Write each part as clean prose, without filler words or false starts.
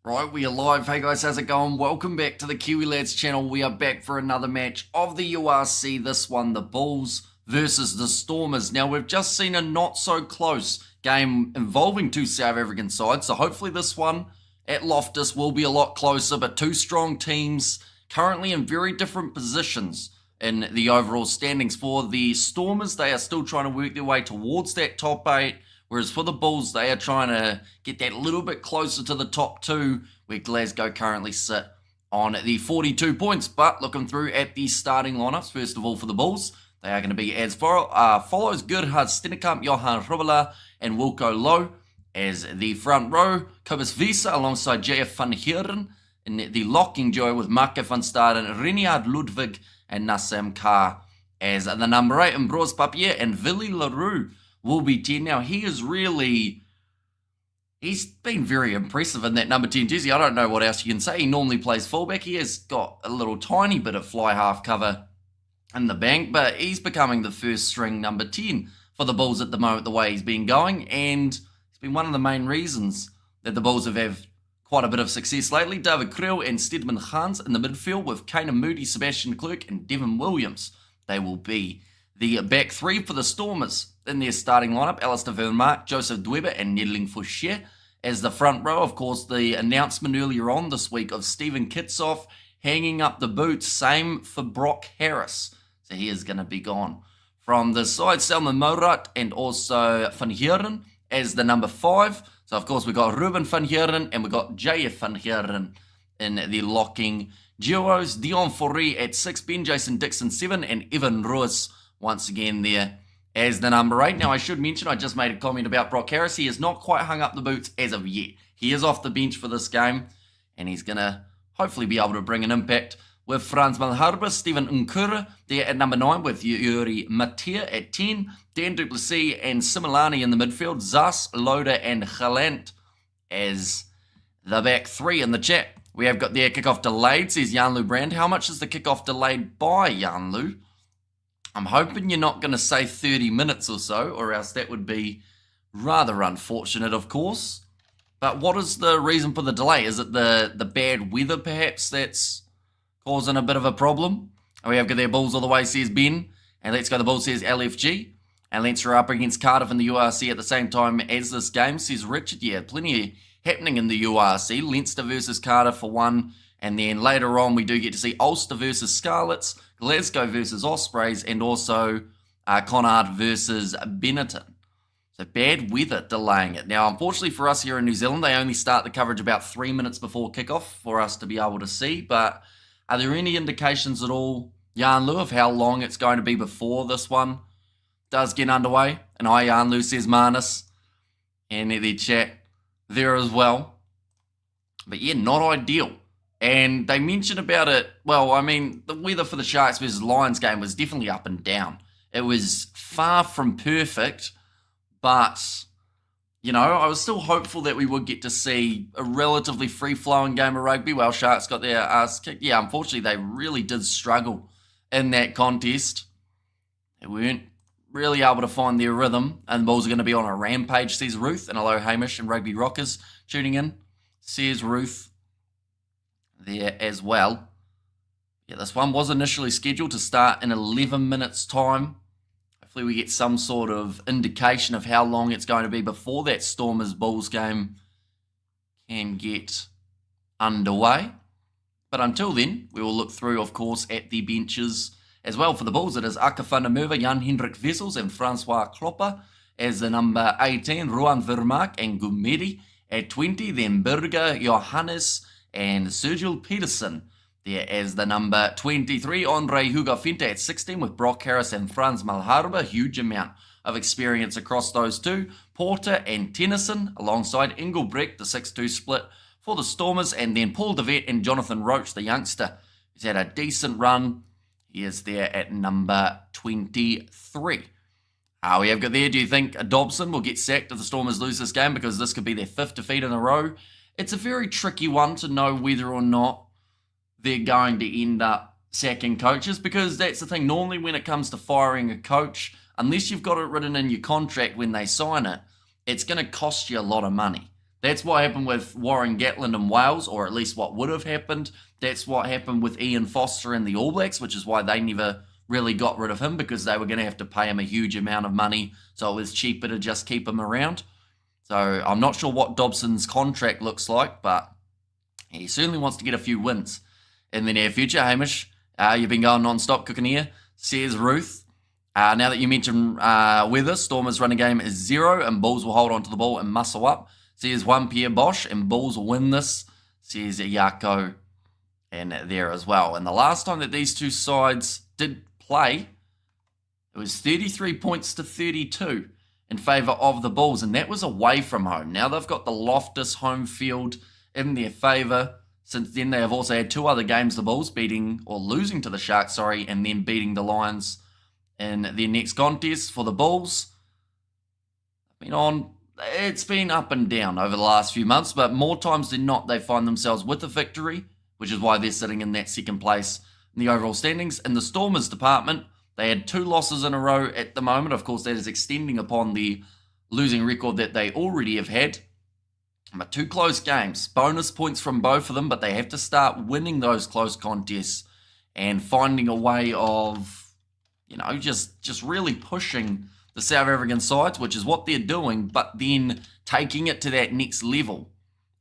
Right, we are live. Hey guys, how's it going? Welcome back to the Kiwi Lads channel. We are back for another match of the URC. This one, the Bulls versus the Stormers. Now, we've just seen a not so close game involving two South African sides. So hopefully this one at Loftus will be a lot closer. But two strong teams currently in very different positions in the overall standings. For the Stormers, they are still trying to work their way towards that top 8. Whereas for the Bulls, they are trying to get that little bit closer to the top 2, where Glasgow currently sit on the 42 points. But looking through at the starting lineups, first of all for the Bulls, they are going to be as follows: Gerhard Stennekamp, Johan Rubela, and Wilco Low as the front row. Kobus Visa alongside JF van Heeren in the locking duo with Marke van Staden, Reniard Ludwig, and Nassam Carr as the number 8, and Broos Papier and Willy Leroux will be 10. Now, he's been very impressive in that number 10 jersey. I don't know what else you can say. He normally plays fullback. He has got a little tiny bit of fly half cover in the bank, but he's becoming the first string number 10 for the Bulls at the moment, the way he's been going, and it's been one of the main reasons that the Bulls have had quite a bit of success lately. David Kriel and Stedman Hans in the midfield with Kanan Moody, Sebastian Clerk, and Devin Williams. They will be the back three for the Stormers. In their starting lineup, Alistair Vermaak, Joseph Dweber, and Nedling Fouché as the front row. Of course, the announcement earlier on this week of Stephen Kitsoff hanging up the boots. Same for Brock Harris. So he is going to be gone. From the side, Selman Morat and also Van Heeren as the number 5. So, of course, we've got Ruben Van Heeren and we've got JF Van Heeren in the locking duos. Dion Foree at 6, Ben Jason Dixon 7, and Evan Roos once again there as the number 8. Now, I should mention, I just made a comment about Brock Harris. He has not quite hung up the boots as of yet. He is off the bench for this game, and he's going to hopefully be able to bring an impact with Frans Malherbe, Stephen Nkura there at number 9, with Yuri Matia at 10, Dan Duplessis and Similani in the midfield, Zas, Loda, and Galant as the back 3 in the chat. We have got their kickoff delayed, says Jan-Lou Brand. How much is the kickoff delayed by, Jan-Lou? I'm hoping you're not going to say 30 minutes or so, or else that would be rather unfortunate, of course. But what is the reason for the delay? Is it the bad weather, perhaps, that's causing a bit of a problem? And we have got their Bulls all the way, says Ben. And Let's Go the Bulls, says LFG. And Leinster are up against Cardiff in the URC at the same time as this game, says Richard. Yeah, plenty happening in the URC. Leinster versus Cardiff for one. And then later on, we do get to see Ulster versus Scarlets, Glasgow versus Ospreys, and also Connacht versus Benetton. So bad weather delaying it. Now, unfortunately for us here in New Zealand, they only start the coverage about 3 minutes before kickoff for us to be able to see. But are there any indications at all, Jan-Lou, of how long it's going to be before this one does get underway? And hi, Jan-Lou, says Marnus. And their chat there as well. But yeah, not ideal. And they mentioned about it, well, I mean, the weather for the Sharks versus Lions game was definitely up and down. It was far from perfect, but, you know, I was still hopeful that we would get to see a relatively free-flowing game of rugby while Sharks got their ass kicked. Yeah, unfortunately, they really did struggle in that contest. They weren't really able to find their rhythm, and the Bulls are going to be on a rampage, says Ruth. And hello, Hamish and Rugby Rockers tuning in, says Ruth there as well. Yeah, this one was initially scheduled to start in 11 minutes time. Hopefully we get some sort of indication of how long it's going to be before that Stormers Bulls game can get underway. But until then, we will look through, of course, at the benches as well. For the Bulls, it is Aka van der Merwe, Jan Hendrik Wessels, and Francois Klopper as the number 18, Rohan Vermaak and Gumedi at 20, then Burger, Johannes, and Sergio Peterson there as the number 23. Andre Hugo Finte at 16 with Brock Harris and Frans Malherbe. Huge amount of experience across those two. Porter and Tennyson alongside Engelbrecht, the 6-2 split for the Stormers. And then Paul DeVette and Jonathan Roach, the youngster, who's had a decent run. He is there at number 23. We have got there, do you think Dobson will get sacked if the Stormers lose this game? Because this could be their 5th defeat in a row. It's a very tricky one to know whether or not they're going to end up sacking coaches, because that's the thing. Normally when it comes to firing a coach, unless you've got it written in your contract when they sign it, it's going to cost you a lot of money. That's what happened with Warren Gatland in Wales, or at least what would have happened. That's what happened with Ian Foster and the All Blacks, which is why they never really got rid of him, because they were going to have to pay him a huge amount of money, so it was cheaper to just keep him around. So I'm not sure what Dobson's contract looks like, but he certainly wants to get a few wins in the near future. Hamish, you've been going non-stop cooking here, says Ruth. Now that you mentioned weather, Stormers running game is 0, and Bulls will hold on to the ball and muscle up. Says one Pierre Bosch, and Bulls will win this, says Yako, and there as well. And the last time that these two sides did play, it was 33 points to 32 in favour of the Bulls, and that was away from home. Now they've got the Loftus home field in their favour. Since then, they have also had 2 other games, the Bulls losing to the Sharks, and then beating the Lions in their next contest. For the Bulls, it's been up and down over the last few months, but more times than not, they find themselves with a victory, which is why they're sitting in that second place in the overall standings. In the Stormers department, they had 2 losses in a row at the moment. Of course, that is extending upon the losing record that they already have had. But 2 close games, bonus points from both of them, but they have to start winning those close contests and finding a way of, just really pushing the South African sides, which is what they're doing, but then taking it to that next level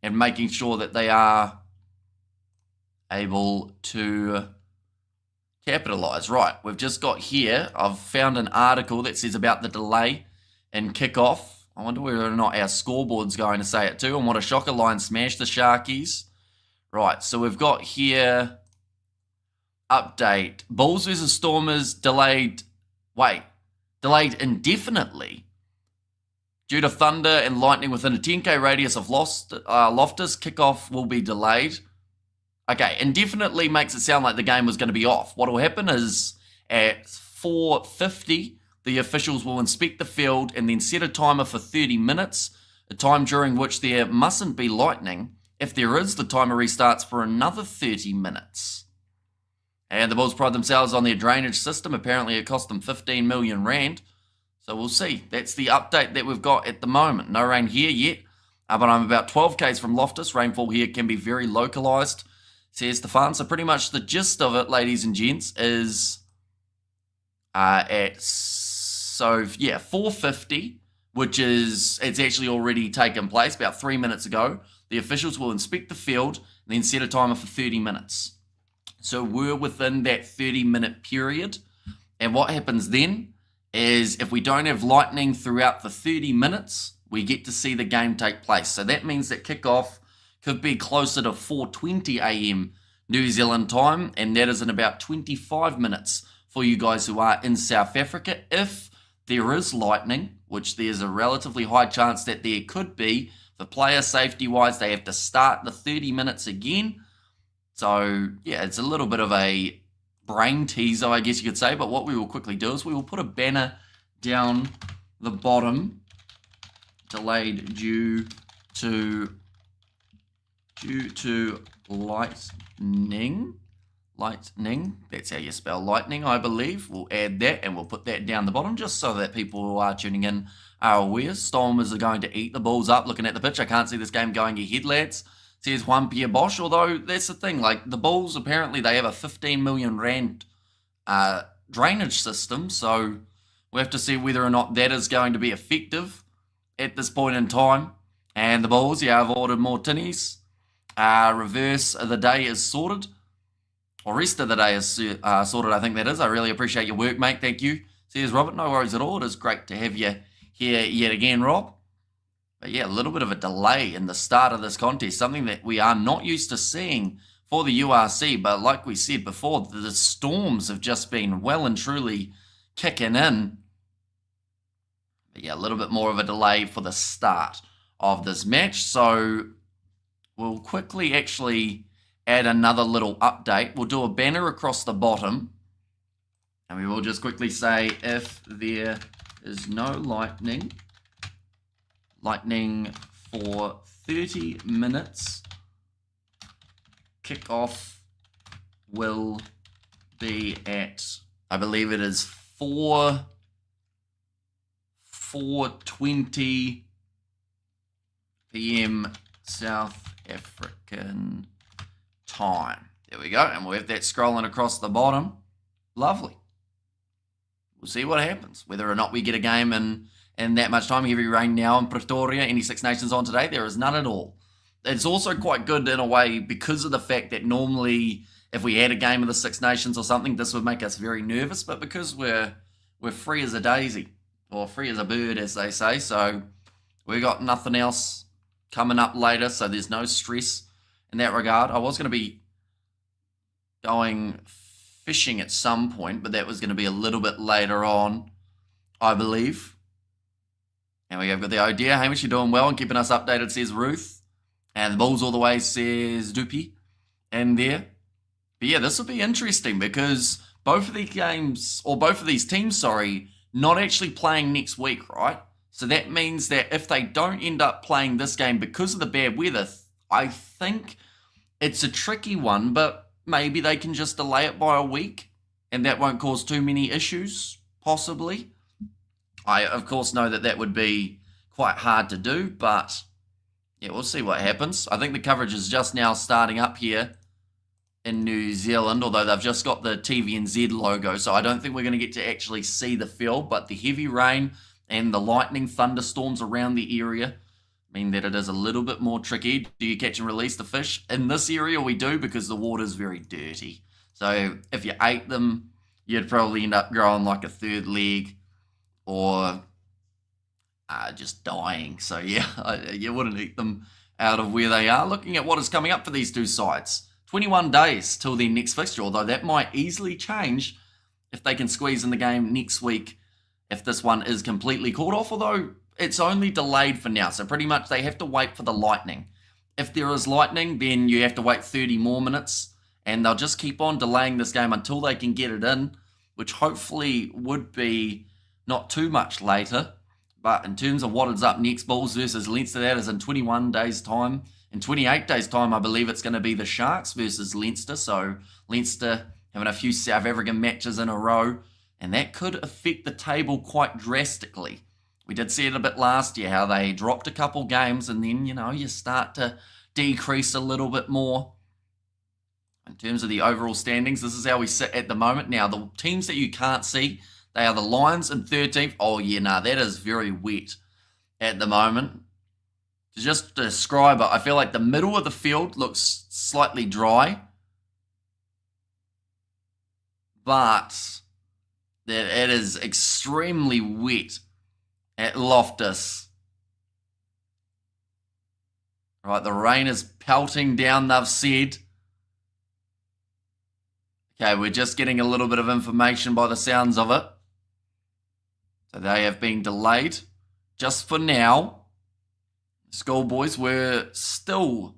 and making sure that they are able to capitalise. Right, we've just got here, I've found an article that says about the delay in kickoff. I wonder whether or not our scoreboard's going to say it too. And what a shocker, Lions smashed the Sharkies. Right, so we've got here, update. Bulls versus Stormers delayed indefinitely due to thunder and lightning within a 10k radius of Loftus. Kickoff will be delayed. Okay, indefinitely makes it sound like the game was going to be off. What will happen is at 4:50, the officials will inspect the field and then set a timer for 30 minutes, a time during which there mustn't be lightning. If there is, the timer restarts for another 30 minutes. And the Bulls pride themselves on their drainage system. Apparently it cost them 15 million rand. So we'll see. That's the update that we've got at the moment. No rain here yet, but I'm about 12 k's from Loftus. Rainfall here can be very localised, says Stefan. So pretty much the gist of it, ladies and gents, is at 4:50, it's actually already taken place about 3 minutes ago. The officials will inspect the field and then set a timer for 30 minutes. So we're within that 30-minute period. And what happens then is if we don't have lightning throughout the 30 minutes, we get to see the game take place. So that means that kickoff could be closer to 4:20 a.m. New Zealand time, and that is in about 25 minutes for you guys who are in South Africa. If there is lightning, which there's a relatively high chance that there could be, for player safety-wise, they have to start the 30 minutes again. So, yeah, it's a little bit of a brain teaser, I guess you could say. But what we will quickly do is we will put a banner down the bottom, delayed due to lightning. Lightning, that's how you spell lightning, I believe. We'll add that and we'll put that down the bottom just so that people who are tuning in are aware. Stormers are going to eat the Bulls up. Looking at the pitch, I can't see this game going ahead, lads, says one Pierre Bosch. Although that's the thing, like the Bulls, apparently they have a 15 million rand drainage system, so we have to see whether or not that is going to be effective at this point in time. And the Bulls, I've ordered more tinnies. Reverse of the day is sorted. Or rest of the day is sorted, I think that is. I really appreciate your work, mate. Thank you. Says Robert, no worries at all. It is great to have you here yet again, Rob. But yeah, a little bit of a delay in the start of this contest, something that we are not used to seeing for the URC. But like we said before, the Storms have just been well and truly kicking in. But yeah, a little bit more of a delay for the start of this match. So we'll quickly actually add another little update. We'll do a banner across the bottom, and we will just quickly say if there is no lightning for 30 minutes, kickoff will be at, I believe it is 4:20. p.m. South African time. There we go. And we'll have that scrolling across the bottom. Lovely. We'll see what happens. Whether or not we get a game in that much time. Heavy rain now in Pretoria. Any Six Nations on today? There is none at all. It's also quite good in a way because of the fact that normally if we had a game of the Six Nations or something, this would make us very nervous. But because we're free as a daisy, or free as a bird, as they say, so we got nothing else coming up later, so there's no stress in that regard. I was going to be going fishing at some point, but that was going to be a little bit later on, I believe. And we have got the idea. Hamish, you're doing well and keeping us updated, says Ruth. And the Bulls all the way, says Doopy. And there. But yeah, this will be interesting because both of these games, or both of these teams, sorry, not actually playing next week, right? So that means that if they don't end up playing this game because of the bad weather, I think it's a tricky one, but maybe they can just delay it by a week and that won't cause too many issues, possibly. I, of course, know that that would be quite hard to do, but yeah, we'll see what happens. I think the coverage is just now starting up here in New Zealand, although they've just got the TVNZ logo, so I don't think we're going to get to actually see the field, but the heavy rain and the lightning thunderstorms around the area mean that it is a little bit more tricky. Do you catch and release the fish? In this area, we do because the water is very dirty. So if you ate them, you'd probably end up growing like a third leg or just dying. So yeah, you wouldn't eat them out of where they are. Looking at what is coming up for these two sides. 21 days till their next fixture, although that might easily change if they can squeeze in the game next week if this one is completely called off, although it's only delayed for now, so pretty much they have to wait for the lightning. If there is lightning, then you have to wait 30 more minutes, and they'll just keep on delaying this game until they can get it in, which hopefully would be not too much later. But in terms of what is up next, Bulls versus Leinster, that is in 21 days' time. In 28 days' time, I believe it's going to be the Sharks versus Leinster. So Leinster having a few South African matches in a row, and that could affect the table quite drastically. We did see it a bit last year, how they dropped a couple games, and then, you start to decrease a little bit more. In terms of the overall standings, this is how we sit at the moment. Now, the teams that you can't see, they are the Lions in 13th. Oh, yeah, that is very wet at the moment. To just describe it, I feel like the middle of the field looks slightly dry, but that it is extremely wet at Loftus. Right, the rain is pelting down, they've said. Okay, we're just getting a little bit of information by the sounds of it. So they have been delayed just for now. Schoolboys were still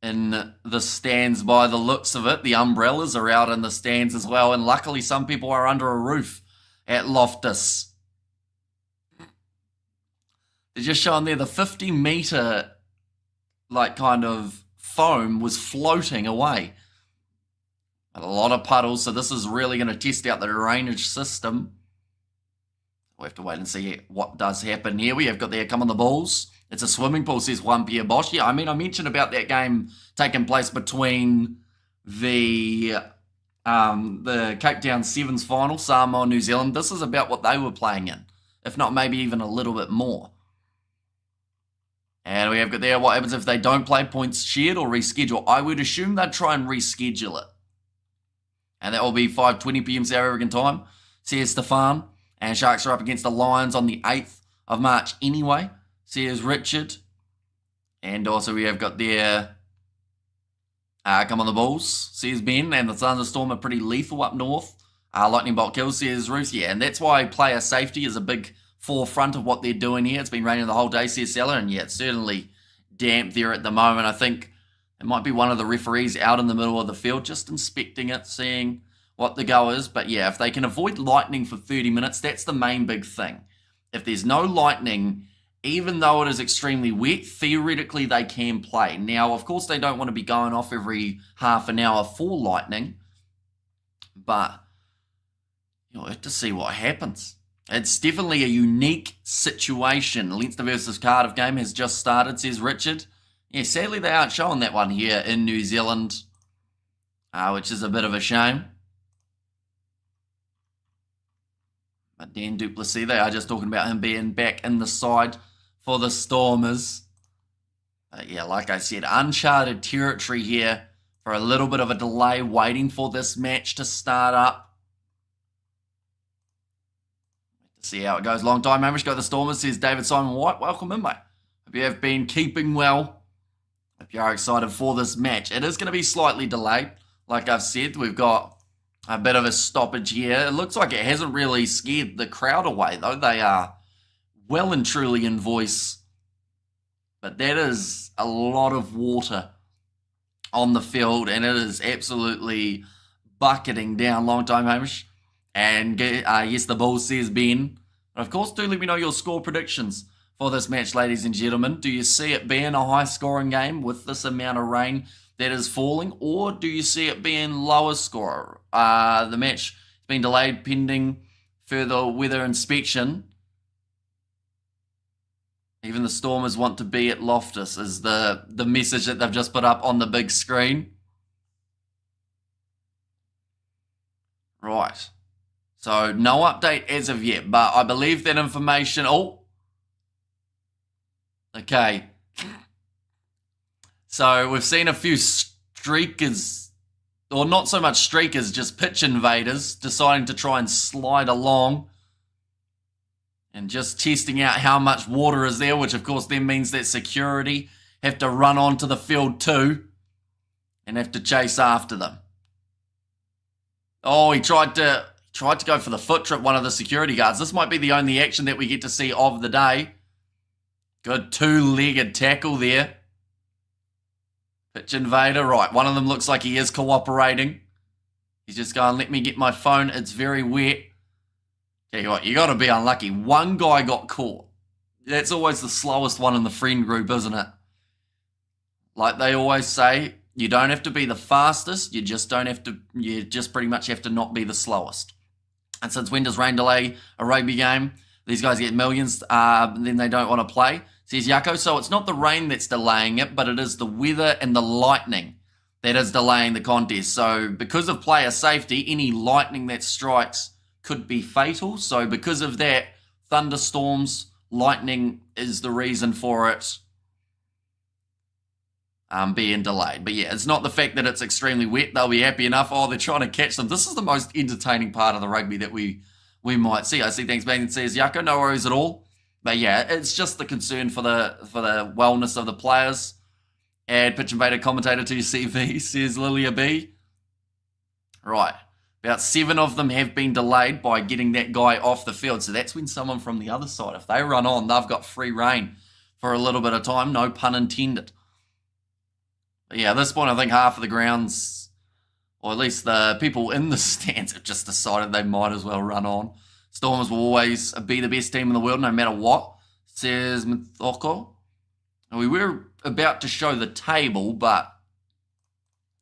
in the stands by the looks of it. The umbrellas are out in the stands as well, and luckily some people are under a roof at Loftus. They're just showing there the 50-metre kind of foam was floating away. A lot of puddles, so this is really going to test out the drainage system. We'll have to wait and see what does happen here. We have got there, come on the Bulls. It's a swimming pool, says one Pierre Bosch. Yeah, I mean, I mentioned about that game taking place between the Cape Town Sevens final, Samoa, New Zealand. This is about what they were playing in, if not maybe even a little bit more. And we have got there, what happens if they don't play, points shared or reschedule? I would assume they'd try and reschedule it. And that will be 5:20 p.m. South African time, says Stefan. And Sharks are up against the Lions on the 8th of March anyway, says Richard. And also we have got there, come on the Bulls, says Ben. And the thunderstorm are pretty lethal up north. Lightning bolt kills, says Ruth. Yeah, and that's why player safety is a big forefront of what they're doing here. It's been raining the whole day, says Seller. And yeah, it's certainly damp there at the moment. I think it might be one of the referees out in the middle of the field just inspecting it, seeing what the go is. But yeah, if they can avoid lightning for 30 minutes, that's the main big thing. If there's no lightning, even though it is extremely wet, theoretically they can play. Now, of course, they don't want to be going off every half an hour for lightning, but you'll have to see what happens. It's definitely a unique situation. Leinster versus Cardiff game has just started, says Richard. Yeah, sadly they aren't showing that one here in New Zealand, which is a bit of a shame. But Dan Duplessis, they are just talking about him being back in the side for the Stormers. Yeah, like I said, uncharted territory here for a little bit of a delay, waiting for this match to start up. See how it goes. Long time, Hamish. Go the Stormers, says David Simon White. Welcome in, mate. Hope you have been keeping well. Hope you are excited for this match. It is going to be slightly delayed. Like I've said, we've got a bit of a stoppage here. It looks like it hasn't really scared the crowd away, though. They are well and truly in voice. But that is a lot of water on the field, and it is absolutely bucketing down. Long time, Hamish. And yes, the Bulls, says Ben. And of course, do let me know your score predictions for this match, ladies and gentlemen. Do you see it being a high-scoring game with this amount of rain that is falling, or do you see it being lower score? The match has been delayed pending further weather inspection. Even the Stormers want to be at Loftus is the message that they've just put up on the big screen. Right. So no update as of yet, but I believe that information... Oh. Okay. So we've seen a few streakers, or not so much streakers, just pitch invaders deciding to try and slide along and just testing out how much water is there, which of course then means that security have to run onto the field too and have to chase after them. Oh, he tried to go for the foot trip, one of the security guards. This might be the only action that we get to see of the day. Good two-legged tackle there. Pitch invader, right. One of them looks like he is cooperating. He's just going, let me get my phone. It's very wet. Tell you what, you got to be unlucky. One guy got caught. That's always the slowest one in the friend group, isn't it? Like they always say, you don't have to be the fastest. You just pretty much have to not be the slowest. And since when does rain delay a rugby game? These guys get millions, then they don't want to play, says Yako. So it's not the rain that's delaying it, but it is the weather and the lightning that is delaying the contest. So because of player safety, any lightning that strikes could be fatal. So because of that, thunderstorms, lightning is the reason for it being delayed. But yeah, it's not the fact that it's extremely wet. They'll be happy enough. Oh, they're trying to catch them. This is the most entertaining part of the rugby that we might see. I see. Thanks, man. Says Yako. No worries at all. But yeah, it's just the concern for the wellness of the players. Add pitch invader commentator to your CV, says Lilia B. Right. About 7 of them have been delayed by getting that guy off the field. So that's when someone from the other side, if they run on, they've got free reign for a little bit of time. No pun intended. But yeah, at this point, I think half of the grounds, or at least the people in the stands, have just decided they might as well run on. Stormers will always be the best team in the world, no matter what, says Mithoko. And we were about to show the table, but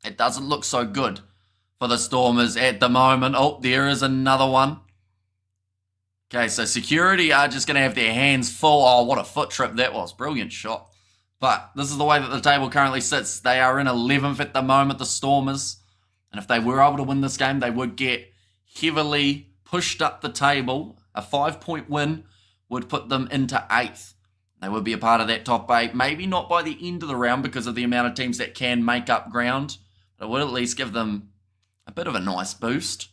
it doesn't look so good for the Stormers at the moment. Oh, there is another one. Okay, so security are just going to have their hands full. Oh, what a foot trip that was. Brilliant shot. But this is the way that the table currently sits. They are in 11th at the moment, the Stormers. And if they were able to win this game, they would get heavily pushed up the table. A 5-point win would put them into 8th. They would be a part of that top 8. Maybe not by the end of the round because of the amount of teams that can make up ground. But it would at least give them a bit of a nice boost.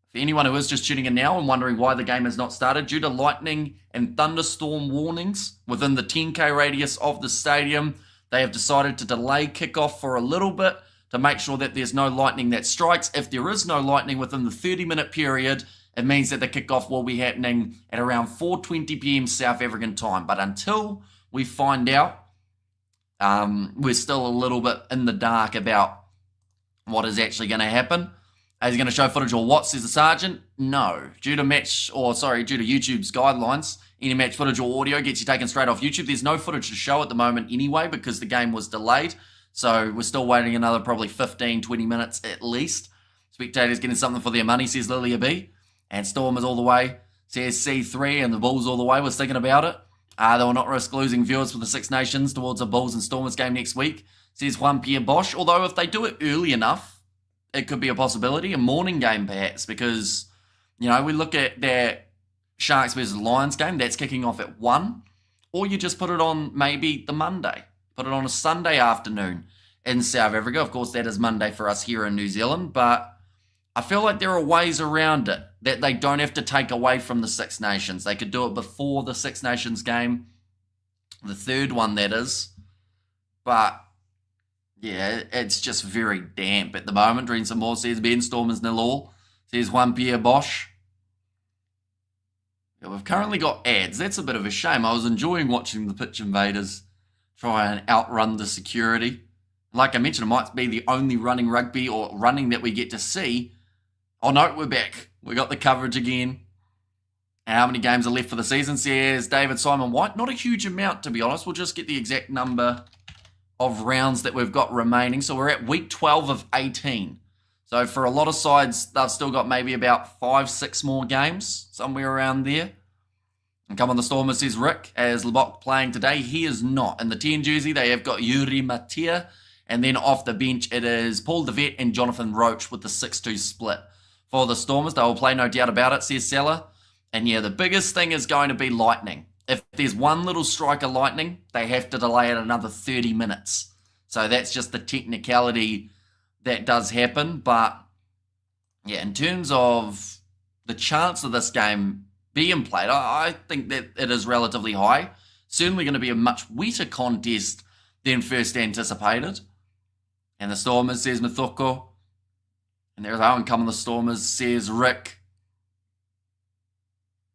For anyone who is just tuning in now and wondering why the game has not started, due to lightning and thunderstorm warnings within the 10k radius of the stadium, they have decided to delay kickoff for a little bit to make sure that there's no lightning that strikes. If there is no lightning within the 30-minute period, it means that the kickoff will be happening at around 4:20 p.m. South African time. But until we find out, we're still a little bit in the dark about what is actually going to happen. Is he going to show footage or what, says the sergeant? No. Due to YouTube's guidelines, any match footage or audio gets you taken straight off YouTube. There's no footage to show at the moment anyway because the game was delayed. So we're still waiting another probably 15, 20 minutes at least. Spectators getting something for their money, says Lilia B. And Stormers all the way, Says C3 and the Bulls all the way. We're thinking about it. They will not risk losing viewers for the Six Nations towards a Bulls and Stormers game next week. Says Juan Pierre Bosch. Although if they do it early enough, it could be a possibility. A morning game perhaps, because, we look at that Sharks versus Lions game. That's kicking off at 1. Or you just put it on maybe the Monday. Put it on a Sunday afternoon in South Africa. Of course, that is Monday for us here in New Zealand. But I feel like there are ways around it that they don't have to take away from the Six Nations. They could do it before the Six Nations game, the third one that is. But, yeah, it's just very damp at the moment. Reading some more, says Ben Stormers 0-all. Says Juan Pierre Bosch. Yeah, we've currently got ads. That's a bit of a shame. I was enjoying watching the pitch invaders try and outrun the security. Like I mentioned, it might be the only running rugby or running that we get to see. Oh no, we're back. We got the coverage again. And how many games are left for the season, says David Simon White? Not a huge amount, to be honest. We'll just get the exact number of rounds that we've got remaining. So we're at week 12 of 18. So for a lot of sides, they've still got maybe about 5-6 more games, somewhere around there. And come on, the Stormers, says Rick, as Lebok playing today. He is not. In the 10 jersey, they have got Yuri Matia. And then off the bench, it is Paul DeVette and Jonathan Roach with the 6-2 split. For the Stormers, they will play, no doubt about it, says Salah. And yeah, the biggest thing is going to be lightning. If there's one little strike of lightning, they have to delay it another 30 minutes. So that's just the technicality that does happen. But yeah, in terms of the chance of this game being played, I think that it is relatively high. Certainly going to be a much wetter contest than first anticipated. And the Stormers, says Mithoko. And there's Owen coming, the Stormers, says Rick.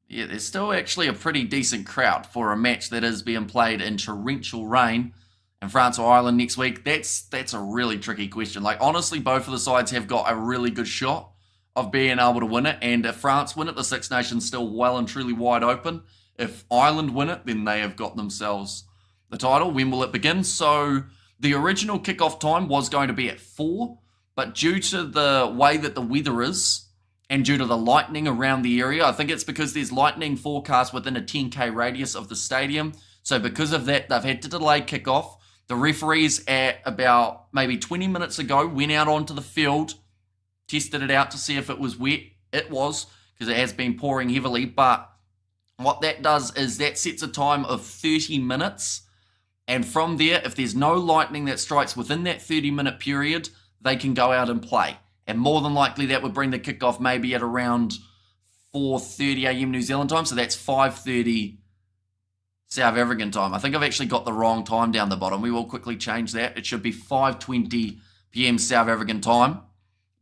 Yeah, there's still actually a pretty decent crowd for a match that is being played in torrential rain in France or Ireland next week. That's a really tricky question. Like, honestly, both of the sides have got a really good shot of being able to win it. And if France win it, the Six Nations still well and truly wide open. If Ireland win it, then they have got themselves the title. When will it begin? So the original kickoff time was going to be at 4, but due to the way that the weather is, and due to the lightning around the area, I think it's because there's lightning forecast within a 10k radius of the stadium. So because of that, they've had to delay kickoff. The referees at about maybe 20 minutes ago went out onto the field, tested it out to see if it was wet. It was, because it has been pouring heavily. But what that does is that sets a time of 30 minutes. And from there, if there's no lightning that strikes within that 30-minute period, they can go out and play. And more than likely, that would bring the kickoff maybe at around 4:30 a.m. New Zealand time. So that's 5:30 South African time. I think I've actually got the wrong time down the bottom. We will quickly change that. It should be 5:20 p.m. South African time.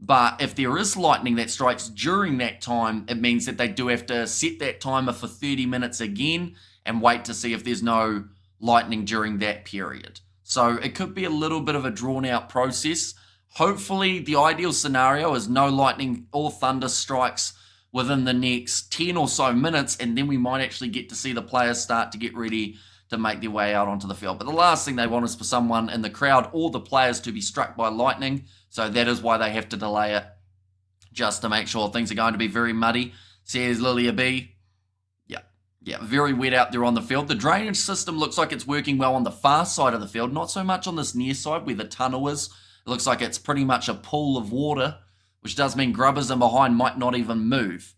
But if there is lightning that strikes during that time, it means that they do have to set that timer for 30 minutes again and wait to see if there's no lightning during that period. So it could be a little bit of a drawn-out process. Hopefully, the ideal scenario is no lightning or thunder strikes within the next 10 or so minutes, and then we might actually get to see the players start to get ready to make their way out onto the field. But the last thing they want is for someone in the crowd or the players to be struck by lightning, so that is why they have to delay it, just to make sure things are going to be very muddy, says Lilia B. Yeah, very wet out there on the field. The drainage system looks like it's working well on the far side of the field, not so much on this near side where the tunnel is. It looks like it's pretty much a pool of water, which does mean grubbers in behind might not even move.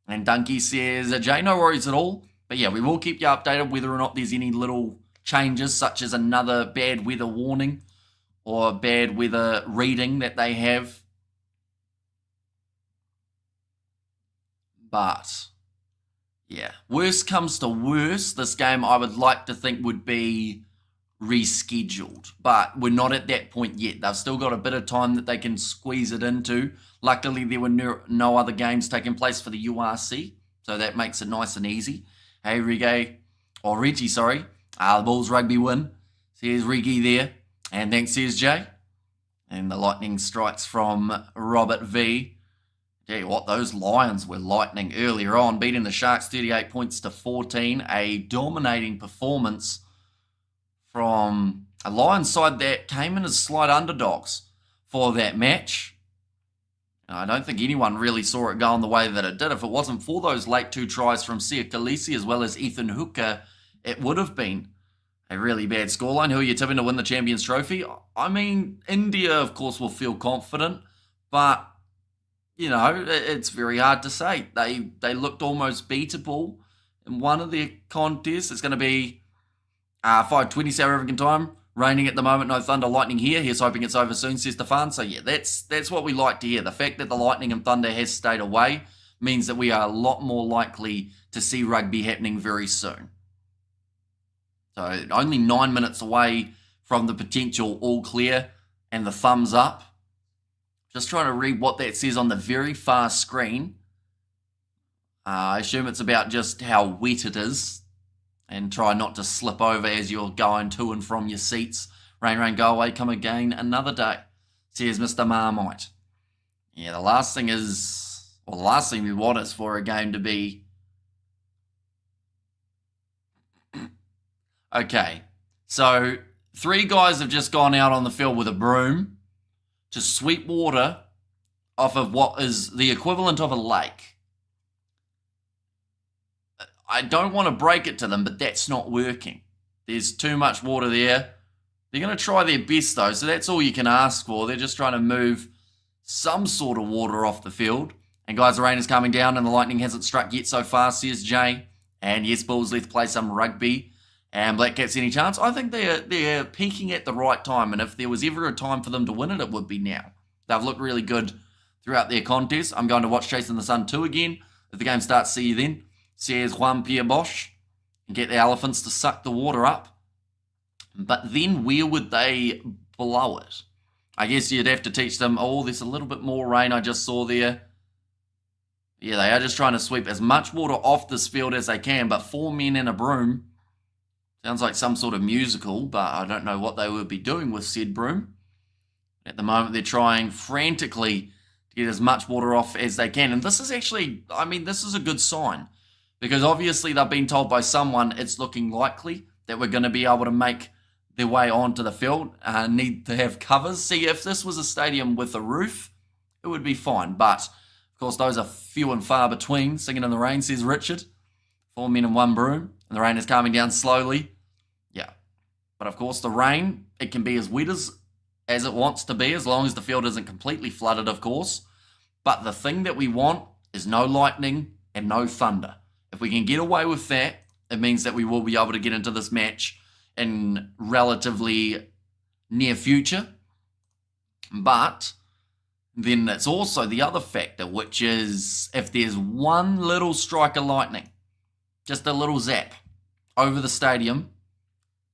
And Dunky says, Jay, no worries at all. But yeah, we will keep you updated whether or not there's any little changes, such as another bad weather warning or bad weather reading that they have. But yeah, worst comes to worst, this game I would like to think would be rescheduled, but we're not at that point yet. They've still got a bit of time that they can squeeze it into. Luckily, there were no other games taking place for the URC, so that makes it nice and easy. Hey, Reggie, the Bulls Rugby win. Says Reggie there, and thanks, says Jay. And the lightning strikes from Robert V. Tell you what, those Lions were lightning earlier on, beating the Sharks 38 points to 14. A dominating performance from a Lions side that came in as slight underdogs for that match. I don't think anyone really saw it going the way that it did. If it wasn't for those late 2 tries from Sia Khaleesi as well as Ethan Hooker, it would have been a really bad scoreline. Who are you tipping to win the Champions Trophy? I mean, India, of course, will feel confident, but, you know, it's very hard to say. They looked almost beatable in one of their contests. It's going to be 5:20 South African time. Raining at the moment, no thunder, lightning here. Here's hoping it's over soon, says Stefan. So yeah, that's what we like to hear. The fact that the lightning and thunder has stayed away means that we are a lot more likely to see rugby happening very soon. So only 9 minutes away from the potential all clear and the thumbs up. Just trying to read what that says on the very far screen. I assume it's about just how wet it is. And try not to slip over as you're going to and from your seats. Rain, rain, go away, come again another day, says Mr. Marmite. Yeah, the last thing we want is for a game to be... Okay, so 3 guys have just gone out on the field with a broom to sweep water off of what is the equivalent of a lake. I don't want to break it to them, but that's not working. There's too much water there. They're going to try their best, though, so that's all you can ask for. They're just trying to move some sort of water off the field. And, guys, the rain is coming down and the lightning hasn't struck yet so far, says Jay. And, yes, Bulls, let's play some rugby. And Black Cats, any chance? I think they're peaking at the right time, and if there was ever a time for them to win it, it would be now. They've looked really good throughout their contest. I'm going to watch Chasing the Sun 2 again. If the game starts, see you then. Says Juan Pierre Bosch, and get the elephants to suck the water up. But then where would they blow it? I guess you'd have to teach them, oh, there's a little bit more rain I just saw there. Yeah, they are just trying to sweep as much water off this field as they can, but 4 men in a broom. Sounds like some sort of musical, but I don't know what they would be doing with said broom. At the moment, they're trying frantically to get as much water off as they can. And this is actually, I mean, this is a good sign. Because obviously they've been told by someone it's looking likely that we're going to be able to make their way onto the field. Need to have covers. See, if this was a stadium with a roof, it would be fine. But, of course, those are few and far between. Singing in the rain, says Richard. 4 men in 1 broom. And the rain is calming down slowly. Yeah. But, of course, the rain, it can be as wet as it wants to be, as long as the field isn't completely flooded, of course. But the thing that we want is no lightning and no thunder. If we can get away with that, it means that we will be able to get into this match in relatively near future. But then it's also the other factor, which is if there's one little strike of lightning, just a little zap over the stadium,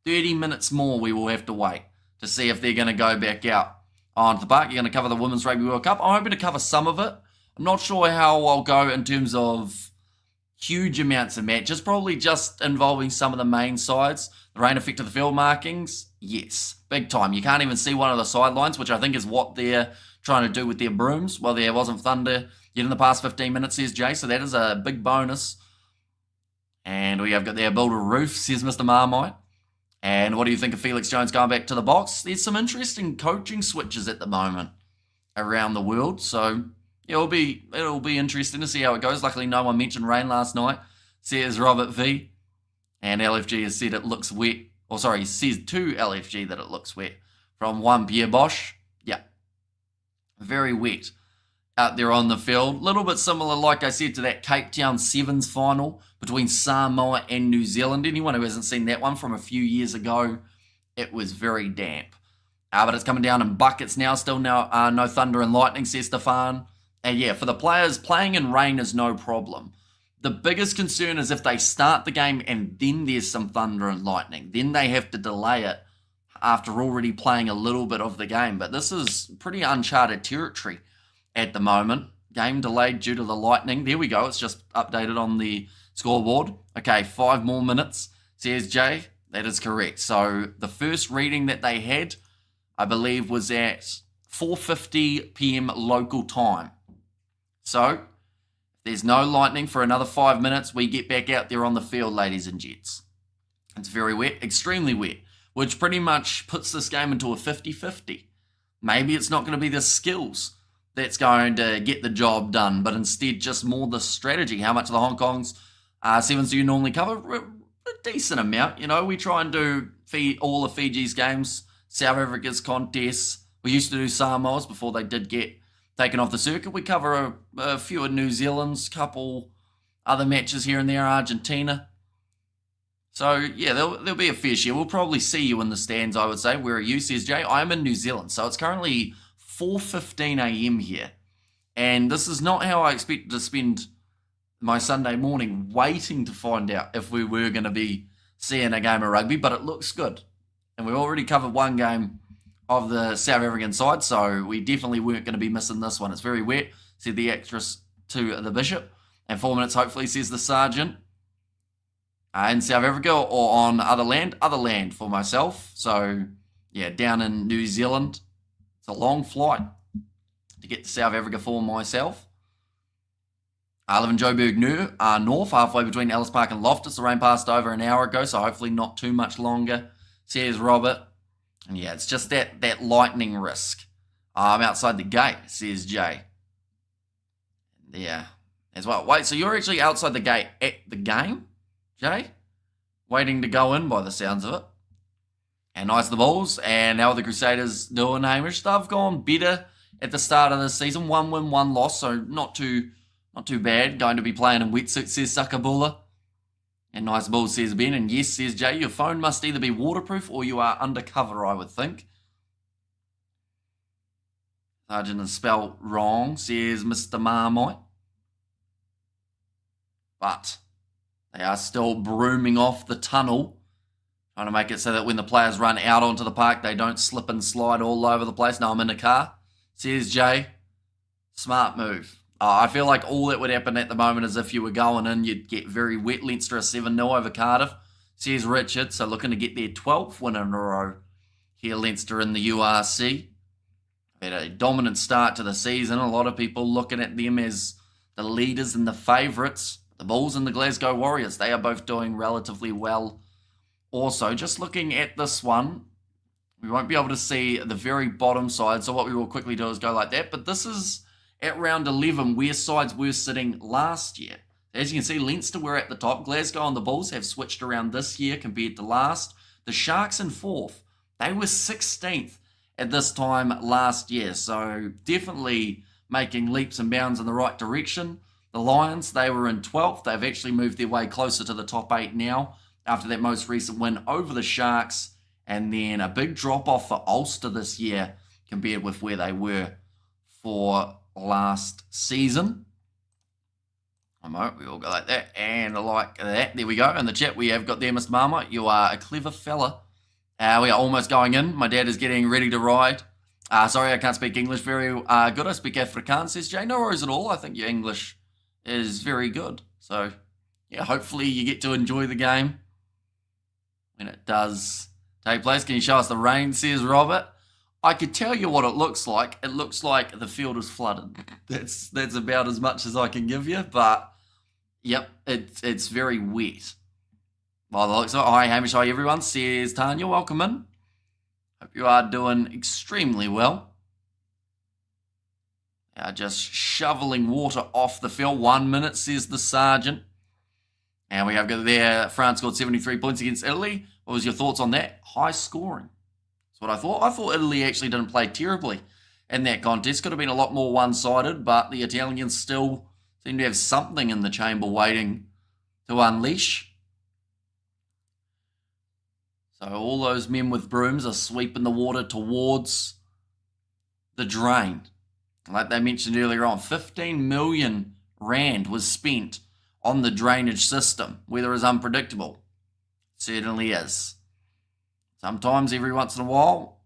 30 minutes more we will have to wait to see if they're going to go back out onto the park. You're going to cover the Women's Rugby World Cup. I'm hoping to cover some of it. I'm not sure how I'll go in terms of huge amounts of matches, probably just involving some of the main sides. The rain affected the field markings? Yes, big time. You can't even see one of the sidelines, which I think is what they're trying to do with their brooms. Well, there wasn't thunder yet in the past 15 minutes, says Jay, so that is a big bonus. And we have got there build a roof, says Mr. Marmite. And what do you think of Felix Jones going back to the box? There's some interesting coaching switches at the moment around the world, so it'll be interesting to see how it goes. Luckily, no one mentioned rain last night, says Robert V. And LFG has said it looks wet. Or sorry, he says to LFG that it looks wet. From Juan Pierre Bosch. Yeah. Very wet out there on the field. A little bit similar, like I said, to that Cape Town Sevens final between Samoa and New Zealand. Anyone who hasn't seen that one from a few years ago, it was very damp. But it's coming down in buckets now. Still no thunder and lightning, says Stefan. And yeah, for the players, playing in rain is no problem. The biggest concern is if they start the game and then there's some thunder and lightning. Then they have to delay it after already playing a little bit of the game. But this is pretty uncharted territory at the moment. Game delayed due to the lightning. There we go. It's just updated on the scoreboard. Okay, 5 more minutes, says Jay. That is correct. So the first reading that they had, I believe, was at 4:50 p.m. local time. So there's no lightning for another 5 minutes. We get back out there on the field, ladies and gents. It's very wet, extremely wet, which pretty much puts this game into a 50-50. Maybe it's not going to be the skills that's going to get the job done, but instead just more the strategy. How much of the Hong Kong's sevens do you normally cover? A decent amount. We try and do all of Fiji's games, South Africa's contests. We used to do Samoa's before they did get taken off the circuit. We cover a few of New Zealand's, couple other matches here and there, Argentina. So, yeah, there'll be a fair share. We'll probably see you in the stands, I would say. Where are you, says Jay? I'm in New Zealand, so it's currently 4:15 a.m. here. And this is not how I expected to spend my Sunday morning waiting to find out if we were going to be seeing a game of rugby, but it looks good. And we've already covered one game of the South African side, so we definitely weren't going to be missing this one. It's very wet, said the actress to the bishop. And 4 minutes, hopefully, says the sergeant. In South Africa or on other land for myself. So, yeah, down in New Zealand. It's a long flight to get to South Africa for myself. I live in Joburg North, halfway between Ellis Park and Loftus. The rain passed over an hour ago, so hopefully not too much longer, says Robert. And yeah, it's just that lightning risk. I'm outside the gate, says Jay. Yeah, as well. Wait, so you're actually outside the gate at the game, Jay? Waiting to go in by the sounds of it. And nice the Bulls. And how are the Crusaders doing, Hamish? They've gone better at the start of the season. 1 win, 1 loss, so not too bad. Going to be playing in wetsuit, says Sakabula. And nice Bulls, says Ben. And yes, says Jay, your phone must either be waterproof or you are undercover, I would think. Sergeant is spelled wrong, says Mr. Marmite. But they are still brooming off the tunnel, trying to make it so that when the players run out onto the park, they don't slip and slide all over the place. No, I'm in a car, says Jay. Smart move. I feel like all that would happen at the moment is if you were going in, you'd get very wet. Leinster a 7-0 over Cardiff, says Richard. So looking to get their 12th win in a row here, Leinster in the URC. Had a dominant start to the season. A lot of people looking at them as the leaders and the favourites. The Bulls and the Glasgow Warriors, they are both doing relatively well. Also, just looking at this one, we won't be able to see the very bottom side. So what we will quickly do is go like that. But this is at round 11 where sides were sitting last year. As you can see, Leinster were at the top. Glasgow and the Bulls have switched around this year compared to last. The Sharks in 4th. They were 16th at this time last year. So definitely making leaps and bounds in the right direction. The Lions, they were in 12th. They've actually moved their way closer to the top 8 now after that most recent win over the Sharks. And then a big drop-off for Ulster this year compared with where they were for last season. We all go like that and like that. There we go. In the chat, we have got there, Mr. Marmite. You are a clever fella. We are almost going in. My dad is getting ready to ride. Sorry, I can't speak English very good. I speak Afrikaans, says Jay. No worries at all. I think your English is very good. So, yeah, hopefully you get to enjoy the game when it does take place. Can you show us the rain, says Robert? I could tell you what it looks like. It looks like the field is flooded. That's about as much as I can give you. But, yep, it's very wet. Well, the looks of it. Hi, Hamish. Hi, everyone, says Tanya. Welcome in. Hope you are doing extremely well. Just shoveling water off the field. 1 minute, says the sergeant. And we have got there, France scored 73 points against Italy. What was your thoughts on that? High scoring. That's what I thought. I thought Italy actually didn't play terribly in that contest. Could have been a lot more one-sided, but the Italians still seem to have something in the chamber waiting to unleash. So all those men with brooms are sweeping the water towards the drain. Like they mentioned earlier on, 15 million rand was spent on the drainage system. Weather is unpredictable. It certainly is. Sometimes, every once in a while,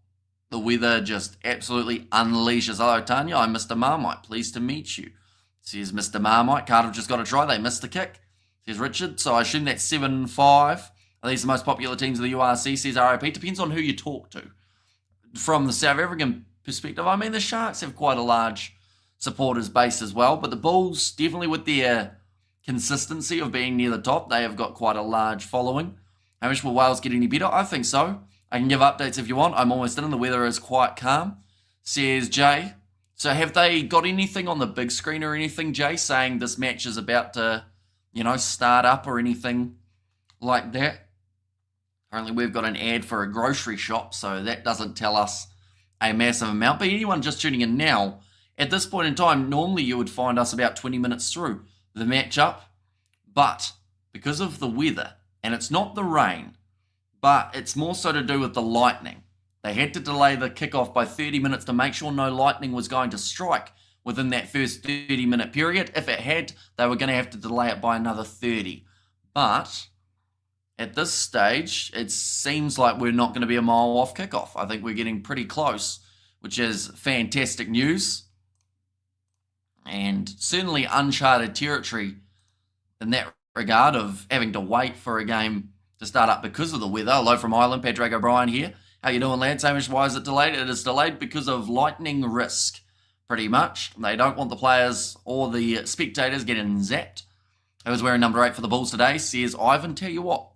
the weather just absolutely unleashes. Hello, Tanya. I'm Mr. Marmite. Pleased to meet you, says Mr. Marmite. Cardiff just got a try. They missed the kick, says Richard. So I assume that's 7-5. Are these the most popular teams of the URC, says RIP? Depends on who you talk to. From the South African perspective, I mean, the Sharks have quite a large supporters base as well, but the Bulls, definitely with their consistency of being near the top, they have got quite a large following. How much will Wales get any better? I think so. I can give updates if you want. I'm almost in. The weather is quite calm, says Jay. So have they got anything on the big screen or anything, Jay, saying this match is about to, start up or anything like that? Apparently we've got an ad for a grocery shop, so that doesn't tell us a massive amount. But anyone just tuning in now, at this point in time, normally you would find us about 20 minutes through the matchup. But because of the weather, and it's not the rain, but it's more so to do with the lightning. They had to delay the kickoff by 30 minutes to make sure no lightning was going to strike within that first 30-minute period. If it had, they were going to have to delay it by another 30. But at this stage, it seems like we're not going to be a mile off kickoff. I think we're getting pretty close, which is fantastic news. And certainly uncharted territory in that regard of having to wait for a game to start up because of the weather. Hello from Ireland, Patrick O'Brien here. How you doing, lads? Hamish, why is it delayed? It is delayed because of lightning risk, pretty much. They don't want the players or the spectators getting zapped. Who's wearing number 8 for the Bulls today? Says Ivan. Tell you what,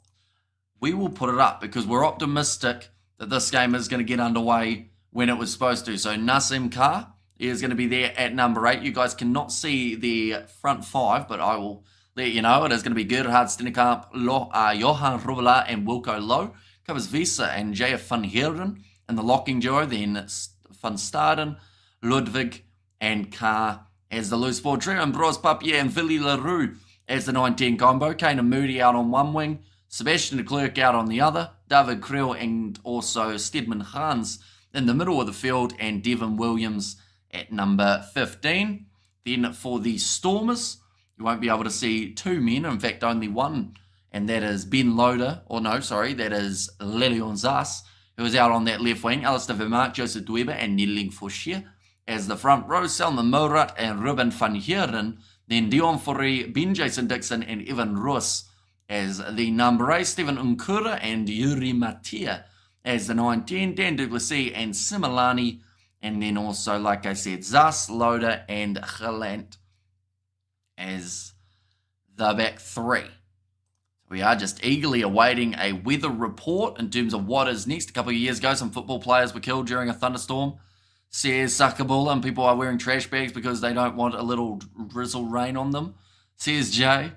we will put it up because we're optimistic that this game is going to get underway when it was supposed to. So Nassim Kar is going to be there at number 8. You guys cannot see the front 5, but I will let you know. It is going to be Gerhard Stennekamp, Johan Rubela and Wilco Low. Covers Visa and Jaya van Heerden and the locking duo. Then it's Van Staden, Ludwig and Carr as the loose ball trio. And Bros Papier and Philly LaRue as the 9-10 combo. Kane and Moody out on one wing. Sebastian de Klerk out on the other. David Creel and also Stedman Hans in the middle of the field. And Devin Williams at number 15. Then for the Stormers, you won't be able to see 2 men. In fact, only one. And that is Ben Loader, that is Lelion Zas, who is out on that left wing. Alistair Vermaat, Joseph Dweber, and Nedeling Fouchier as the front row. Selma Morat and Ruben van Heerden. Then Dion Forey, Ben Jason Dixon, and Evan Roos as the number 8. Stephen Unkura and Yuri Matia as the 9-10. Dan Duplessis and Similani. And then also, like I said, Zas, Loader, and Gelant as the back 3. We are just eagerly awaiting a weather report in terms of what is next. A couple of years ago, some football players were killed during a thunderstorm. Says Sakabula, and people are wearing trash bags because they don't want a little drizzle rain on them. Says Jay.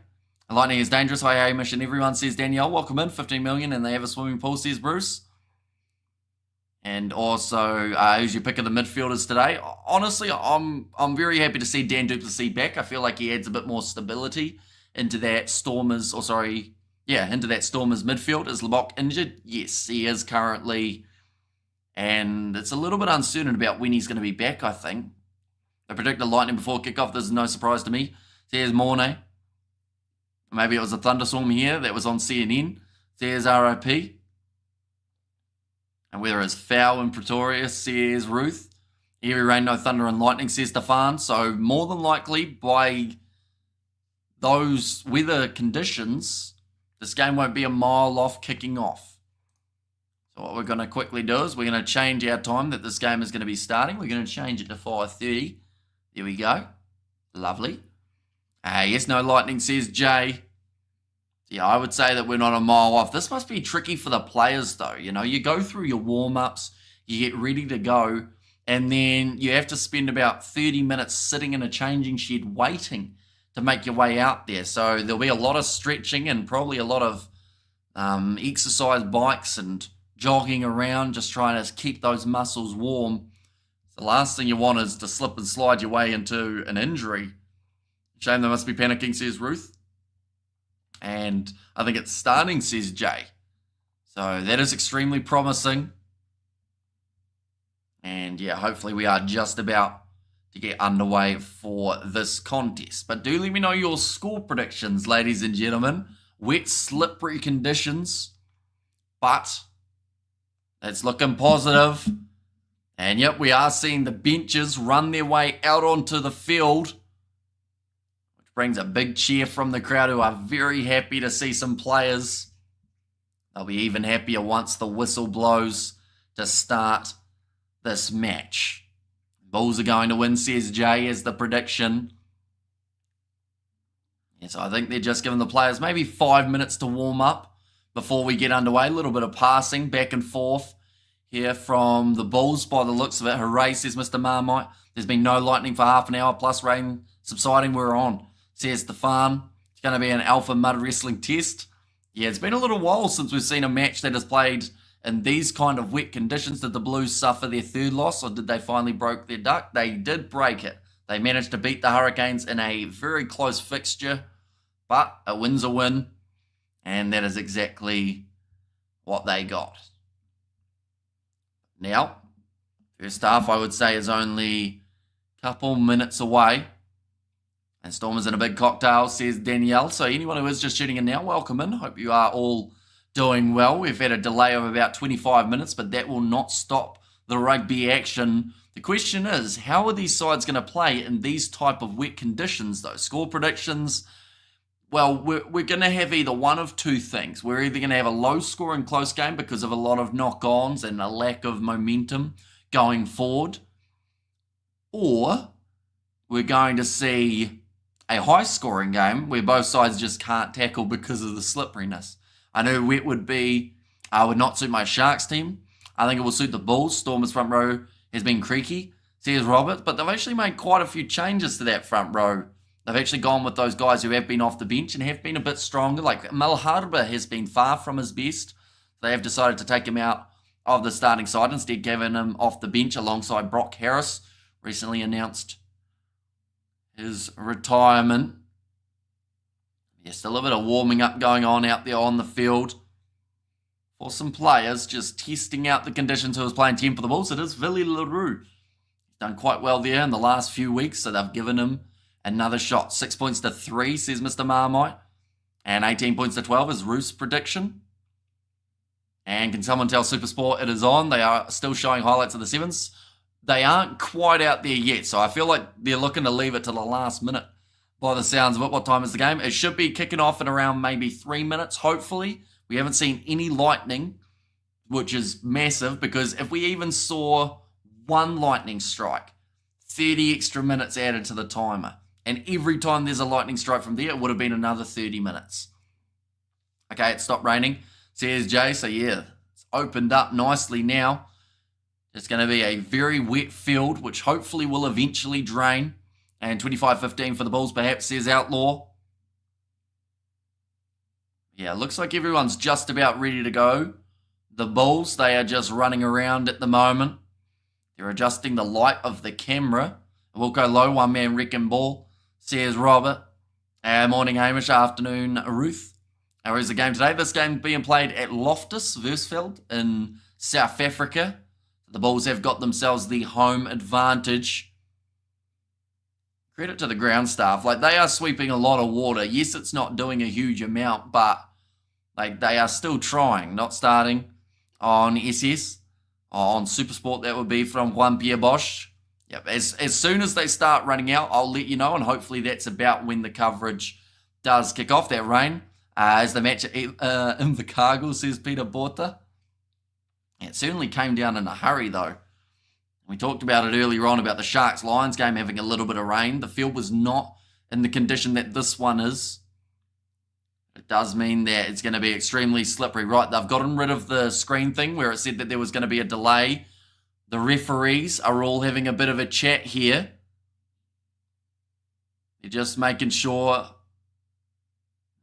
Lightning is dangerous. Hi, Hamish, and everyone. Says Danielle. Welcome in. 15 million, and they have a swimming pool, says Bruce. And also, who's your pick of the midfielders today? Honestly, I'm very happy to see Dan Duplessis back. I feel like he adds a bit more stability into that Stormers, into that Stormers midfield. Is Lebok injured? Yes, he is currently. And it's a little bit uncertain about when he's going to be back, I think. They predicted lightning before kickoff. This is no surprise to me. There's Mornay. Maybe it was a thunderstorm here that was on CNN. There's RIP. And weather is foul in Pretoria, says Ruth. Heavy rain, no thunder and lightning, says Stefan. So more than likely, by those weather conditions, this game won't be a mile off kicking off. So what we're going to quickly do is we're going to change our time that this game is going to be starting. We're going to change it to 5:30. There we go. Lovely. Yes, no lightning, says Jay. Yeah, I would say that we're not a mile off. This must be tricky for the players, though. You go through your warm-ups, you get ready to go, and then you have to spend about 30 minutes sitting in a changing shed waiting to make your way out there. So there'll be a lot of stretching and probably a lot of exercise bikes and jogging around, just trying to keep those muscles warm. The last thing you want is to slip and slide your way into an injury. Shame they must be panicking, says Ruth. And I think it's starting, says Jay. So that is extremely promising. And yeah, hopefully we are just about to get underway for this contest. But do let me know your score predictions, ladies and gentlemen. Wet, slippery conditions. But it's looking positive. And yep, we are seeing the benches run their way out onto the field. Brings a big cheer from the crowd who are very happy to see some players. They'll be even happier once the whistle blows to start this match. Bulls are going to win, says Jay, as the prediction. Yes, I think they're just giving the players maybe 5 minutes to warm up before we get underway. A little bit of passing back and forth here from the Bulls by the looks of it. Hooray, says Mr. Marmite. There's been no lightning for half an hour, plus rain subsiding. We're on, says Stefan. It's going to be an alpha mud wrestling test. Yeah, it's been a little while since we've seen a match that is played in these kind of wet conditions. Did the Blues suffer their third loss, or did they finally break their duck? They did break it. They managed to beat the Hurricanes in a very close fixture, but a win's a win, and that is exactly what they got. Now, first half, I would say, is only a couple minutes away. And Stormers in a big cocktail, says Danielle. So anyone who is just tuning in now, welcome in. Hope you are all doing well. We've had a delay of about 25 minutes, but that will not stop the rugby action. The question is, how are these sides going to play in these type of wet conditions, though? Score predictions, well, we're going to have either one of two things. We're either going to have a low-scoring close game because of a lot of knock-ons and a lack of momentum going forward, or we're going to see a high-scoring game where both sides just can't tackle because of the slipperiness. I know wet would not suit my Sharks team. I think it will suit the Bulls. Stormers front row has been creaky, says Robert, but they've actually made quite a few changes to that front row. They've actually gone with those guys who have been off the bench and have been a bit stronger. Like Malharba has been far from his best. They have decided to take him out of the starting side, instead giving him off the bench alongside Brock Harris, recently announced his retirement. Yeah, still a bit of warming up going on out there on the field for some players, just testing out the conditions who was playing 10 for the Bulls. It is Villy LaRue. He's done quite well there in the last few weeks, so they've given him another shot. 6 points to 3, says Mr. Marmite. And 18 points to 12 is Roof's prediction. And can someone tell Supersport it is on? They are still showing highlights of the sevens. They aren't quite out there yet, so I feel like they're looking to leave it to the last minute by the sounds of it. What time is the game? It should be kicking off in around maybe 3 minutes, hopefully. We haven't seen any lightning, which is massive, because if we even saw one lightning strike, 30 extra minutes added to the timer. And every time there's a lightning strike from there, it would have been another 30 minutes. Okay, it stopped raining, says Jay. So yeah, it's opened up nicely now. It's going to be a very wet field, which hopefully will eventually drain. And 25-15 for the Bulls, perhaps, says Outlaw. Yeah, looks like everyone's just about ready to go. The Bulls, they are just running around at the moment. They're adjusting the light of the camera. We'll go low, one-man wrecking ball, says Robert. Morning, Hamish. Afternoon, Ruth. How is the game today? This game being played at Loftus Versfeld in South Africa. The Bulls have got themselves the home advantage. Credit to the ground staff. Like, they are sweeping a lot of water. Yes, it's not doing a huge amount, but like, they are still trying. Not starting on SS. On Supersport, that would be from Juan Pierre Bosch. Yep. As soon as they start running out, I'll let you know, and hopefully that's about when the coverage does kick off. That rain is the match in the cargo, says Peter Borta. It certainly came down in a hurry, though. We talked about it earlier on about the Sharks-Lions game having a little bit of rain. The field was not in the condition that this one is. It does mean that it's going to be extremely slippery. Right, they've gotten rid of the screen thing where it said that there was going to be a delay. The referees are all having a bit of a chat here. They're just making sure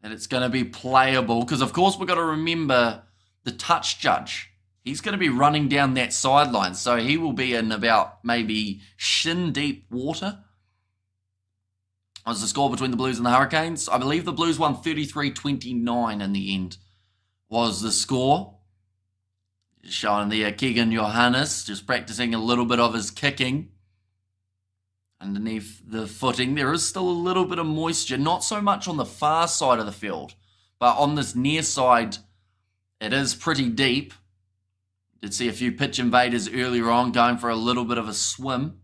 that it's going to be playable. Because, of course, we've got to remember the touch judge. He's going to be running down that sideline, so he will be in about maybe shin-deep water. What was the score between the Blues and the Hurricanes? I believe the Blues won 33-29 in the end, was the score. Just showing there Keegan Johannes, just practicing a little bit of his kicking underneath the footing. There is still a little bit of moisture, not so much on the far side of the field, but on this near side, it is pretty deep. Did see a few pitch invaders earlier on going for a little bit of a swim.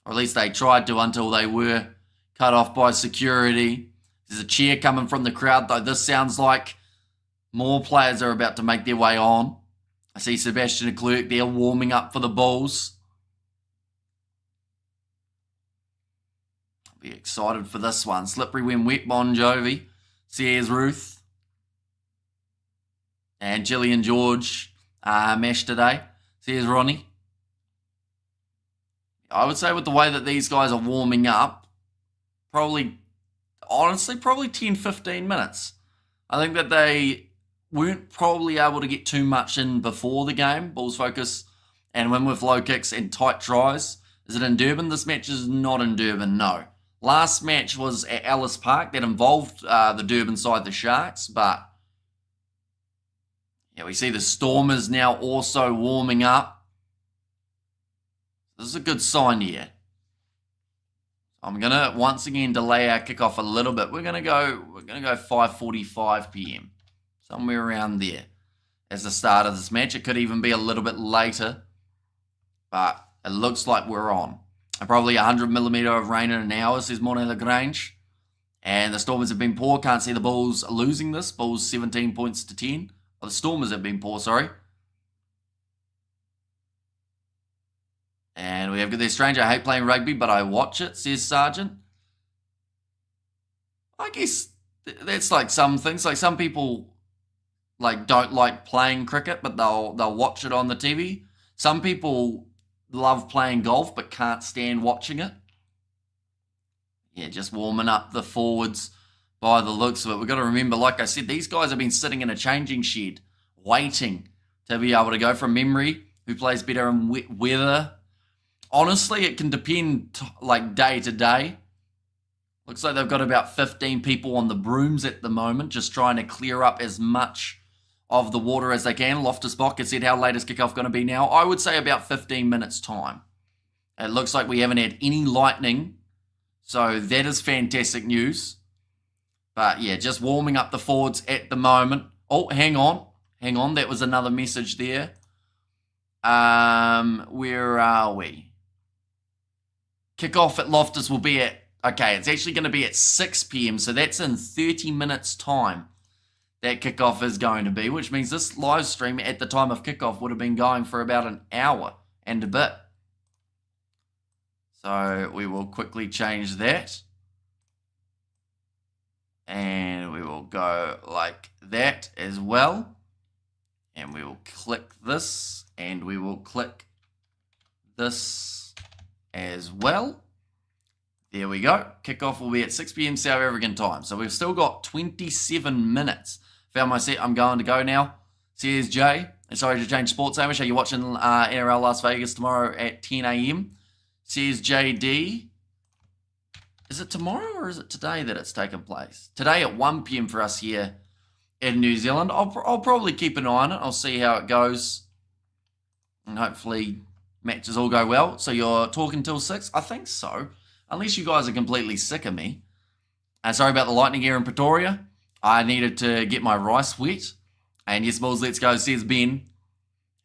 Or at least they tried to until they were cut off by security. There's a cheer coming from the crowd, though. This sounds like more players are about to make their way on. I see Sebastian Leclerc there warming up for the Bulls. I'll be excited for this one. Slippery when wet, Bon Jovi, says Ruth. And Gillian George Mash today. Says Ronnie. I would say with the way that these guys are warming up, honestly, probably 10, 15 minutes. I think that they weren't probably able to get too much in before the game. Bulls focus and win with low kicks and tight tries. Is it in Durban? This match is not in Durban, no. Last match was at Ellis Park. That involved the Durban side, the Sharks. But yeah, we see the Stormers now also warming up. This is a good sign here. I'm gonna once again delay our kickoff a little bit. We're gonna go 5:45 p.m. somewhere around there as the start of this match. It could even be a little bit later, but it looks like we're on. Probably 100mm of rain in an hour, says Morne Lagrange. And the Stormers have been poor. Can't see the Bulls losing this. Bulls 17 points to 10. Oh, the Stormers have been poor, sorry. And we have got this stranger. I hate playing rugby, but I watch it, says Sargent. I guess that's like some things. Like some people don't like playing cricket, but they'll watch it on the TV. Some people love playing golf, but can't stand watching it. Yeah, just warming up the forwards by the looks of it. We've got to remember, like I said, these guys have been sitting in a changing shed, waiting to be able to go from memory. Who plays better in weather? Honestly, it can depend like day to day. Looks like they've got about 15 people on the brooms at the moment, just trying to clear up as much of the water as they can. Loftus Bock has said, how late is kickoff going to be now? I would say about 15 minutes time. It looks like we haven't had any lightning, so that is fantastic news. But yeah, just warming up the forwards at the moment. Oh, hang on. That was another message there. Where are we? Kickoff at Loftus will be at, okay, it's actually going to be at 6 p.m, so that's in 30 minutes time. That kickoff is going to be, which means this live stream at the time of kickoff would have been going for about an hour and a bit. So we will quickly change that. And we will go like that as well. And we will click this. And we will click this as well. There we go. Kickoff will be at 6 p.m. South African time. So we've still got 27 minutes. Found my set. I'm going to go now. Says Jay. Sorry to change sports, Amish. Are you watching NRL Las Vegas tomorrow at 10 a.m? Says JD. Is it tomorrow or is it today that it's taking place? Today at 1 p.m. for us here in New Zealand. I'll probably keep an eye on it. I'll see how it goes. And hopefully matches all go well. So you're talking till 6? I think so. Unless you guys are completely sick of me. And sorry about the lightning here in Pretoria. I needed to get my rice wet. And yes, Bulls, let's go, says Ben.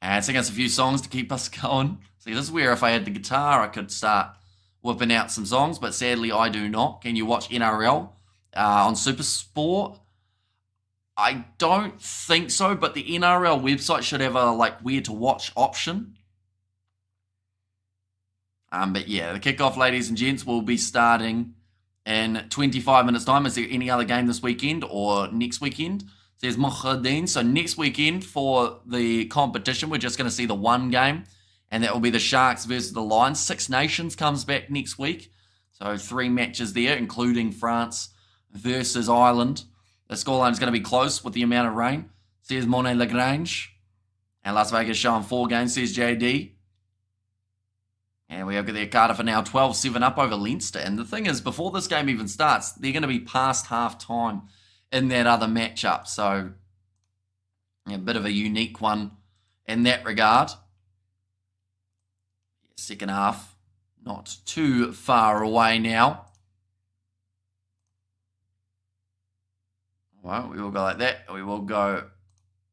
And sing us a few songs to keep us going. See, this is where if I had the guitar, I could start whipping out some songs. But sadly, I do not. Can you watch NRL on Supersport? I don't think so. But the NRL website should have a where to watch option. But yeah, the kickoff, ladies and gents, will be starting in 25 minutes' time. Is there any other game this weekend or next weekend? Says Mohadin. So next weekend for the competition, we're just going to see the one game, and that will be the Sharks versus the Lions. Six Nations comes back next week. So 3 matches there, including France versus Ireland. The scoreline is going to be close with the amount of rain, says Monet Lagrange. And Las Vegas showing 4 games, says JD. And we have got their Cardiff are now 12-7 up over Leinster. And the thing is, before this game even starts, they're going to be past half-time in that other matchup. So, yeah, a bit of a unique one in that regard. Second half, not too far away now. Well, we will go like that. We will go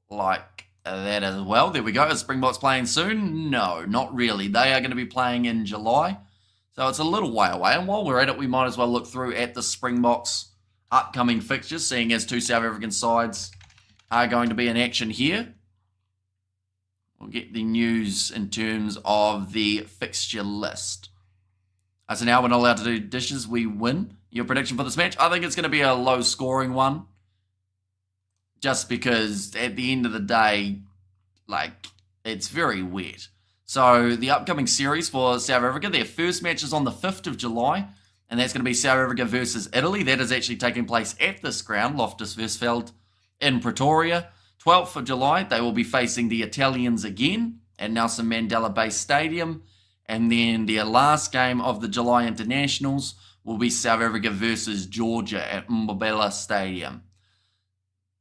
like that as well. There we go. Is Springboks playing soon? No, not really. They are going to be playing in July. So it's a little way away. And while we're at it, we might as well look through at the Springboks upcoming fixtures, seeing as 2 South African sides are going to be in action here. We'll get the news in terms of the fixture list. So now we're not allowed to do dishes. We win. Your prediction for this match? I think it's going to be a low-scoring one. Just because at the end of the day, It's very wet. So the upcoming series for South Africa, their first match is on the 5th of July, and that's going to be South Africa versus Italy. That is actually taking place at this ground, Loftus Versfeld in Pretoria. 12th of July, they will be facing the Italians again at Nelson Mandela Bay Stadium. And then their last game of the July internationals will be South Africa versus Georgia at Mbombela Stadium.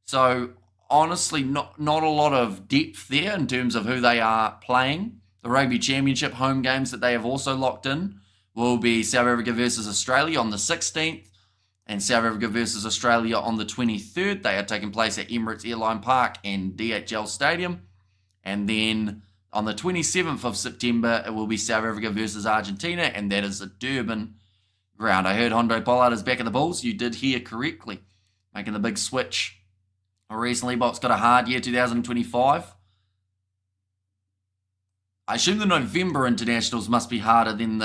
So honestly, not a lot of depth there in terms of who they are playing. The Rugby Championship home games that they have also locked in will be South Africa versus Australia on the 16th and South Africa versus Australia on the 23rd. They are taking place at Emirates Airline Park and DHL Stadium. And then on the 27th of September, it will be South Africa versus Argentina, and that is the Durban ground. I heard Andre Pollard is back at the Bulls. You did hear correctly, making the big switch recently. Bob's got a hard year, 2025. I assume the November internationals must be harder than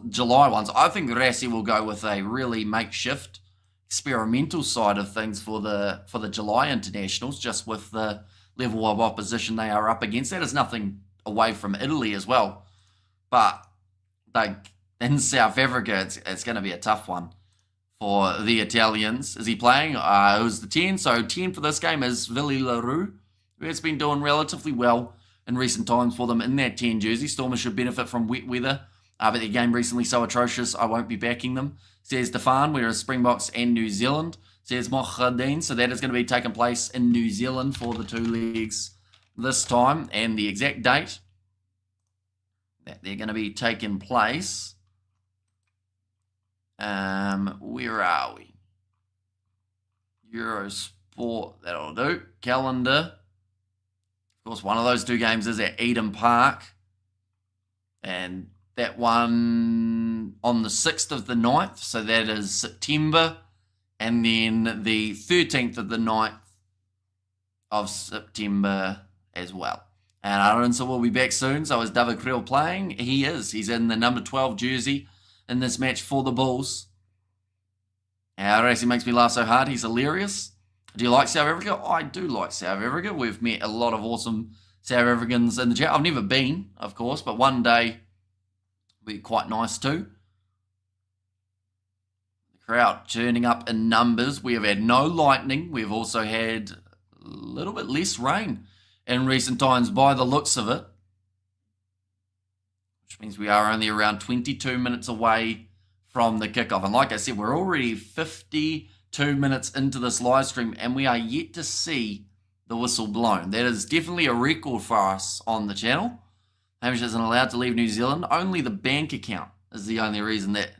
July ones. I think Rassi will go with a really makeshift, experimental side of things for the July internationals, just with the level of opposition they are up against. That is nothing away from Italy as well, but in South Africa, it's going to be a tough one for the Italians. Is he playing? Who's the 10? So 10 for this game is Willie Leroux, who has been doing relatively well in recent times for them in that 10 jersey. Stormers should benefit from wet weather, but their game recently so atrocious, I won't be backing them. Says Stefan, whereas Springboks and New Zealand. Says Mohadeen, so that is going to be taking place in New Zealand for the 2 legs this time. And the exact date that they're going to be taking place, where are we? Eurosport, that'll do. Calendar. Of course, one of those 2 games is at Eden Park. And that one on the 6th of the 9th, so that is September. And then the 13th of the 9th of September as well. And Aronsa will be back soon. So is David Creel playing? He is. He's in the number 12 jersey in this match for the Bulls. Rassi makes me laugh so hard. He's hilarious. Do you like South Africa? I do like South Africa. We've met a lot of awesome South Africans in the chat. I've never been, of course, but one day will be quite nice too. Crowd turning up in numbers. We have had no lightning. We've also had a little bit less rain in recent times by the looks of it, which means we are only around 22 minutes away from the kickoff. And like I said, we're already 52 minutes into this live stream and we are yet to see the whistle blown. That is definitely a record for us on the channel. Hamish isn't allowed to leave New Zealand. Only the bank account is the only reason that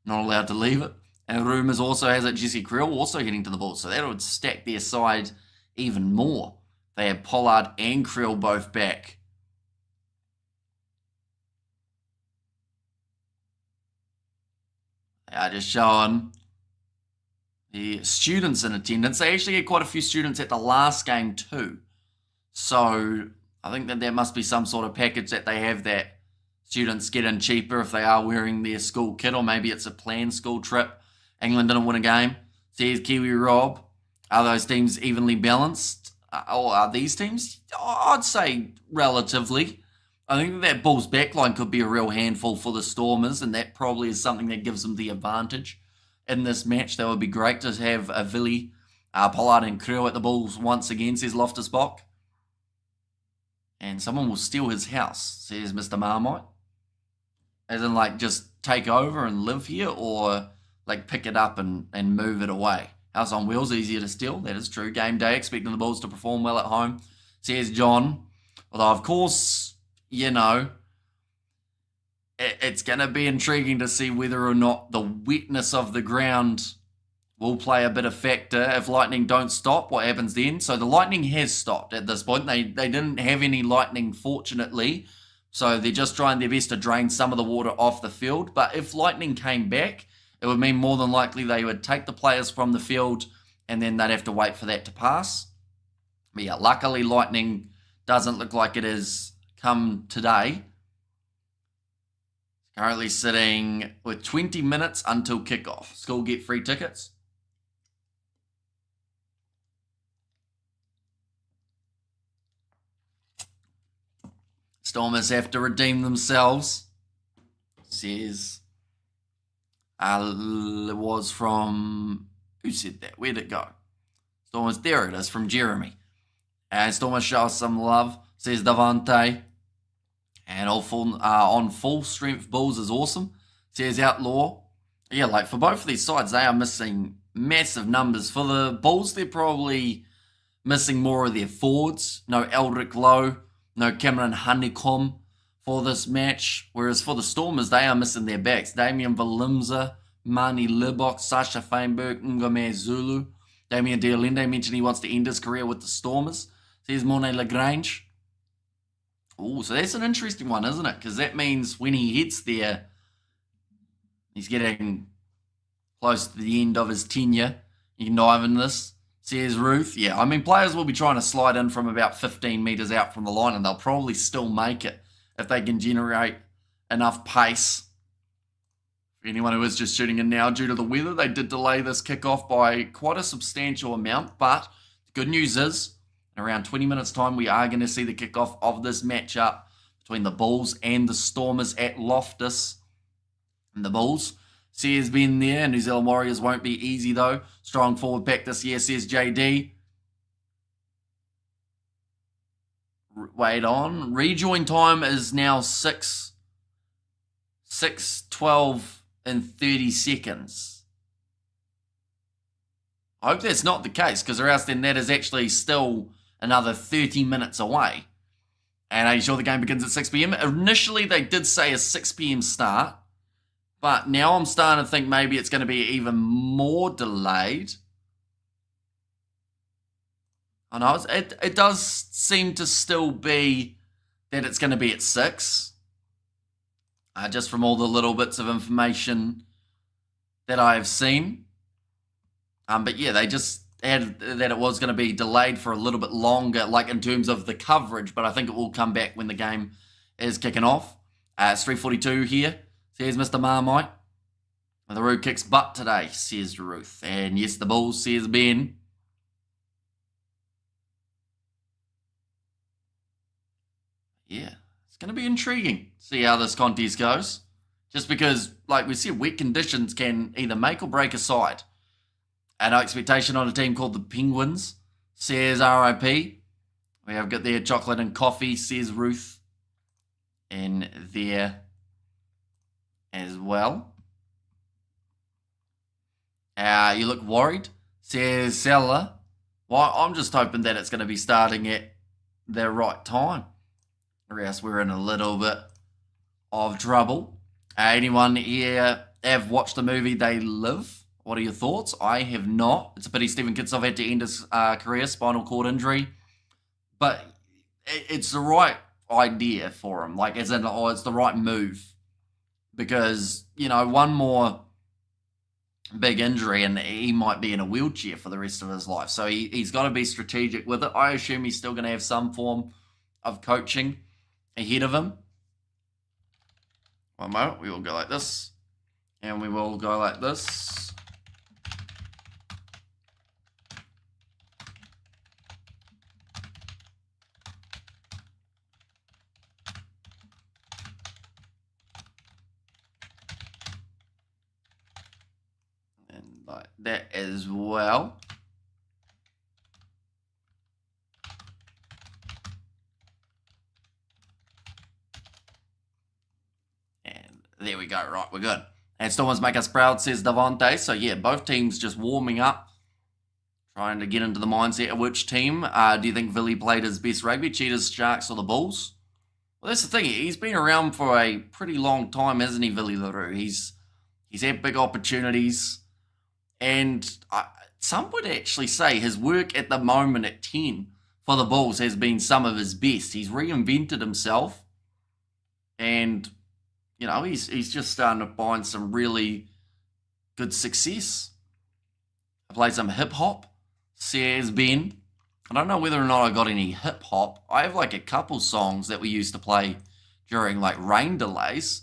not allowed to leave it. And rumours also has it Jesse Creel also heading to the Bulls. So that would stack their side even more. They have Pollard and Creel both back. They are just showing the students in attendance. They actually had quite a few students at the last game too. So I think that there must be some sort of package that they have that students get in cheaper if they are wearing their school kit, or maybe it's a planned school trip. England didn't win a game. Says Kiwi Rob. Are those teams evenly balanced? Or are these teams? I'd say relatively. I think that Bulls backline could be a real handful for the Stormers, and that probably is something that gives them the advantage in this match. That would be great to have a Vili, Pollard and Creel at the Bulls once again, says Loftus Bock. And someone will steal his house, says Mr. Marmite. As in, like, just take over and live here, or like pick it up and move it away. House on wheels, easier to steal. That is true. Game day, expecting the Bulls to perform well at home, says John. Although, of course, you know, it's going to be intriguing to see whether or not the wetness of the ground will play a bit of factor. If lightning don't stop, what happens then? So the lightning has stopped at this point. They didn't have any lightning, fortunately. So they're just trying their best to drain some of the water off the field. But if lightning came back, it would mean more than likely they would take the players from the field and then they'd have to wait for that to pass. But yeah, luckily lightning doesn't look like it has come today. Currently sitting with 20 minutes until kickoff. School get free tickets. Stormers have to redeem themselves. Says, it was from, who said that? Where'd it go? Stormers, there it is, from Jeremy. And Stormers show us some love, says Davante. And on full strength, Bulls is awesome, says Outlaw. Yeah, like for both of these sides, they are missing massive numbers. For the Bulls, they're probably missing more of their forwards. No Eldrick Lowe, no Cameron Honeycomb for this match. Whereas for the Stormers, they are missing their backs. Damian Valimza, Mani Libok, Sasha Feinberg, Ngome Zulu. Damien Diolende mentioned he wants to end his career with the Stormers. Says Mornay Lagrange. Oh, so that's an interesting one, isn't it? Because that means when he hits there, he's getting close to the end of his tenure. You can dive in this, says Ruth. Yeah, I mean, players will be trying to slide in from about 15 metres out from the line, and they'll probably still make it if they can generate enough pace. For anyone who is just shooting in now, due to the weather, they did delay this kickoff by quite a substantial amount, but the good news is, in around 20 minutes' time, we are going to see the kickoff of this matchup between the Bulls and the Stormers at Loftus. And the Bulls, says Ben there. New Zealand Warriors won't be easy, though. Strong forward pack this year, says JD. Wait on. Rejoin time is now 6:12 and 30 seconds. I hope that's not the case, because or else then that is actually still another 30 minutes away. And are you sure the game begins at 6 p.m? Initially, they did say a 6 p.m. start, but now I'm starting to think maybe it's going to be even more delayed. I know it does seem to still be that it's going to be at 6. Just from all the little bits of information that I have seen. But yeah, they just had that it was going to be delayed for a little bit longer, like in terms of the coverage, but I think it will come back when the game is kicking off. It's 3:42 here, says Mr. Marmite. The Roo kicks butt today, says Ruth. And yes, the Bulls, says Ben. Yeah, it's going to be intriguing to see how this contest goes. Just because, like we said, wet conditions can either make or break a side. And no expectation on a team called the Penguins, says RIP. We have got their chocolate and coffee, says Ruth. In there as well. You look worried, says Seller. Well, I'm just hoping that it's going to be starting at the right time, or else we're in a little bit of trouble. Anyone here have watched the movie They Live? What are your thoughts? I have not. It's a pity Stephen Kitsov had to end his career, spinal cord injury. But it's the right idea for him. Like, as in, it's the right move. Because, you know, one more big injury and he might be in a wheelchair for the rest of his life. So he's got to be strategic with it. I assume he's still going to have some form of coaching ahead of him. One moment. We will go like this. And we will go like this. Like that as well. And there we go. Right, we're good. And Stormers make us proud, says Davante. So yeah, both teams just warming up, trying to get into the mindset of which team. Do you think Villy played his best rugby? Cheetahs, Sharks, or the Bulls? Well, that's the thing. He's been around for a pretty long time, hasn't he, Villy LaRue? He's had big opportunities. And some would actually say his work at the moment at 10 for the Bulls has been some of his best. He's reinvented himself. And, you know, he's just starting to find some really good success. I played some hip-hop, says Ben. I don't know whether or not I got any hip-hop. I have like a couple songs that we used to play during like rain delays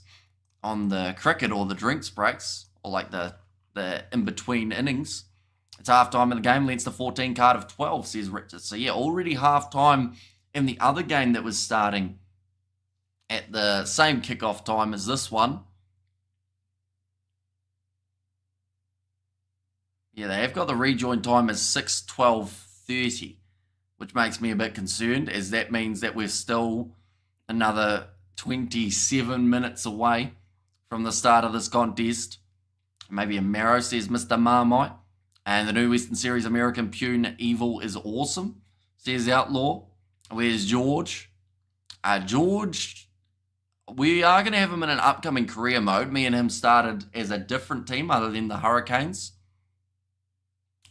on the cricket or the drinks breaks, or like the in-between innings. It's half-time in the game, leads to 14 card of 12, says Richard. So yeah, already half-time in the other game that was starting at the same kickoff time as this one. Yeah, they have got the rejoin time as 6:12:30, which makes me a bit concerned, as that means that we're still another 27 minutes away from the start of this contest. Maybe a marrow, says Mr. Marmite. And the new Western Series American Pune Evil is awesome, says Outlaw. Where's George? George, we are going to have him in an upcoming career mode. Me and him started as a different team other than the Hurricanes.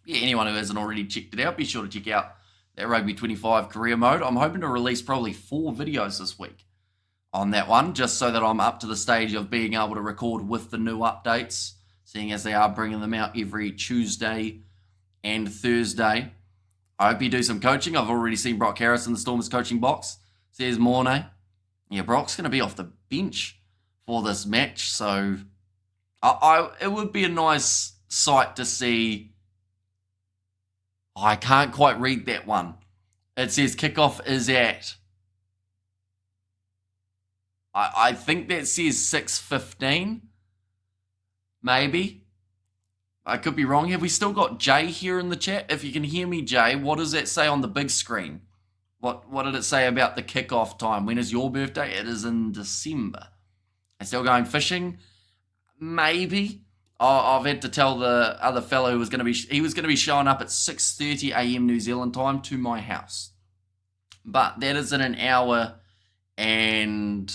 Yeah, anyone who hasn't already checked it out, be sure to check out that Rugby 25 career mode. I'm hoping to release probably 4 videos this week on that one, just so that I'm up to the stage of being able to record with the new updates, seeing as they are bringing them out every Tuesday and Thursday. I hope you do some coaching. I've already seen Brock Harris in the Stormers coaching box, says Mornay. Yeah, Brock's going to be off the bench for this match, so it would be a nice sight to see. I can't quite read that one. It says kickoff is at, I think that says 6:15, maybe. I could be wrong. Have we still got Jay here in the chat? If you can hear me, Jay, what does that say on the big screen? What did it say about the kickoff time? When is your birthday? It is in December. And still going fishing? Maybe. I've had to tell the other fellow who was going to be showing up at 6:30 a.m. New Zealand time to my house. But that is in an hour and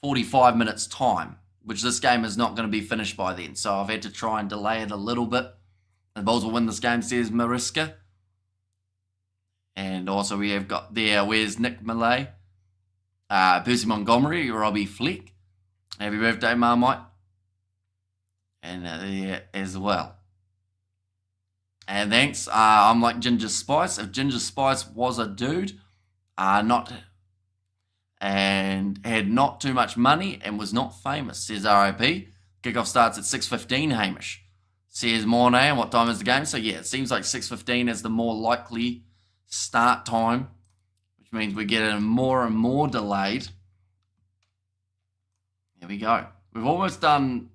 45 minutes time, which this game is not going to be finished by then. So I've had to try and delay it a little bit. The Bulls will win this game, says Mariska. And also we have got there, where's Nick Malay? Percy Montgomery, Robbie Fleck. Happy birthday, Marmite. And there as well. And thanks. I'm like Ginger Spice. If Ginger Spice was a dude, and had not too much money and was not famous, says RIP. Kickoff starts at 6:15, Hamish, says Mornay. And what time is the game? So yeah, it seems like 6:15 is the more likely start time, which means we're getting more and more delayed. Here we go. We've almost done,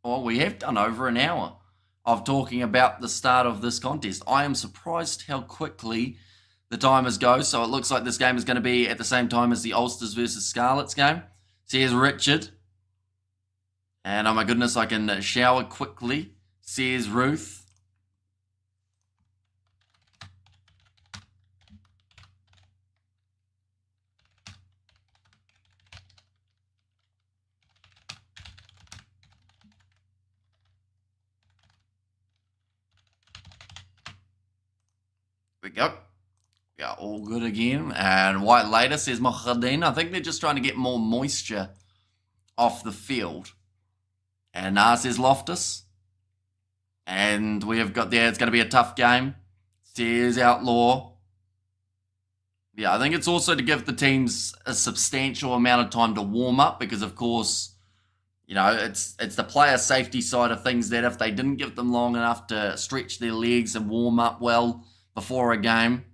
well, we have done over an hour of talking about the start of this contest. I am surprised how quickly the timers go. So it looks like this game is going to be at the same time as the Ulsters versus Scarlets game. Says Richard. And oh my goodness, I can shower quickly, says Ruth. We go. Yeah, all good again. And White Later says Mohadin. I think they're just trying to get more moisture off the field. And says Loftus. And we have got there, it's going to be a tough game, says Outlaw. Yeah, I think it's also to give the teams a substantial amount of time to warm up, because of course, you know, it's the player safety side of things that if they didn't give them long enough to stretch their legs and warm up well before a game,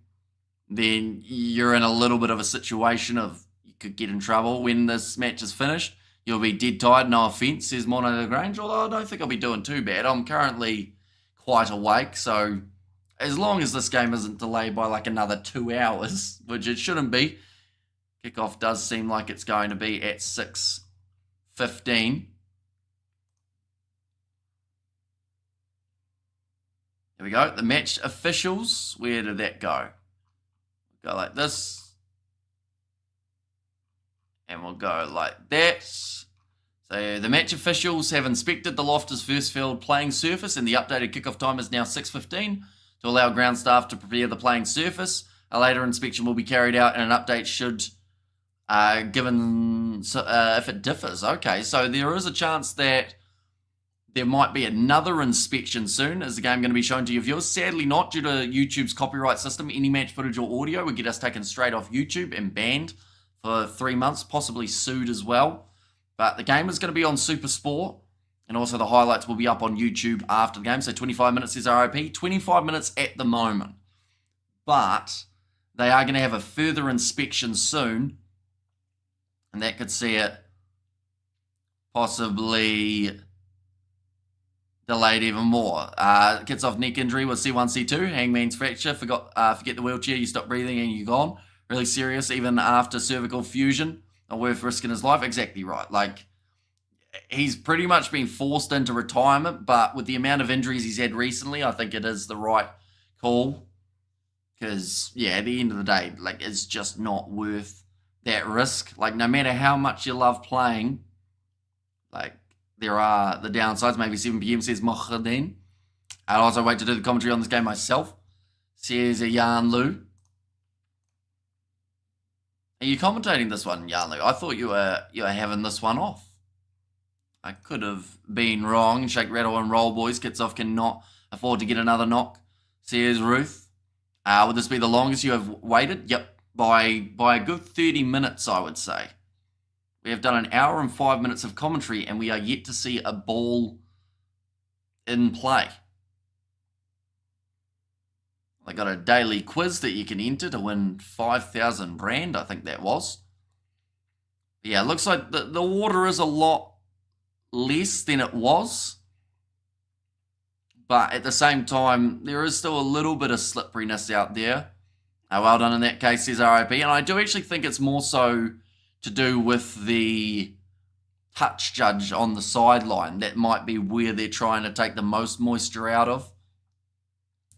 then you're in a little bit of a situation of you could get in trouble when this match is finished. You'll be dead tired, no offence, says Mono Lagrange, although I don't think I'll be doing too bad. I'm currently quite awake, so as long as this game isn't delayed by like another 2 hours, which it shouldn't be. Kickoff does seem like it's going to be at 6:15. Here we go. The match officials. Where did that go? Go like this. And we'll go like that. So the match officials have inspected the Loftus first field playing surface, and the updated kickoff time is now 6:15 to allow ground staff to prepare the playing surface. A later inspection will be carried out, and an update should given if it differs. Okay, so there is a chance that there might be another inspection soon. Is the game going to be shown to your viewers? Sadly not, due to YouTube's copyright system. Any match footage or audio would get us taken straight off YouTube and banned for 3 months, possibly sued as well. But the game is going to be on Super Sport, and also the highlights will be up on YouTube after the game. So 25 minutes is RIP, 25 minutes at the moment. But they are going to have a further inspection soon And that could see it possibly delayed even more. Gets off neck injury with C1, C2, hangman's fracture, forget the wheelchair, you stop breathing and you're gone. Really serious, even after cervical fusion, not worth risking his life. Exactly right. Like, he's pretty much been forced into retirement, but with the amount of injuries he's had recently, I think it is the right call. Because, yeah, at the end of the day, like, it's just not worth that risk. Like, no matter how much you love playing, like, there are the downsides. Maybe 7 p.m. says Mohadin. I'd also wait to do the commentary on this game myself. Says Jan Lu. Are you commentating this one, Jan Lu? I thought you were having this one off. I could have been wrong. Shake, rattle, and roll, boys. Kickoff cannot afford to get another knock. Says Ruth. Would this be the longest you have waited? Yep, by a good 30 minutes, I would say. We have done an hour and 5 minutes of commentary, and we are yet to see a ball in play. They got a daily quiz that you can enter to win 5,000 Rand, I think that was. Yeah, it looks like the water is a lot less than it was. But at the same time, there is still a little bit of slipperiness out there. Well done in that case, says RIP. And I do actually think it's more so to do with the touch judge on the sideline. That might be where they're trying to take the most moisture out of.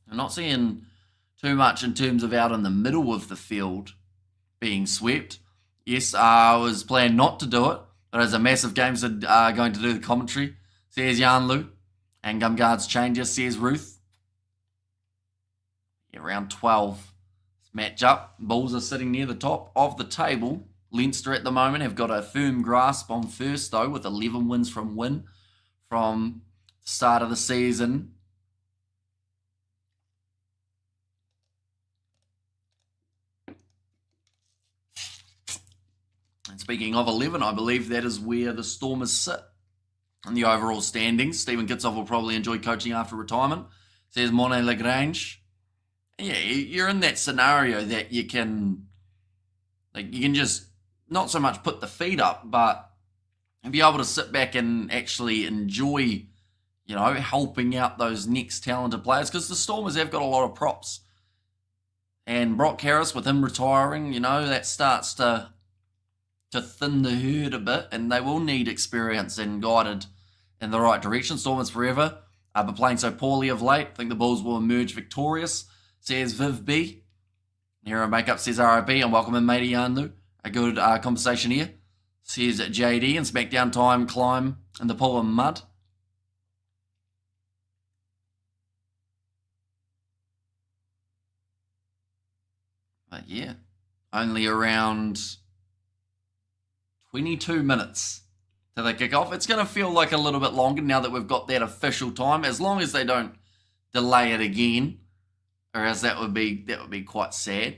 I'm not seeing too much in terms of out in the middle of the field being swept. Yes, I was planning not to do it, but as a massive game, so going to do the commentary, says Jan Lu. And Gumguard's changes, says Ruth. Yeah, round 12. Match up. Bulls are sitting near the top of the table. Leinster at the moment have got a firm grasp on first, though, with 11 wins from the start of the season. And speaking of 11, I believe that is where the Stormers sit in the overall standings. Stephen Kickoff will probably enjoy coaching after retirement, says Monet Lagrange. Yeah, you're in that scenario that you can just not so much put the feet up, but be able to sit back and actually enjoy, helping out those next talented players, because the Stormers have got a lot of props. And Brock Harris, with him retiring, that starts to thin the herd a bit, and they will need experience and guided in the right direction. Stormers forever, but playing so poorly of late. I think the Bulls will emerge victorious, says Viv B. Hero Makeup says RIP, and welcome in, matey Yanlu. A good conversation here, says JD. And SmackDown time, climb in the pool of mud. But yeah, only around 22 minutes to the kickoff. It's going to feel like a little bit longer now that we've got that official time, as long as they don't delay it again, or else that would be quite sad.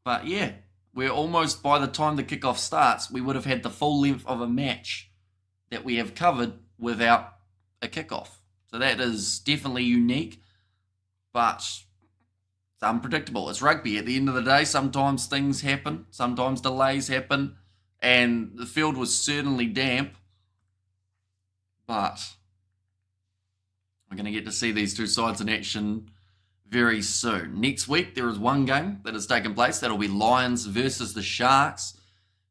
But yeah, we're almost, by the time the kickoff starts, we would have had the full length of a match that we have covered without a kickoff. So that is definitely unique, but it's unpredictable. It's rugby. At the end of the day, sometimes things happen, sometimes delays happen. And the field was certainly damp, but we're going to get to see these two sides in action very soon. Next week, there is one game that has taken place. That'll be Lions versus the Sharks.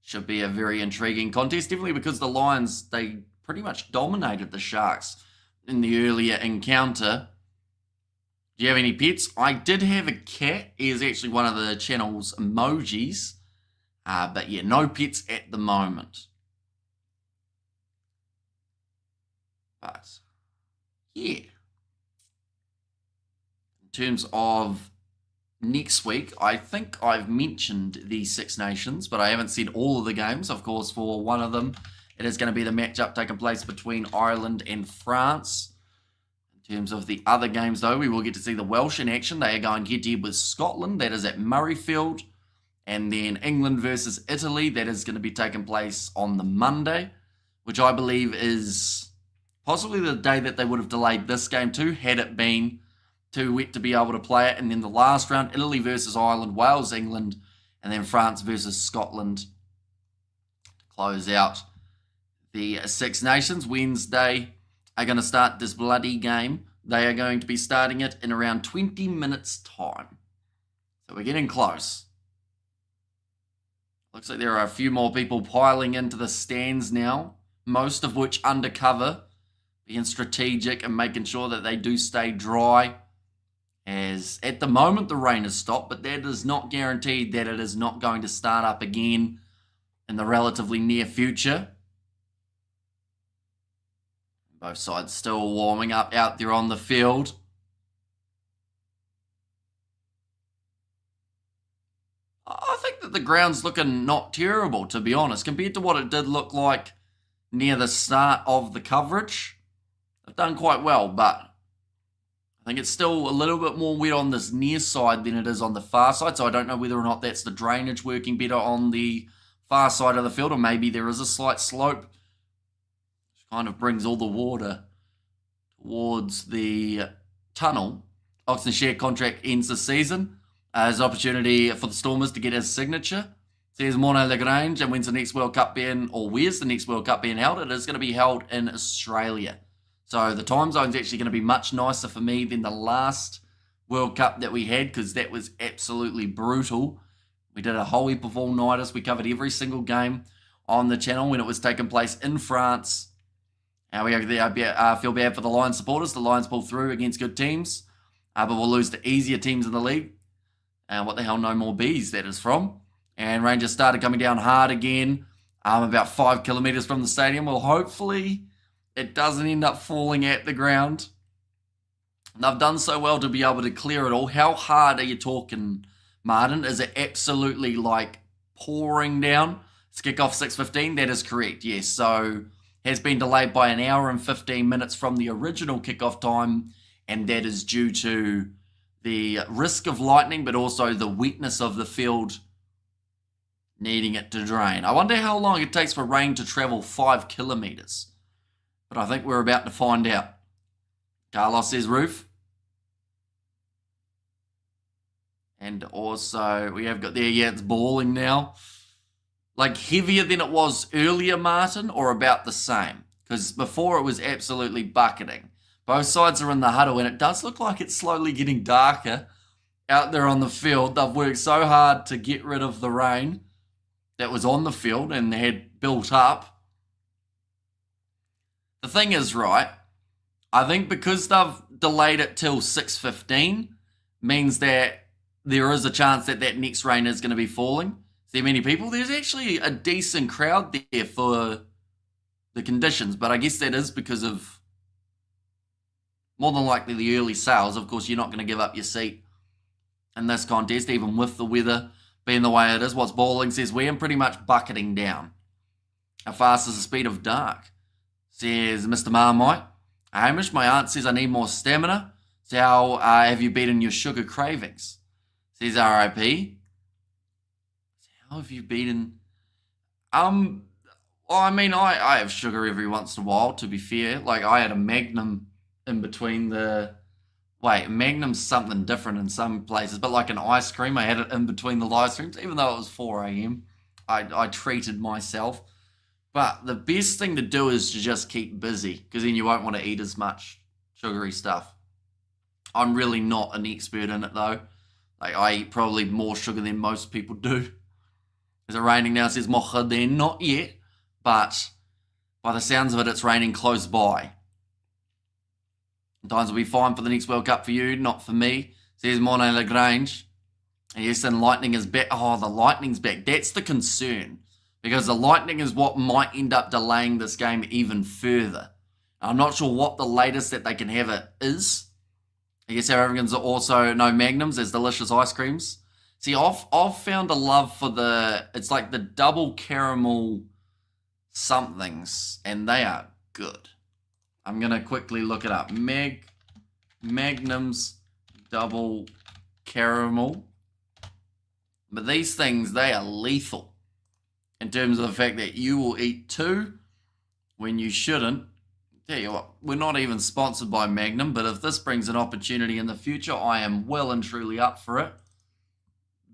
Should be a very intriguing contest, definitely because the Lions, they pretty much dominated the Sharks in the earlier encounter. Do you have any pets? I did have a cat. He is actually one of the channel's emojis. But yeah, no pets at the moment. But yeah, in terms of next week, I think I've mentioned the Six Nations, but I haven't said all of the games. Of course, for one of them, it is going to be the matchup taking place between Ireland and France. In terms of the other games, though, we will get to see the Welsh in action. They are going head-to-head with Scotland. That is at Murrayfield. And then England versus Italy, that is going to be taking place on the Monday, which I believe is possibly the day that they would have delayed this game to, had it been too wet to be able to play it. And then the last round, Italy versus Ireland, Wales, England, and then France versus Scotland close out the Six Nations. Wednesday are going to start this bloody game. They are going to be starting it in around 20 minutes time. So we're getting close. Looks like there are a few more people piling into the stands now, most of which undercover, being strategic and making sure that they do stay dry. As at the moment the rain has stopped, but that is not guaranteed that it is not going to start up again in the relatively near future. Both sides still warming up out there on the field. I think that the ground's looking not terrible, to be honest, compared to what it did look like near the start of the coverage. They've done quite well, but I think it's still a little bit more wet on this near side than it is on the far side, so I don't know whether or not that's the drainage working better on the far side of the field, or maybe there is a slight slope, which kind of brings all the water towards the tunnel. Oxenshire contract ends the season. There's an opportunity for the Stormers to get his signature. Says Morne Lagrange, and when's the next World Cup being, or where's the next World Cup being held? It is going to be held in Australia. So the time zone's actually going to be much nicer for me than the last World Cup that we had, because that was absolutely brutal. We did a whole heap of all-nighters. We covered every single game on the channel when it was taking place in France. And we feel bad for the Lions supporters. The Lions pull through against good teams, but we'll lose to easier teams in the league. And what the hell, no more bees that is from. And Rangers started coming down hard again, about 5 kilometres from the stadium. Well, hopefully it doesn't end up falling at the ground. They've done so well to be able to clear it all. How hard are you talking, Martin? Is it absolutely like pouring down? It's kickoff 6:15. That is correct, yes. So has been delayed by an hour and 15 minutes from the original kickoff time, and that is due to the risk of lightning, but also the wetness of the field needing it to drain. I wonder how long it takes for rain to travel 5 kilometres. But I think we're about to find out. Carlos says roof. And also, we have got there, yeah, it's balling now. Like heavier than it was earlier, Martin, or about the same? Because before it was absolutely bucketing. Both sides are in the huddle, and it does look like it's slowly getting darker out there on the field. They've worked so hard to get rid of the rain that was on the field and had built up. The thing is, right, I think because they've delayed it till 6:15 means that there is a chance that that next rain is going to be falling. See many people? There's actually a decent crowd there for the conditions, but I guess that is because of more than likely the early sales. Of course, you're not going to give up your seat in this contest, even with the weather being the way it is. What's balling says we're pretty much bucketing down. How fast is the speed of dark? Says Mr. Marmite. Hamish, my aunt says I need more stamina. So how have you beaten your sugar cravings? Says RIP. How have you beaten... Well, I mean, I have sugar every once in a while, to be fair. Like, I had a Magnum in between the... Wait, Magnum's something different in some places, but like an ice cream, I had it in between the live streams, even though it was 4 a.m. I treated myself. But the best thing to do is to just keep busy, because then you won't want to eat as much sugary stuff. I'm really not an expert in it, though. Like, I eat probably more sugar than most people do. Is it raining now? It says mocha there. Not yet, but by the sounds of it, it's raining close by. Times will be fine for the next World Cup for you, not for me. Says Morne Lagrange. Yes, and lightning is back. Oh, the lightning's back. That's the concern. Because the lightning is what might end up delaying this game even further. I'm not sure what the latest that they can have it is. I guess South Africans are also no Magnums. There's delicious ice creams. See, I've found a love for it's like the double caramel somethings, and they are good. I'm going to quickly look it up. Magnums double caramel. But these things, they are lethal in terms of the fact that you will eat 2 when you shouldn't. Tell you what, we're not even sponsored by Magnum, but if this brings an opportunity in the future, I am well and truly up for it.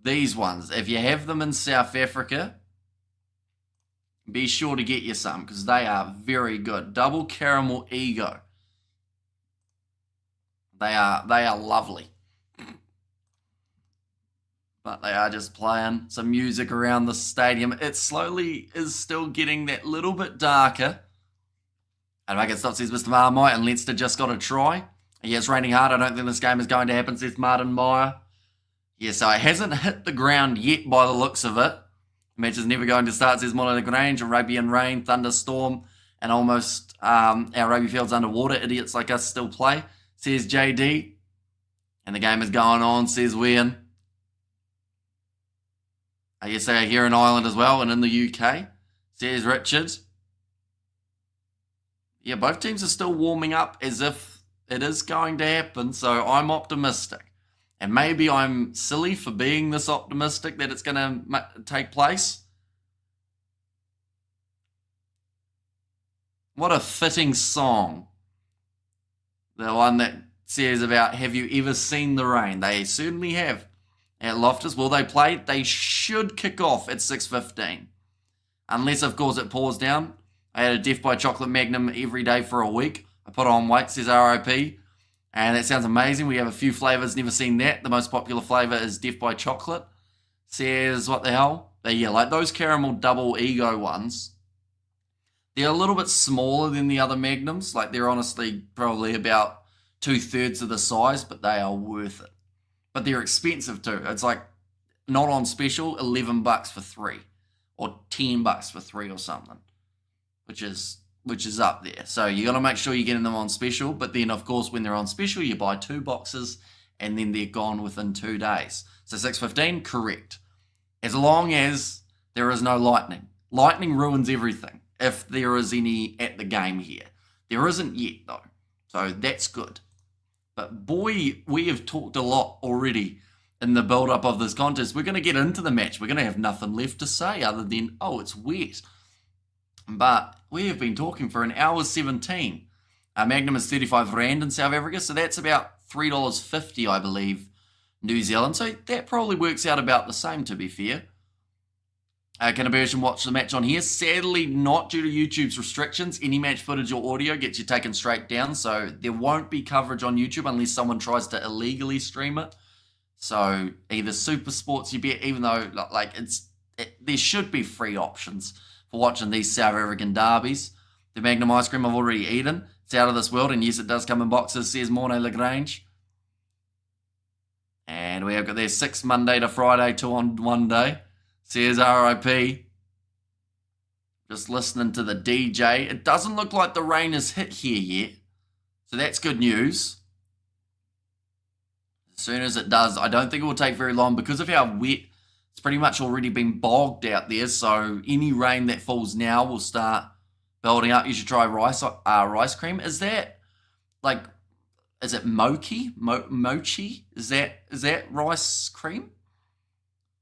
These ones, if you have them in South Africa, be sure to get you some because they are very good. Double caramel ego. They are lovely. But they are just playing some music around the stadium. It slowly is still getting that little bit darker. And if I can stop, says Mr. Marmite, and Leinster just got a try. Yeah, it's raining hard. I don't think this game is going to happen, says Martin Meyer. Yeah, so it hasn't hit the ground yet by the looks of it. The match is never going to start, says Mono Grange. Rugby and rain, thunderstorm, and almost our rugby field's underwater. Idiots like us still play, says JD. And the game is going on, says Wian. Yes, they are here in Ireland as well and in the UK, says Richard. Yeah, both teams are still warming up as if it is going to happen, so I'm optimistic. And maybe I'm silly for being this optimistic that it's going to take place. What a fitting song. The one that says about, have you ever seen the rain? They certainly have. At Loftus, will they play? They should kick off at 6:15. Unless, of course, it pours down. I had a Death by Chocolate Magnum every day for a week. I put on weight, says RIP. And that sounds amazing. We have a few flavours, never seen that. The most popular flavour is Death by Chocolate. Says, what the hell? But yeah, like those caramel double ego ones, they're a little bit smaller than the other Magnums. Like they're honestly probably about 2/3 of the size, but they are worth it. But they're expensive too. It's like not on special, $11 for 3 or $10 for 3 or something, which is up there. So you got to make sure you're getting them on special. But then, of course, when they're on special, you buy 2 boxes and then they're gone within 2 days. So 6:15, correct. As long as there is no lightning. Lightning ruins everything if there is any at the game here. There isn't yet, though. So that's good. But boy, we have talked a lot already in the build-up of this contest. We're going to get into the match. We're going to have nothing left to say other than, oh, it's wet. But we have been talking for an hour 17. Our Magnum is 35 Rand in South Africa, so that's about $3.50, I believe, New Zealand. So that probably works out about the same, to be fair. Can a person watch the match on here? Sadly, not due to YouTube's restrictions. Any match footage or audio gets you taken straight down, so there won't be coverage on YouTube unless someone tries to illegally stream it. So either Super Sports, you bet, even though like there should be free options for watching these South African derbies. The Magnum ice cream I've already eaten. It's out of this world, and yes, it does come in boxes, says Morne Lagrange. And we have got there 6 Monday to Friday, 2 on one day. Says RIP. Just listening to the DJ. It doesn't look like the rain has hit here yet. So that's good news. As soon as it does, I don't think it will take very long because of how wet it's pretty much already been bogged out there. So any rain that falls now will start building up. You should try rice cream. Is that like, is it mochi? Mochi? Is that rice cream?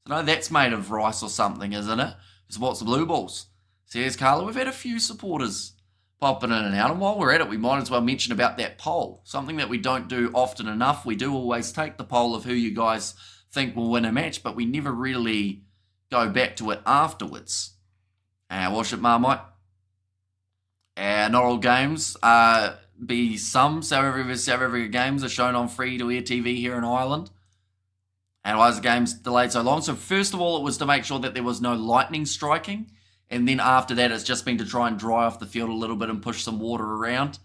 No, that's made of rice or something, isn't it? It's what's the blue balls? Says Carla, we've had a few supporters popping in and out. And while we're at it, we might as well mention about that poll. Something that we don't do often enough. We do always take the poll of who you guys think will win a match, but we never really go back to it afterwards. Wash it, Marmite. Not all games. Be some South Africa games are shown on free-to-air TV here in Ireland. And why is the game's delayed so long? So first of all, it was to make sure that there was no lightning striking. And then after that, it's just been to try and dry off the field a little bit and push some water around.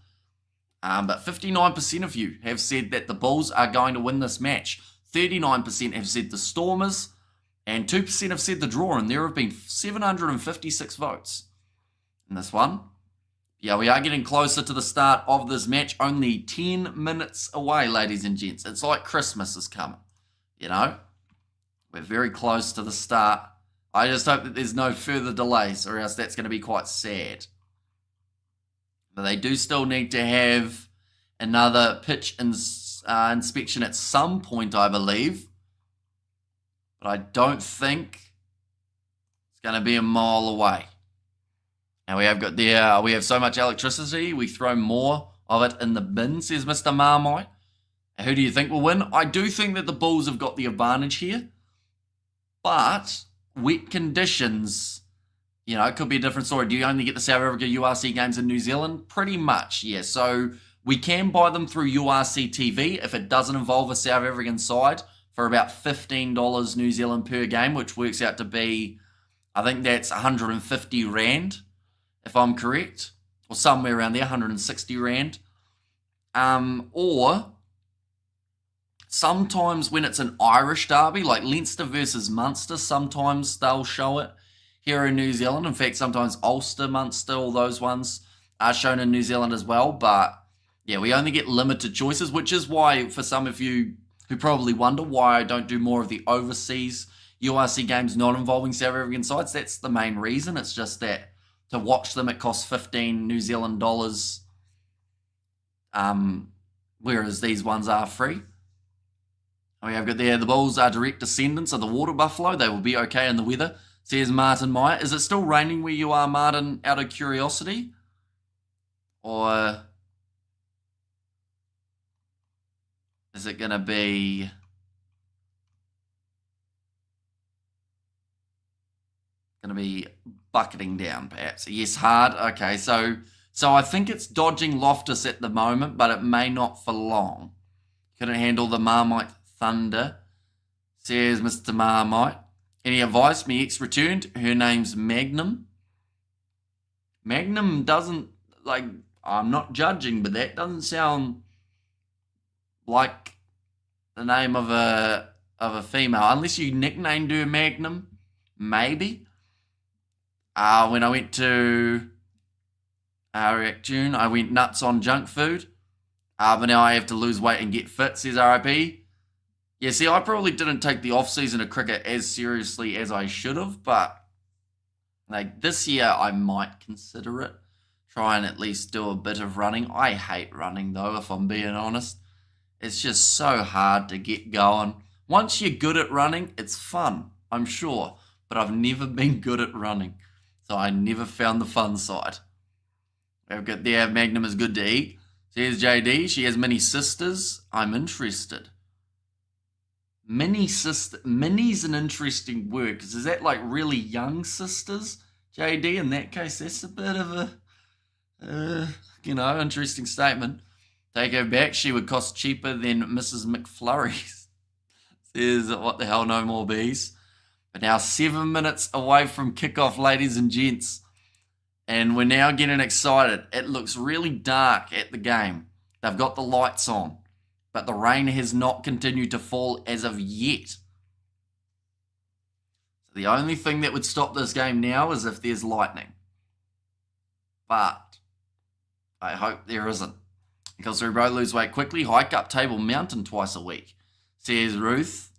But 59% of you have said that the Bulls are going to win this match. 39% have said the Stormers. And 2% have said the draw. And there have been 756 votes in this one. Yeah, we are getting closer to the start of this match. Only 10 minutes away, ladies and gents. It's like Christmas is coming. You know, we're very close to the start. I just hope that there's no further delays or else that's going to be quite sad. But they do still need to have another pitch inspection at some point, I believe. But I don't think it's going to be a mile away. And we have got there, we have so much electricity, we throw more of it in the bin, says Mr. Marmite. Who do you think will win? I do think that the Bulls have got the advantage here. But wet conditions You know, it could be a different story. Do you only get the South Africa URC games in New Zealand? Pretty much, yeah. So we can buy them through URC TV if it doesn't involve a South African side for about $15 New Zealand per game, which works out to be, I think that's 150 Rand, if I'm correct, or somewhere around there, 160 Rand. Or sometimes when it's an Irish derby, like Leinster versus Munster, sometimes they'll show it here in New Zealand. In fact, sometimes Ulster, Munster, all those ones are shown in New Zealand as well. But yeah, we only get limited choices, which is why for some of you who probably wonder why I don't do more of the overseas URC games not involving South African sides, that's the main reason. It's just that to watch them, it costs 15 New Zealand dollars, whereas these ones are free. We have got there, the Bulls are direct descendants of the water buffalo. They will be okay in the weather, says Martin Meyer. Is it still raining where you are, Martin, out of curiosity? Or is it going to be bucketing down, perhaps? Yes, hard. Okay, so I think it's dodging Loftus at the moment, but it may not for long. Couldn't handle the Marmite thunder, says Mr. Marmite. Any advice? My ex returned. Her name's Magnum. Magnum doesn't, like, I'm not judging, but that doesn't sound like the name of a female, unless you nicknamed her Magnum, maybe. When I went to React June, I went nuts on junk food. But now I have to lose weight and get fit, says RIP. Yeah, see, I probably didn't take the off-season of cricket as seriously as I should have, but like this year I might consider it. Try and at least do a bit of running. I hate running though, if I'm being honest. It's just so hard to get going. Once you're good at running, it's fun, I'm sure, but I've never been good at running, so I never found the fun side. We've got there, Magnum is good to eat. Says JD, she has many sisters. I'm interested. Mini's an interesting word, because is that like really young sisters, JD? In that case, that's a bit of a, interesting statement. Take her back, she would cost cheaper than Mrs. McFlurry's. Says, what the hell, no more bees. But now 7 minutes away from kickoff, ladies and gents. And we're now getting excited. It looks really dark at the game. They've got the lights on, but the rain has not continued to fall as of yet. So the only thing that would stop this game now is if there's lightning. But I hope there isn't. Because we both lose weight quickly, hike up Table Mountain twice a week, says Ruth.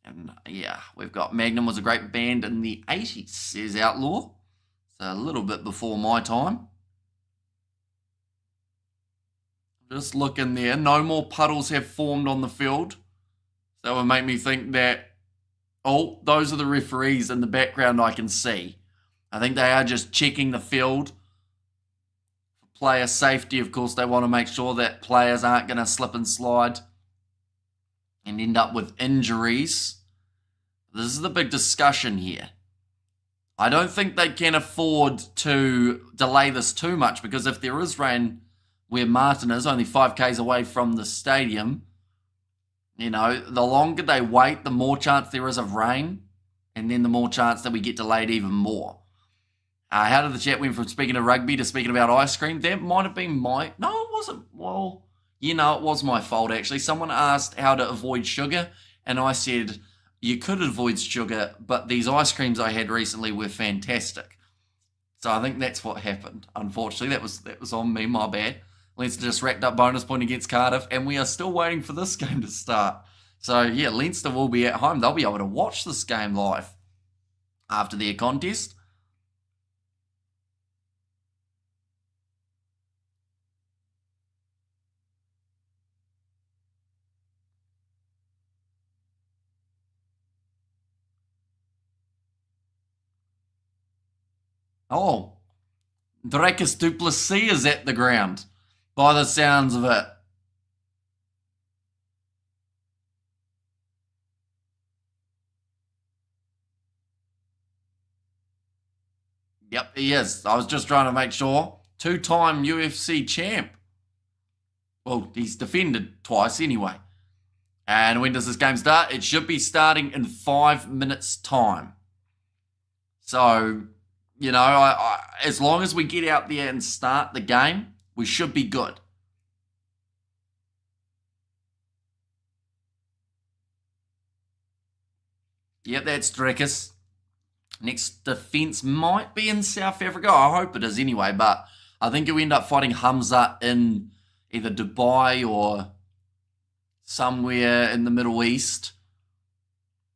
And yeah, we've got Magnum was a great band in the 80s, says Outlaw. So a little bit before my time. Just looking there, no more puddles have formed on the field. So it would make me think that, oh, those are the referees in the background I can see. I think they are just checking the field. For player safety, of course, they want to make sure that players aren't going to slip and slide and end up with injuries. This is the big discussion here. I don't think they can afford to delay this too much, because if there is rain where Martin is, only 5 k's away from the stadium, the longer they wait, the more chance there is of rain, and then the more chance that we get delayed even more. How did the chat went from speaking of rugby to speaking about ice cream? That might have been my... No, it wasn't. Well, it was my fault, actually. Someone asked how to avoid sugar, and I said... You could avoid sugar, but these ice creams I had recently were fantastic. So I think that's what happened. Unfortunately, that was on me, my bad. Leinster just racked up bonus point against Cardiff, and we are still waiting for this game to start. So yeah, Leinster will be at home. They'll be able to watch this game live after their contest. Oh, Dracus Duplessis is at the ground, by the sounds of it. Yep, he is. I was just trying to make sure. 2-time UFC champ. Well, he's defended twice anyway. And when does this game start? It should be starting in 5 minutes' time. So, you know, as long as we get out there and start the game, we should be good. Yep, that's Drekus. Next defence might be in South Africa. I hope it is anyway, but I think he'll end up fighting Hamza in either Dubai or somewhere in the Middle East.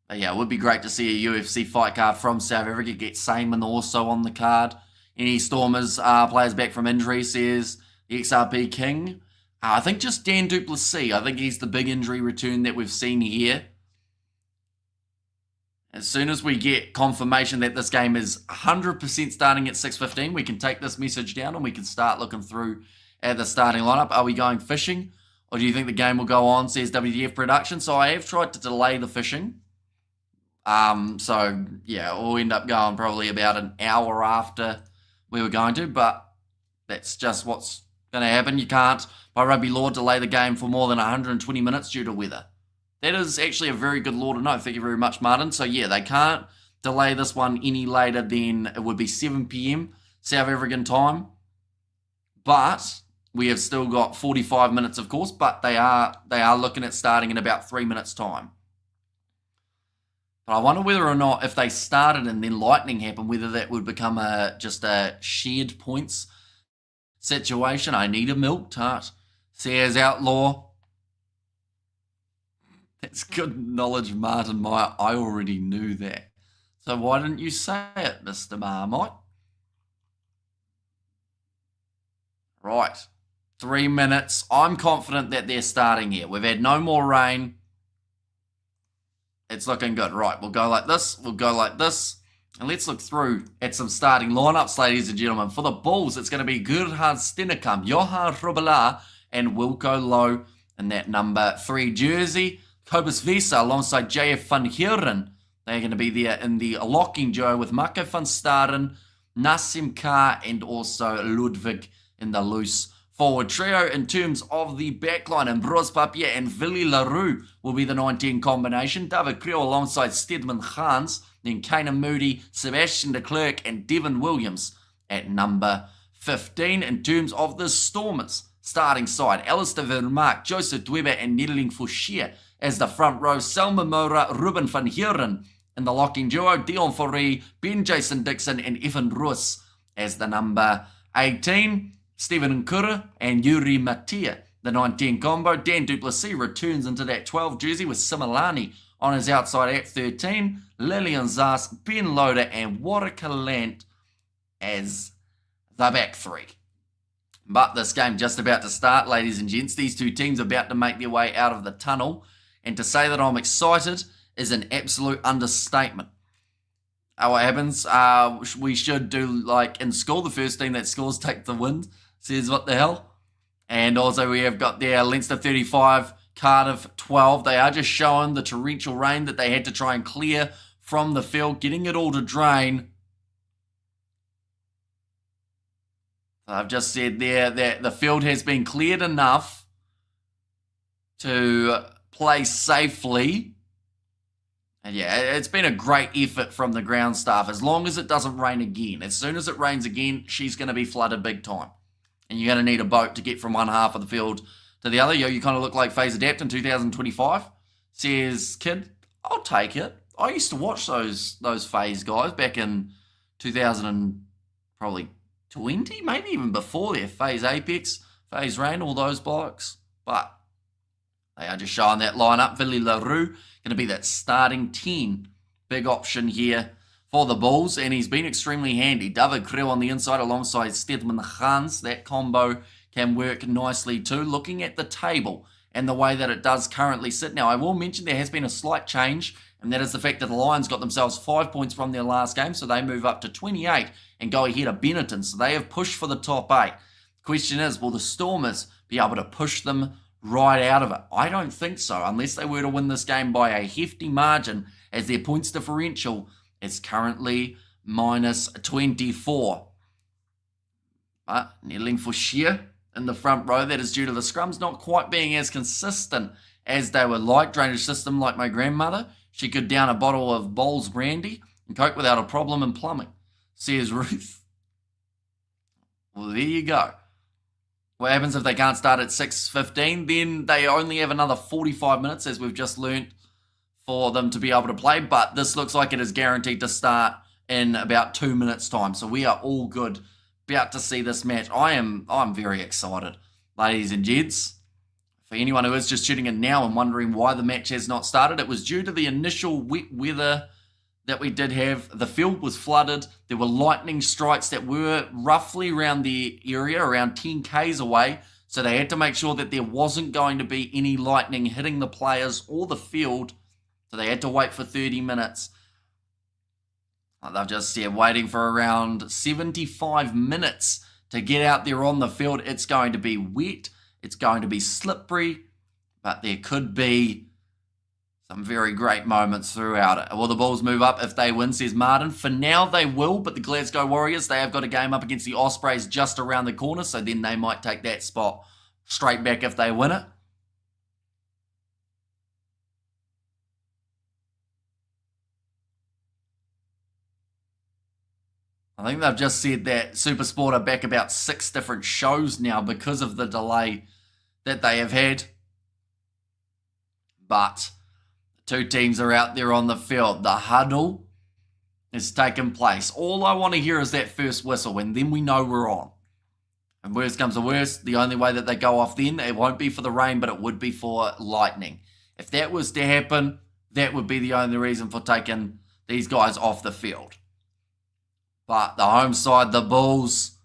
But yeah, it would be great to see a UFC fight card from South Africa. Get Sayman also on the card. Any Stormers players back from injury, says the XRP King. I think just Dan du Plessis. I think he's the big injury return that we've seen here. As soon as we get confirmation that this game is 100% starting at 6:15, we can take this message down and we can start looking through at the starting lineup. Are we going fishing? Or do you think the game will go on, says WDF Production? So I have tried to delay the fishing. So, yeah, we'll end up going probably about an hour after we were going to. But that's just what's going to happen. You can't, by rugby law, delay the game for more than 120 minutes due to weather. That is actually a very good law to know. Thank you very much, Martin. So, yeah, they can't delay this one any later than it would be 7 p.m. South African time. But we have still got 45 minutes, of course, but they are looking at starting in about 3 minutes' time. But I wonder whether or not if they started and then lightning happened, whether that would become just a shared points situation. I need a milk tart, says Outlaw. That's good knowledge, Martin Meyer. I already knew that. So why didn't you say it, Mr. Marmite? Right. 3 minutes. I'm confident that they're starting here. We've had no more rain. It's looking good. Right, we'll go like this. We'll go like this. And let's look through at some starting lineups, ladies and gentlemen. For the Bulls, it's going to be Gerhard Stenekam, Johan Rubala, and Wilco Low in that number 3 jersey. Kobus Vesa alongside JF van Heeren. They're going to be there in the locking duo with Marco van Staren, Nassim Carr, and also Ludwig in the loose forward trio. In terms of the backline, and Bros Papier and Willy LaRue will be the 19 combination. David Creel alongside Stedman Gans. Then Kanan Moody, Sebastian de Klerk, and Devin Williams at number 15. In terms of the Stormers, starting side, Alistair Vermaak, Joseph Dweber, and Nedeling Fouchier as the front row. Selma Mora, Ruben van Heeren in the locking duo. Dion Foree, Ben Jason Dixon, and Evan Roos as the number 18. Stephen Nkura and Yuri Matia, the 19 combo. Dan du Plessis returns into that 12 jersey with Similani on his outside at 13. Lillian Zas, Ben Loader, and Warwick Lant as the back three. But this game just about to start, ladies and gents. These two teams are about to make their way out of the tunnel. And to say that I'm excited is an absolute understatement. What happens? We should do like in school, the first team that scores take the win. Says what the hell? And also we have got their Leinster 35, Cardiff 12. They are just showing the torrential rain that they had to try and clear from the field, getting it all to drain. I've just said there that the field has been cleared enough to play safely. And yeah, it's been a great effort from the ground staff, as long as it doesn't rain again. As soon as it rains again, she's going to be flooded big time. And you're going to need a boat to get from one half of the field to the other. Yo, you kind of look like Phase Adapt in 2025, says Kid. I'll take it. I used to watch those Phase guys back in 2000 and probably 20, maybe even before there. Phase Apex, Phase Rain, all those blokes. But they are just showing that lineup. Willy LaRue going to be that starting 10. Big option here for the Bulls, and he's been extremely handy. David Creel on the inside alongside Stedman Gans. That combo can work nicely too. Looking at the table and the way that it does currently sit now, I will mention there has been a slight change, and that is the fact that the Lions got themselves 5 points from their last game, so they move up to 28 and go ahead of Benetton. So they have pushed for the top 8. The question is, will the Stormers be able to push them right out of it? I don't think so, unless they were to win this game by a hefty margin, as their points differential is currently minus 24. But kneeling for sheer in the front row. That is due to the scrums not quite being as consistent as they would like. Drainage system like my grandmother. She could down a bottle of Bulls brandy and coke without a problem in plumbing. Says Ruth. Well, there you go. What happens if they can't start at 6:15? Then they only have another 45 minutes, as we've just learnt, for them to be able to play. But this looks like it is guaranteed to start in about 2 minutes' time. So we are all good. About to see this match. I'm very excited, ladies and gents. For anyone who is just tuning in now and wondering why the match has not started, it was due to the initial wet weather that we did have. The field was flooded. There were lightning strikes that were roughly around the area, around 10 k's away. So they had to make sure that there wasn't going to be any lightning hitting the players or the field. So they had to wait for 30 minutes. They've just waiting for around 75 minutes to get out there on the field. It's going to be wet. It's going to be slippery. But there could be some very great moments throughout it. Will the Bulls move up if they win, says Martin? For now, they will. But the Glasgow Warriors, they have got a game up against the Ospreys just around the corner. So then they might take that spot straight back if they win it. I think they've just said that Super Sport are back about 6 different shows now because of the delay that they have had. But the 2 teams are out there on the field. The huddle is taking place. All I want to hear is that first whistle, and then we know we're on. And worst comes to worst, the only way that they go off then, it won't be for the rain, but it would be for lightning. If that was to happen, that would be the only reason for taking these guys off the field. But the home side, the Bulls,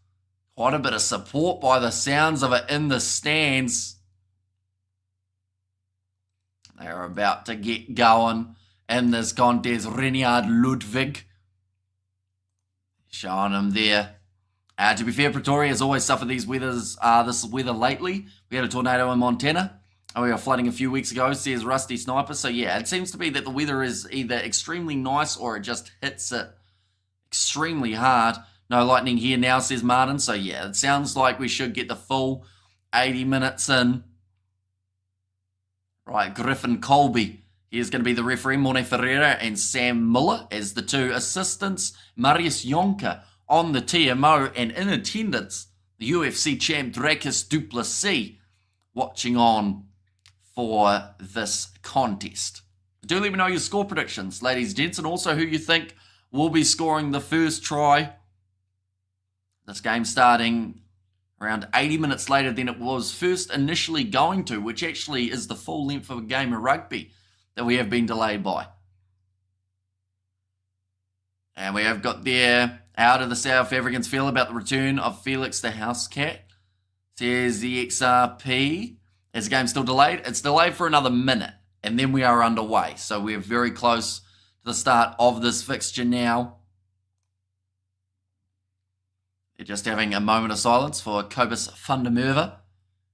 quite a bit of support by the sounds of it in the stands. They're about to get going in this contest. Reniard Ludwig showing him there. To be fair, Pretoria has always suffered this weather lately. We had a tornado in Montana. And we were flooding a few weeks ago, says Rusty Sniper. So yeah, it seems to be that the weather is either extremely nice or it just hits it extremely hard. No lightning here now, says Martin. So yeah, it sounds like we should get the full 80 minutes in. Right, Griffin Colby. He is going to be the referee. Morne Ferreira and Sam Miller as the 2 assistants. Marius Jonker on the TMO, and in attendance, the UFC champ Dracus du Plessis watching on for this contest. Do let me know your score predictions, ladies and gents, and also who you think will be scoring the first try. This game starting around 80 minutes later than it was first initially going to, which actually is the full length of a game of rugby that we have been delayed by. And we have got there, how do the South Africans feel about the return of Felix the House Cat? Says the XRP. Is the game still delayed? It's delayed for another minute, and then we are underway. So we're very close to the start of this fixture now. They're just having a moment of silence for Cobus van der Merwe.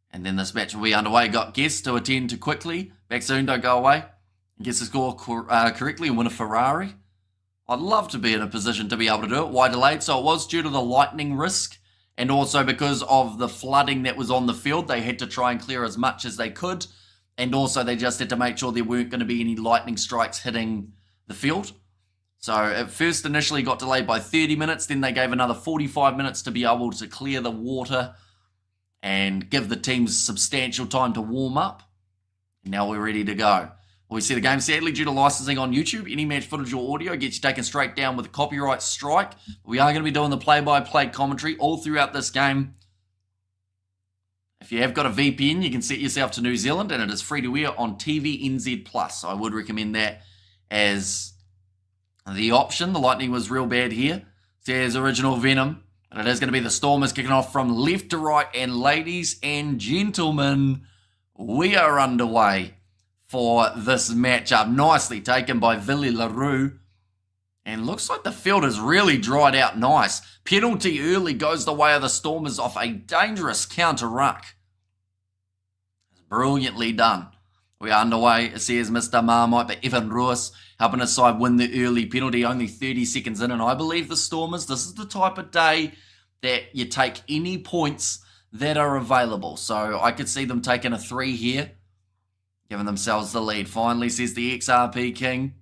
And then this match will be underway. Got guests to attend to quickly. Back soon, don't go away. Guess the score correctly and win a Ferrari. I'd love to be in a position to be able to do it. Why delayed? So it was due to the lightning risk, and also because of the flooding that was on the field. They had to try and clear as much as they could, and also they just had to make sure there weren't going to be any lightning strikes hitting the field. So it first initially got delayed by 30 minutes, then they gave another 45 minutes to be able to clear the water and give the teams substantial time to warm up. And now we're ready to go. We see the game, sadly, due to licensing on YouTube, any match footage or audio gets you taken straight down with a copyright strike. We are going to be doing the play-by-play commentary all throughout this game. If you have got a VPN, you can set yourself to New Zealand, and it is free to air on TVNZ+. So I would recommend that as the option. The lightning was real bad here. Says Original Venom. And it is going to be the Stormers kicking off from left to right. And ladies and gentlemen, we are underway for this matchup. Nicely taken by Villy LaRue. And looks like the field has really dried out nice. Penalty early goes the way of the Stormers off a dangerous counter ruck. It's brilliantly done. We are underway, says Mr. Marmite, but Evan Ruiz helping his side win the early penalty, only 30 seconds in, and I believe the Stormers, this is the type of day that you take any points that are available. So I could see them taking a 3 here, giving themselves the lead. Finally, says the XRP King.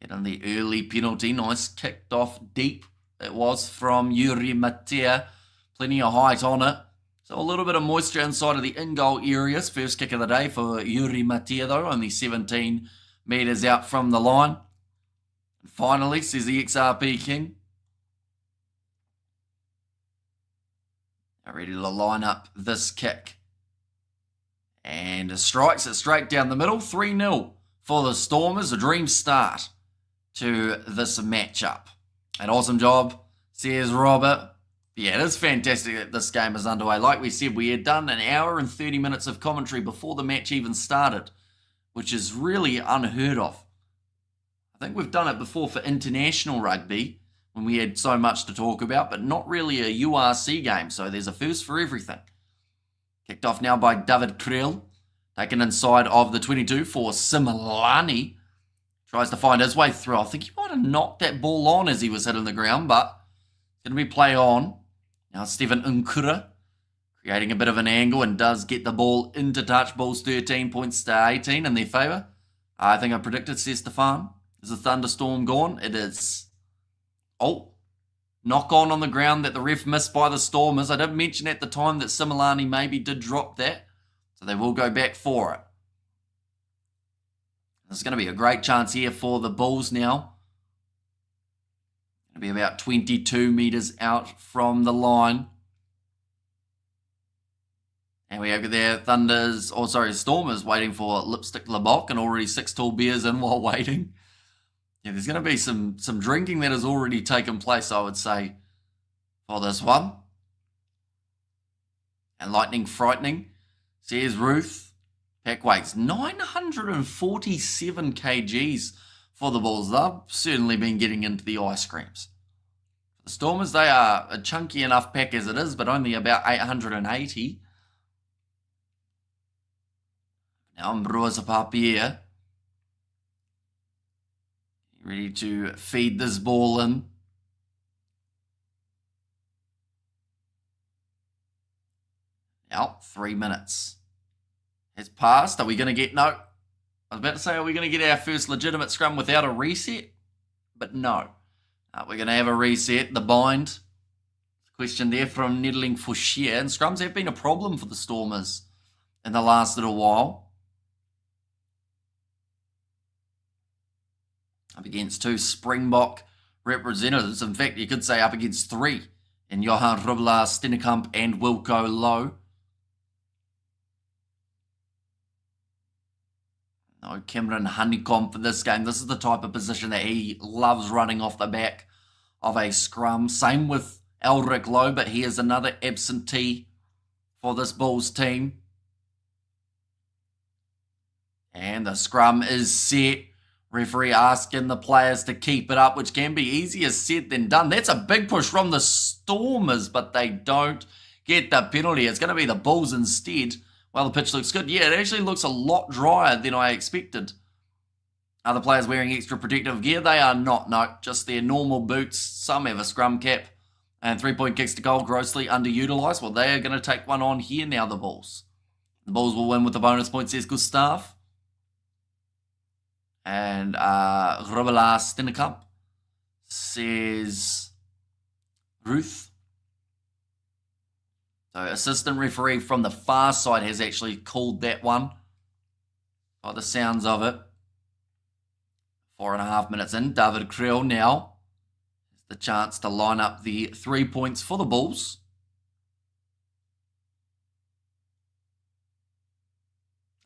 Getting the early penalty, nice, kicked off deep. It was from Yuri Matia, plenty of height on it. So a little bit of moisture inside of the in-goal areas. First kick of the day for Yuri Matia, though, only 17 metres out from the line. And finally, says the XRP King. Now ready to line up this kick. And strikes it straight down the middle. 3-0 for the Stormers. A dream start to this matchup. An awesome job, says Robert. Yeah, it is fantastic that this game is underway. Like we said, we had done an hour and 30 minutes of commentary before the match even started, which is really unheard of. I think we've done it before for international rugby when we had so much to talk about, but not really a URC game, so there's a first for everything. Kicked off now by David Krill, taken inside of the 22 for Similani. Tries to find his way through. I think he might have knocked that ball on as he was hitting the ground, but it's going to be play on. Now Stephen Nkura creating a bit of an angle and does get the ball into touch. Bulls 13 points to 18 in their favour. I think I predicted, says Stefan. Is the thunderstorm gone? It is. Oh, knock on the ground that the ref missed by the Stormers. I did mention at the time that Similani maybe did drop that, so they will go back for it. There's going to be a great chance here for the Bulls now. Going to be about 22 metres out from the line. And we have there Stormers waiting for Lipstick Labok and already 6 tall beers in while waiting. Yeah, there's going to be some drinking that has already taken place, I would say, for this one. And lightning frightening, says Ruth. Pack weights 947 kgs for the Bulls. They've certainly been getting into the ice creams. The Stormers, they are a chunky enough pack as it is, but only about 880. Now Mbrua's Papier. Ready to feed this ball in. Now, 3 minutes has passed. Are we going to get... No. I was about to say, are we going to get our first legitimate scrum without a reset? But no. We're going to have a reset. The bind. Question there from Nettling for share. And scrums have been a problem for the Stormers in the last little while. Up against 2 Springbok representatives. In fact, you could say up against 3 in Johan Rubla, Stennekamp and Wilco Lowe. No Cameron Honeycomb for this game. This is the type of position that he loves running off the back of a scrum. Same with Elric Lowe, but he is another absentee for this Bulls team. And the scrum is set. Referee asking the players to keep it up, which can be easier said than done. That's a big push from the Stormers, but they don't get the penalty. It's going to be the Bulls instead. Well, the pitch looks good. Yeah, it actually looks a lot drier than I expected. Are the players wearing extra protective gear? They are not, no. Just their normal boots. Some have a scrum cap. And 3-point kicks to goal, grossly underutilised. Well, they are going to take one on here now, the Bulls. The Bulls will win with the bonus point, says Gustav. And Robela Stennekamp, says Ruth. So assistant referee from the far side has actually called that one. By the sounds of it. 4.5 minutes in. David Krill now has the chance to line up the 3 points for the Bulls.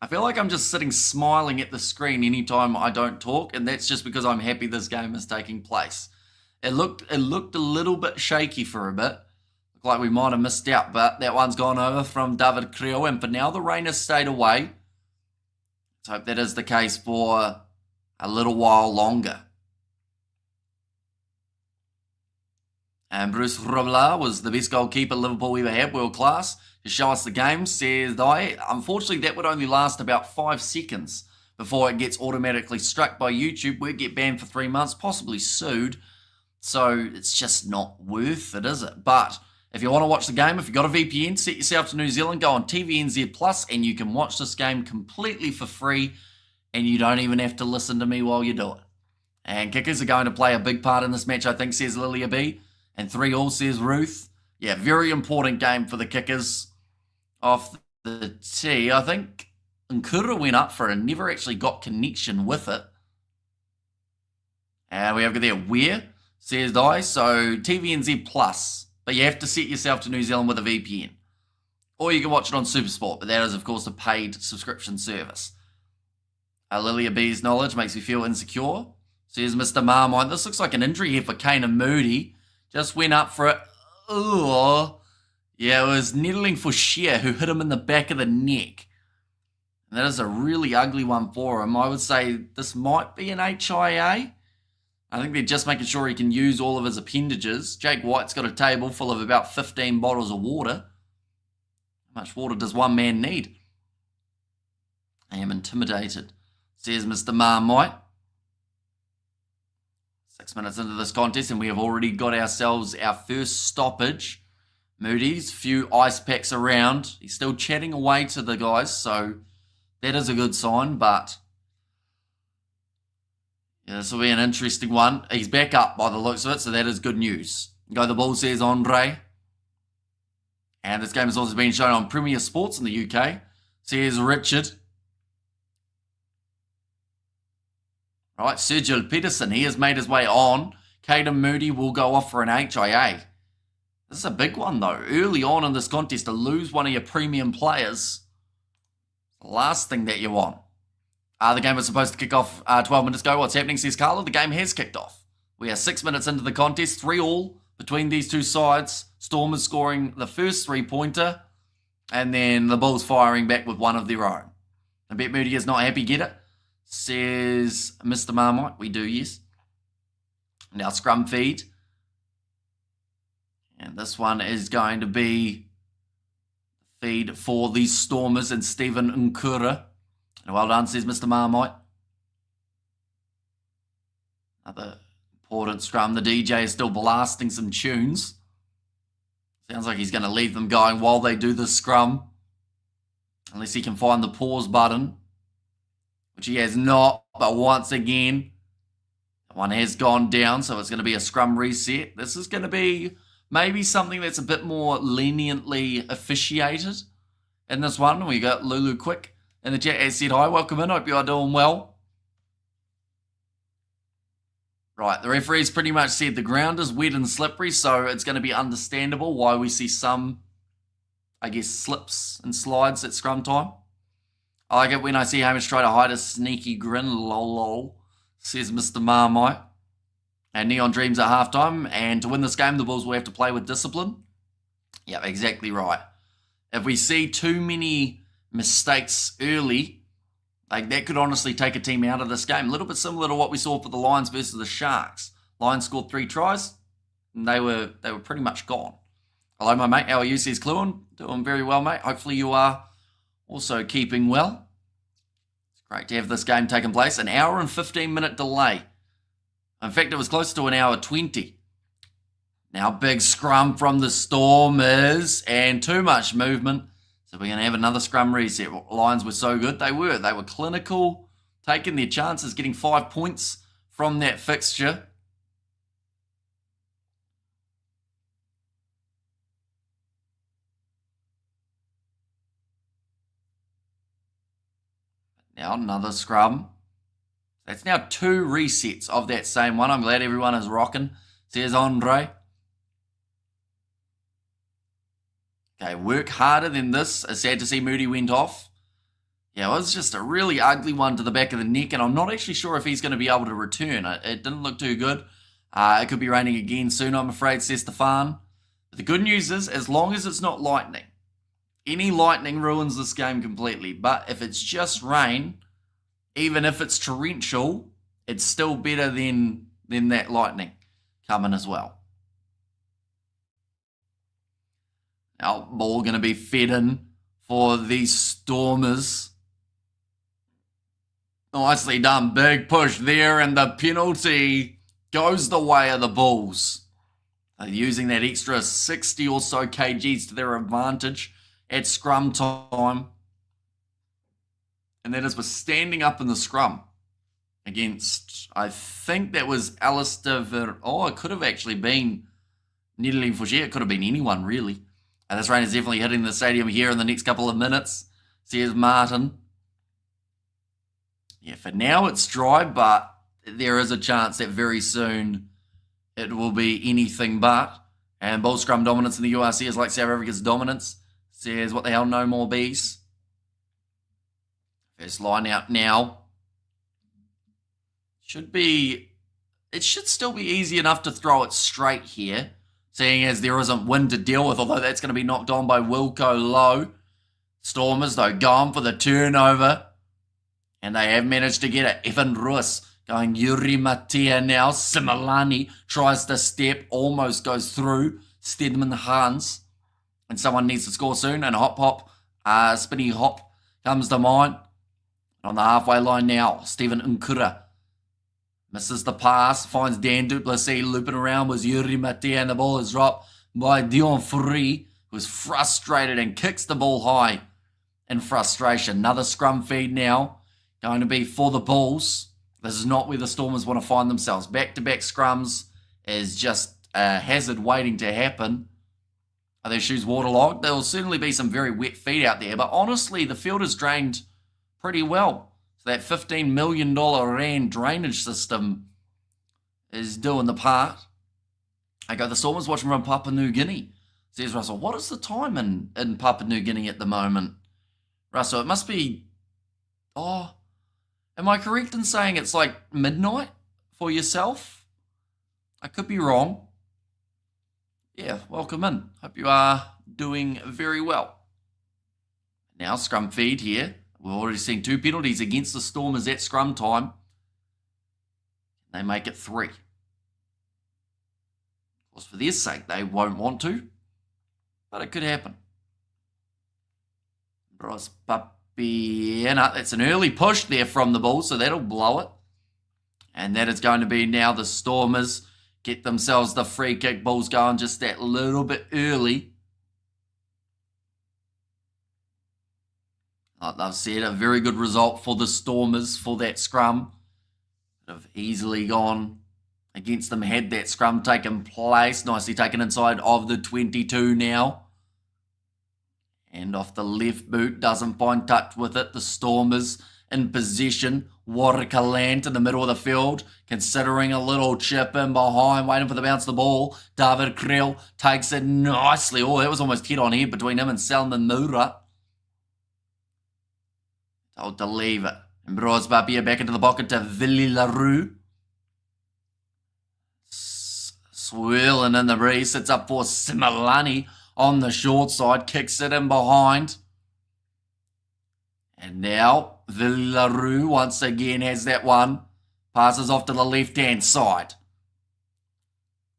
I feel like I'm just sitting smiling at the screen anytime I don't talk, and that's just because I'm happy this game is taking place. It looked a little bit shaky for a bit. Looked like we might have missed out, but that one's gone over from David Creel, and for now the rain has stayed away. Let's hope that is the case for a little while longer. And Bruce Roblar was the best goalkeeper Liverpool ever had, world class. To show us the game, says Di. Unfortunately, that would only last about 5 seconds before it gets automatically struck by YouTube. We'd get banned for 3 months, possibly sued. So it's just not worth it, is it? But if you want to watch the game, if you've got a VPN, set yourself to New Zealand, go on TVNZ Plus, and you can watch this game completely for free, and you don't even have to listen to me while you do it. And kickers are going to play a big part in this match, I think, says Lilia B. And 3-3, says Ruth. Yeah, very important game for the kickers off the tee. I think Nkura went up for it and never actually got connection with it. And we have there Where, says Di. So TVNZ Plus. But you have to set yourself to New Zealand with a VPN. Or you can watch it on Supersport, but that is, of course, a paid subscription service. Lilia B's knowledge makes me feel insecure, says Mr. Marmite. This looks like an injury here for Kane and Moody. Just went up for it. Ooh. Yeah, it was Nettling for Shear who hit him in the back of the neck. And that is a really ugly one for him. I would say this might be an HIA. I think they're just making sure he can use all of his appendages. Jake White's got a table full of about 15 bottles of water. How much water does one man need? I am intimidated, says Mr. Marmite. 6 minutes into this contest and we have already got ourselves our first stoppage. Moody's, few ice packs around. He's still chatting away to the guys, so that is a good sign, but yeah, this will be an interesting one. He's back up by the looks of it, so that is good news. Go the Bulls, says Andre. And this game has also been shown on Premier Sports in the UK, says Richard. Right, Sergio Peterson, he has made his way on. Caden Moody will go off for an HIA. This is a big one, though. Early on in this contest, to lose one of your premium players, the last thing that you want. The game was supposed to kick off 12 minutes ago. What's happening, says Carla? The game has kicked off. We are 6 minutes into the contest, 3-3 between these two sides. Stormers scoring the first 3-pointer, and then the Bulls firing back with one of their own. I bet Moody is not happy, get it? Says Mr. Marmite. We do, yes. Now scrum feed. And this one is going to be feed for the Stormers and Stephen Nkura. And well done, says Mr. Marmite. Another important scrum. The DJ is still blasting some tunes. Sounds like he's going to leave them going while they do the scrum. Unless he can find the pause button. Which he has not. But once again, one has gone down. So it's going to be a scrum reset. This is going to be maybe something that's a bit more leniently officiated in this one. We got Lulu Quick in the chat has said, hi, welcome in. Hope you are doing well. Right, the referee's pretty much said the ground is wet and slippery, so it's going to be understandable why we see some, I guess, slips and slides at scrum time. I like it when I see Hamish try to hide a sneaky grin, lol, says Mr. Marmite. And Neon Dreams at halftime, and to win this game, the Bulls will have to play with discipline. Yeah, exactly right. If we see too many mistakes early, like that could honestly take a team out of this game. A little bit similar to what we saw for the Lions versus the Sharks. Lions scored 3 tries, and they were pretty much gone. Hello, my mate. How are you, says Cluen? Doing very well, mate. Hopefully you are also keeping well. It's great to have this game taking place. An hour and 15-minute delay. In fact, it was close to an hour 20. Now, big scrum from the Stormers and too much movement. So we're going to have another scrum reset. Lions were so good. They were clinical, taking their chances, getting 5 points from that fixture. Now, another scrum. That's now 2 resets of that same one. I'm glad everyone is rocking, says Andre. Okay, work harder than this. It's sad to see Moody went off. Yeah, it was just a really ugly one to the back of the neck, and I'm not actually sure if he's going to be able to return. It didn't look too good. It could be raining again soon, I'm afraid, says Stefan. But the good news is, as long as it's not lightning. Any lightning ruins this game completely. But if it's just rain, even if it's torrential, it's still better than that lightning coming as well. Now, ball going to be fed in for these Stormers. Nicely done. Big push there, and the penalty goes the way of the Bulls. They're using that extra 60 or so kgs to their advantage at scrum time. And that is for standing up in the scrum against, I think that was Alistair it could have actually been Nidali Fouché. It could have been anyone, really. And this rain is definitely hitting the stadium here in the next couple of minutes, says Martin. Yeah, for now it's dry, but there is a chance that very soon it will be anything but. And Bull scrum dominance in the URC is like South Africa's dominance. Says, what the hell, no more bees. First line out now. It should still be easy enough to throw it straight here, seeing as there isn't wind to deal with, although that's going to be knocked on by Wilco Low. Stormers, though, going for the turnover. And they have managed to get it. Evan Ruiz going Yuri Matia now. Similani tries to step, almost goes through. Stedman Hans. And someone needs to score soon. And spinny hop comes to mind. On the halfway line now, Stephen Nkura misses the pass, finds Dan Duplessis looping around with Yuri Matia, and the ball is dropped by Dion Free, who's frustrated and kicks the ball high in frustration. Another scrum feed now. Going to be for the Bulls. This is not where the Stormers want to find themselves. Back-to-back scrums is just a hazard waiting to happen. Are their shoes waterlogged? There will certainly be some very wet feet out there, but honestly, the field is drained pretty well. So that $15 million rand drainage system is doing the part. Okay, the Stormers watching from Papua New Guinea. Says Russell, what is the time in Papua New Guinea at the moment? Russell, it must be... am I correct in saying it's like midnight for yourself? I could be wrong. Yeah, welcome in. Hope you are doing very well. Now, scrum feed here. We've already seen 2 penalties against the Stormers at scrum time. They make it 3. Of course, for their sake, they won't want to, but it could happen. Bros Papiena, that's an early push there from the Bulls, so that'll blow it. And that is going to be now the Stormers get themselves the free kick. Bulls going just that little bit early. Like they've said, a very good result for the Stormers for that scrum. Have easily gone against them had that scrum taken place. Nicely taken inside of the 22 now. And off the left boot, doesn't find touch with it. The Stormers in possession. Warwick Land in the middle of the field, considering a little chip in behind, waiting for the bounce of the ball. David Creel takes it nicely. Oh, that was almost head on head between him and Salman Moura. Told to leave it. And Brosbapia back into the pocket to Villy LaRue. Swirling in the breeze. Sits up for Similani on the short side. Kicks it in behind. And now Villy LaRue once again has that one. Passes off to the left-hand side.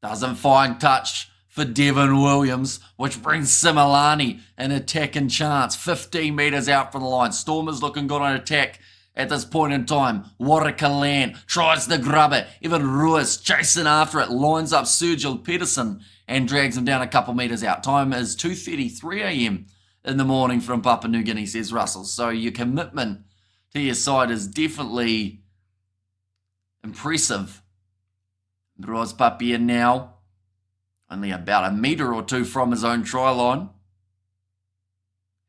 Doesn't find touch for Devon Williams, which brings Similani an attacking chance. 15 metres out from the line. Stormers looking good on attack at this point in time. Warwick Land tries to grab it. Evan Ruiz chasing after it. Lines up Sergio Pedersen and drags him down a couple metres out. Time is 2:33 a.m. in the morning from Papua New Guinea, says Russell. So your commitment to your side is definitely impressive. Bros Papia now. Only about a metre or 2 from his own try line.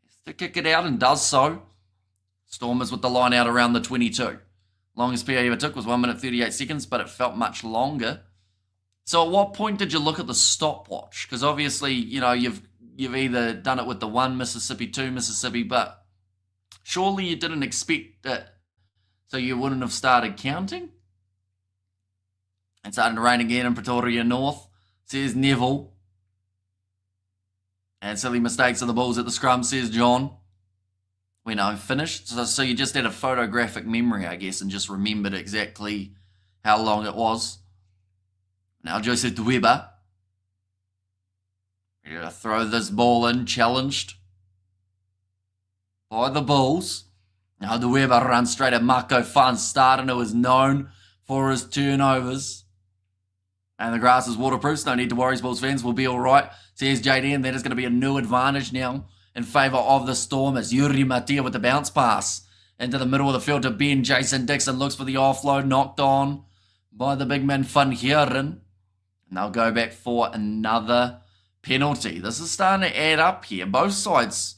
Has to kick it out and does so. Stormers with the line out around the 22. Longest PA ever took was 1 minute 38 seconds, but it felt much longer. So at what point did you look at the stopwatch? Because obviously, you've either done it with the 1 Mississippi, 2 Mississippi, but surely you didn't expect it, so you wouldn't have started counting? It's starting to rain again in Pretoria North, says Neville. And silly mistakes of the Bulls at the scrum, says John. When I'm finished. So you just had a photographic memory, I guess, and just remembered exactly how long it was. Now Joseph Dweba. Ready to throw this ball in, challenged by the Bulls. Now the Weber runs straight at Marco Van Staden, who is known for his turnovers. And the grass is waterproof, so no need to worry, Bulls fans, will be all right. Says JD, and that is going to be a new advantage now in favour of the Stormers. Yuri Matia with the bounce pass into the middle of the field to Ben. Jason Dixon looks for the offload, knocked on by the big man Van Heeren. And they'll go back for another penalty. This is starting to add up here. Both sides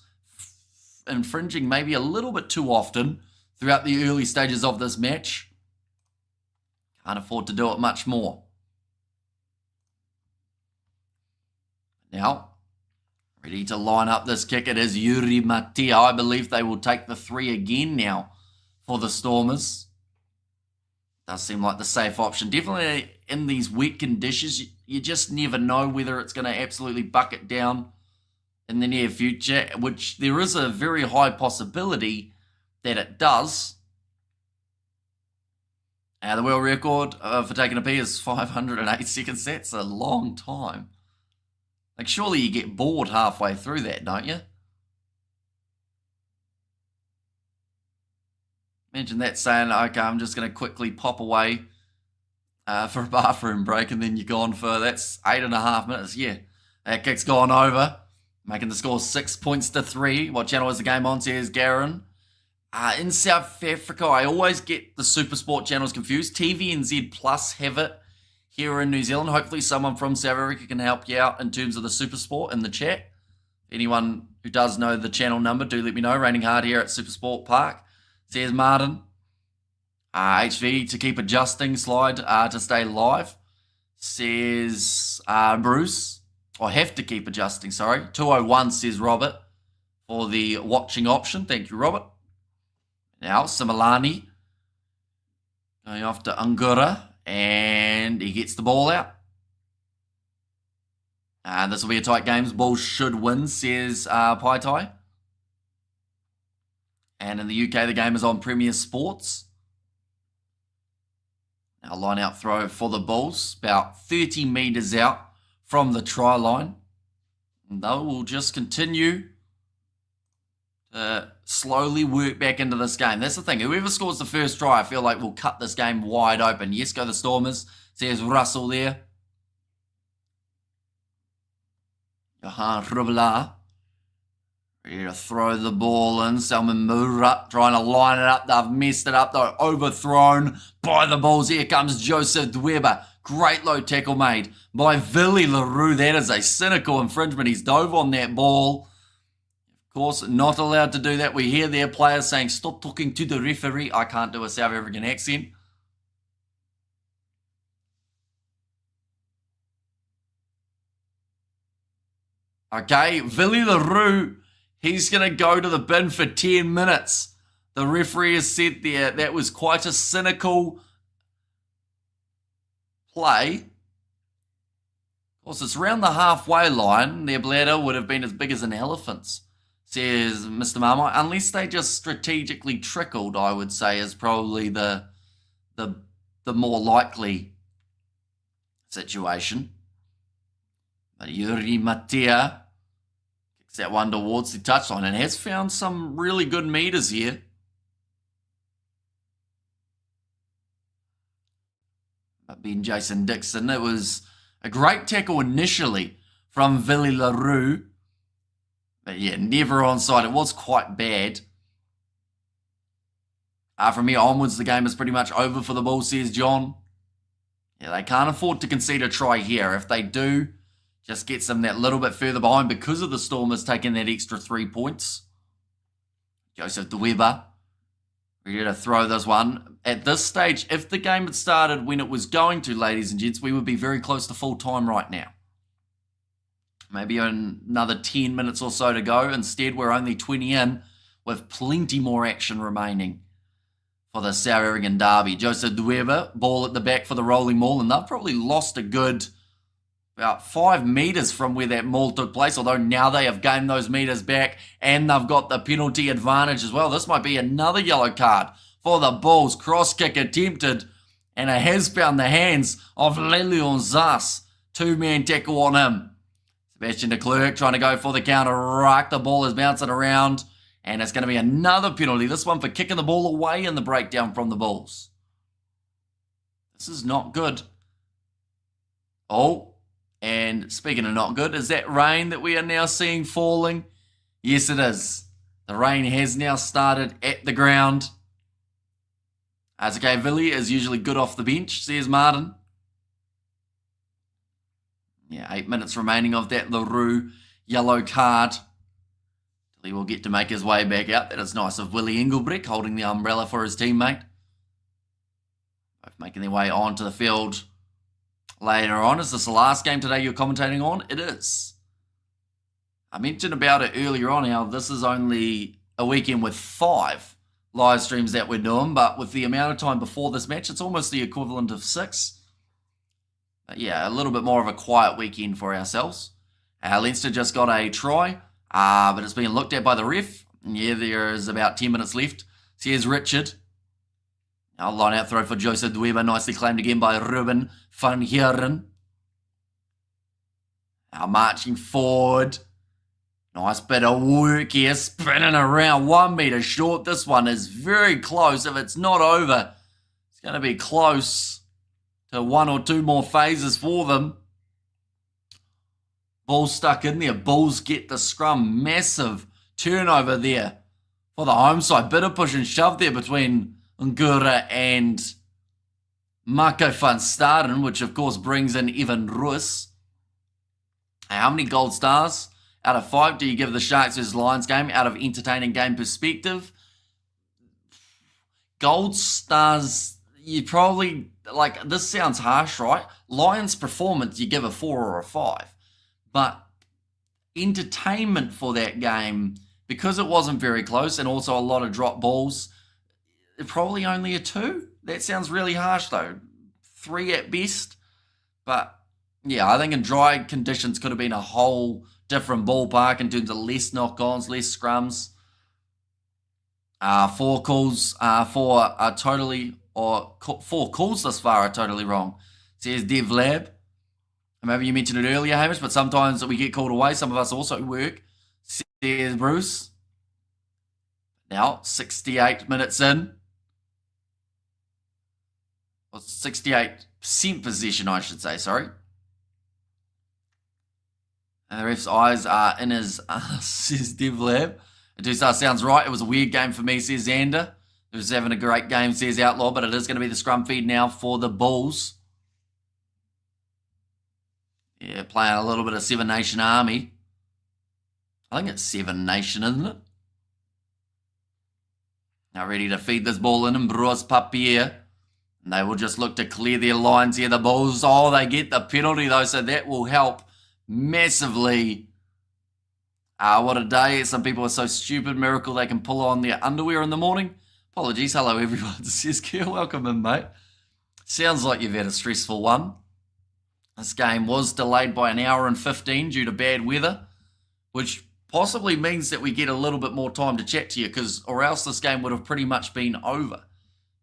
infringing maybe a little bit too often throughout the early stages of this match. Can't afford to do it much more. Now, ready to line up this kick. It is Yuri Matia. I believe they will take the 3 again now for the Stormers. Does seem like the safe option. Definitely in these wet conditions, you just never know whether it's going to absolutely bucket down in the near future, which there is a very high possibility that it does. The world record for taking a pee is 508 seconds. That's a long time. Like, surely you get bored halfway through that, don't you? Imagine that saying, okay, I'm just going to quickly pop away for a bathroom break, and then you're gone for, that's 8.5 minutes. Yeah, that kick's gone over, making the score 6 points to 3. What channel is the game on, says Garen? In South Africa, I always get the Supersport channels confused. TVNZ Plus have it here in New Zealand. Hopefully someone from South Africa can help you out in terms of the Supersport in the chat. Anyone who does know the channel number, do let me know. Raining hard here at Supersport Park. Says Martin. HV to keep adjusting. Slide to stay live. Says Bruce. Or have to keep adjusting, sorry. 201 says Robert for the watching option. Thank you, Robert. Now, Similani going off to Angura. And he gets the ball out. This will be a tight game. Bulls should win, says Pai Tai. And in the UK, the game is on Premier Sports. Now, line out throw for the Bulls. About 30 metres out from the try line. And they will just continue to slowly work back into this game. That's the thing. Whoever scores the first try, I feel like will cut this game wide open. Yes, go the Stormers. Says Russell there. Johan Rubla. Ready to throw the ball in. Salman Murat trying to line it up. They've messed it up. They're overthrown by the Bulls. Here comes Joseph Dweber. Great low tackle made by Willie LaRue. That is a cynical infringement. He's dove on that ball. Of course, not allowed to do that. We hear their players saying, stop talking to the referee. I can't do a South African accent. Okay, Willie LaRue, he's going to go to the bin for 10 minutes. The referee has said there that was quite a cynical play. Of course, it's around the halfway line. Their bladder would have been as big as an elephant's, says Mr. Marmite. Unless they just strategically trickled, I would say, is probably the more likely situation. But Yuri Matia kicks that one towards the touchline and has found some really good meters here. But being Jason Dixon, it was a great tackle initially from Willie LaRue. But yeah, never onside. It was quite bad. From here onwards, the game is pretty much over for the Bulls, says John. Yeah, they can't afford to concede a try here. If they do, just gets them that little bit further behind because of the Stormers taking that extra 3 points. Joseph De Weber ready to throw this one. At this stage, if the game had started when it was going to, ladies and gents, we would be very close to full time right now. Maybe another 10 minutes or so to go. Instead, we're only 20 in with plenty more action remaining for the South African derby. Joseph Dweber, ball at the back for the rolling maul, and they've probably lost a good about 5 metres from where that maul took place, although now they have gained those metres back and they've got the penalty advantage as well. This might be another yellow card for the Bulls. Cross kick attempted, and it has found the hands of Lelion Zas. 2-man tackle on him. Sebastian de Klerk trying to go for the counter ruck. The ball is bouncing around. And it's going to be another penalty. This one for kicking the ball away in the breakdown from the Bulls. This is not good. Oh, and speaking of not good, is that rain that we are now seeing falling? Yes, it is. The rain has now started at the ground. As okay, Villy is usually good off the bench, says Martin. Yeah, 8 minutes remaining of that LaRue yellow card. He will get to make his way back out. That is nice of Willie Engelbrecht holding the umbrella for his teammate. Both making their way onto the field later on. Is this the last game today you're commentating on? It is. I mentioned about it earlier on how this is only a weekend with 5 live streams that we're doing, but with the amount of time before this match, it's almost the equivalent of 6. But yeah, a little bit more of a quiet weekend for ourselves. Leinster just got a try. But it's being looked at by the ref. Yeah, there is about 10 minutes left. So here's Richard. Now line out throw for Joseph Dweber. Nicely claimed again by Ruben van Heeren. Now marching forward. Nice bit of work here. Spinning around 1 metre short. This one is very close. If it's not over, it's going to be close to 1 or 2 more phases for them. Ball stuck in there. Bulls get the scrum. Massive turnover there for the home side. Bit of push and shove there between Ngura and Marco van Staden, which of course brings in Evan Roos. How many gold stars out of 5 do you give the Sharks versus Lions game out of entertaining game perspective? Gold stars, you probably, like, this sounds harsh, right? Lions performance, you give a 4 or a 5. But entertainment for that game, because it wasn't very close and also a lot of drop balls, probably only a 2. That sounds really harsh though. 3 at best. But yeah, I think in dry conditions could have been a whole different ballpark in terms of less knock-ons, less scrums. 4 calls four calls thus far are totally wrong, says Dev Lab. Maybe you mentioned it earlier, Hamish, but sometimes we get called away. Some of us also work, says Bruce. Now, 68 minutes in. Well, 68% possession, I should say, sorry. And the ref's eyes are in his ass, says Dev Lab. It sounds right. It was a weird game for me, says Xander. He was having a great game, says Outlaw, but it is going to be the scrum feed now for the Bulls. Yeah, playing a little bit of Seven Nation Army. I think it's Seven Nation, isn't it? Now ready to feed this ball in, and Bros Papier. And they will just look to clear their lines here. The Bulls, oh, they get the penalty though, so that will help massively. What a day. Some people are so stupid. Miracle they can pull on their underwear in the morning. Apologies. Hello, everyone. Says Kiel. Welcome in, mate. Sounds like you've had a stressful one. This game was delayed by 1 hour and 15 due to bad weather, which possibly means that we get a little bit more time to chat to you, or else this game would have pretty much been over.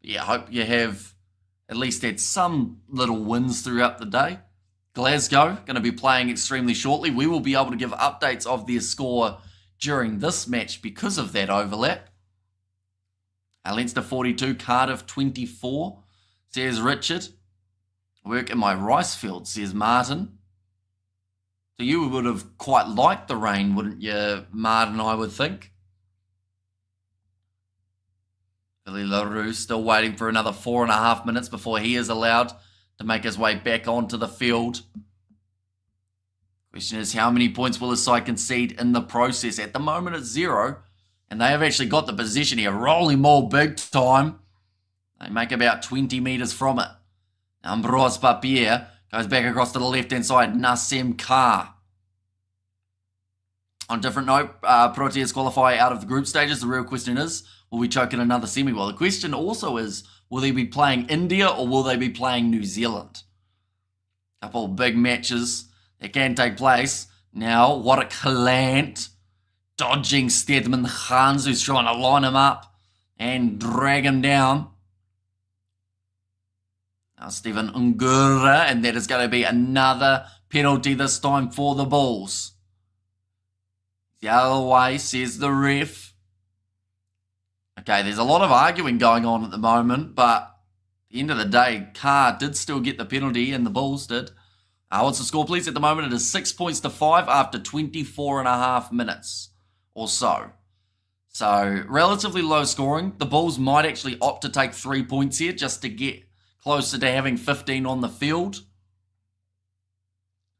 But yeah, I hope you have at least had some little wins throughout the day. Glasgow going to be playing extremely shortly. We will be able to give updates of their score during this match because of that overlap. Leinster 42, Cardiff 24, says Richard. Work in my rice field, says Martin. So you would have quite liked the rain, wouldn't you, Martin, I would think? Billy LaRue still waiting for another 4.5 minutes before he is allowed to make his way back onto the field. Question is, how many points will his side concede in the process? At the moment, it's 0. And they have actually got the position here. Rolling ball big time. They make about 20 metres from it. Ambros Papier goes back across to the left-hand side. Nassim Carr. On a different note, Proteas qualify out of the group stages. The real question is, will we choke in another semi? Well, the question also is, will they be playing India or will they be playing New Zealand? A couple of big matches that can take place. Now, what a Clant. Dodging Stedman Hans, who's trying to line him up and drag him down. Now Stephen Ngura, and that is going to be another Penalty this time for the Bulls. The other way, says the ref. Okay, there's a lot of arguing going on at the moment, but at the end of the day, Carr did still get the penalty and the Bulls did. What's the score, please? At the moment, it is 6 points to 5 after 24 and a half minutes or so. So, relatively low scoring. The Bulls might actually opt to take 3 points here just to get closer to having 15 on the field.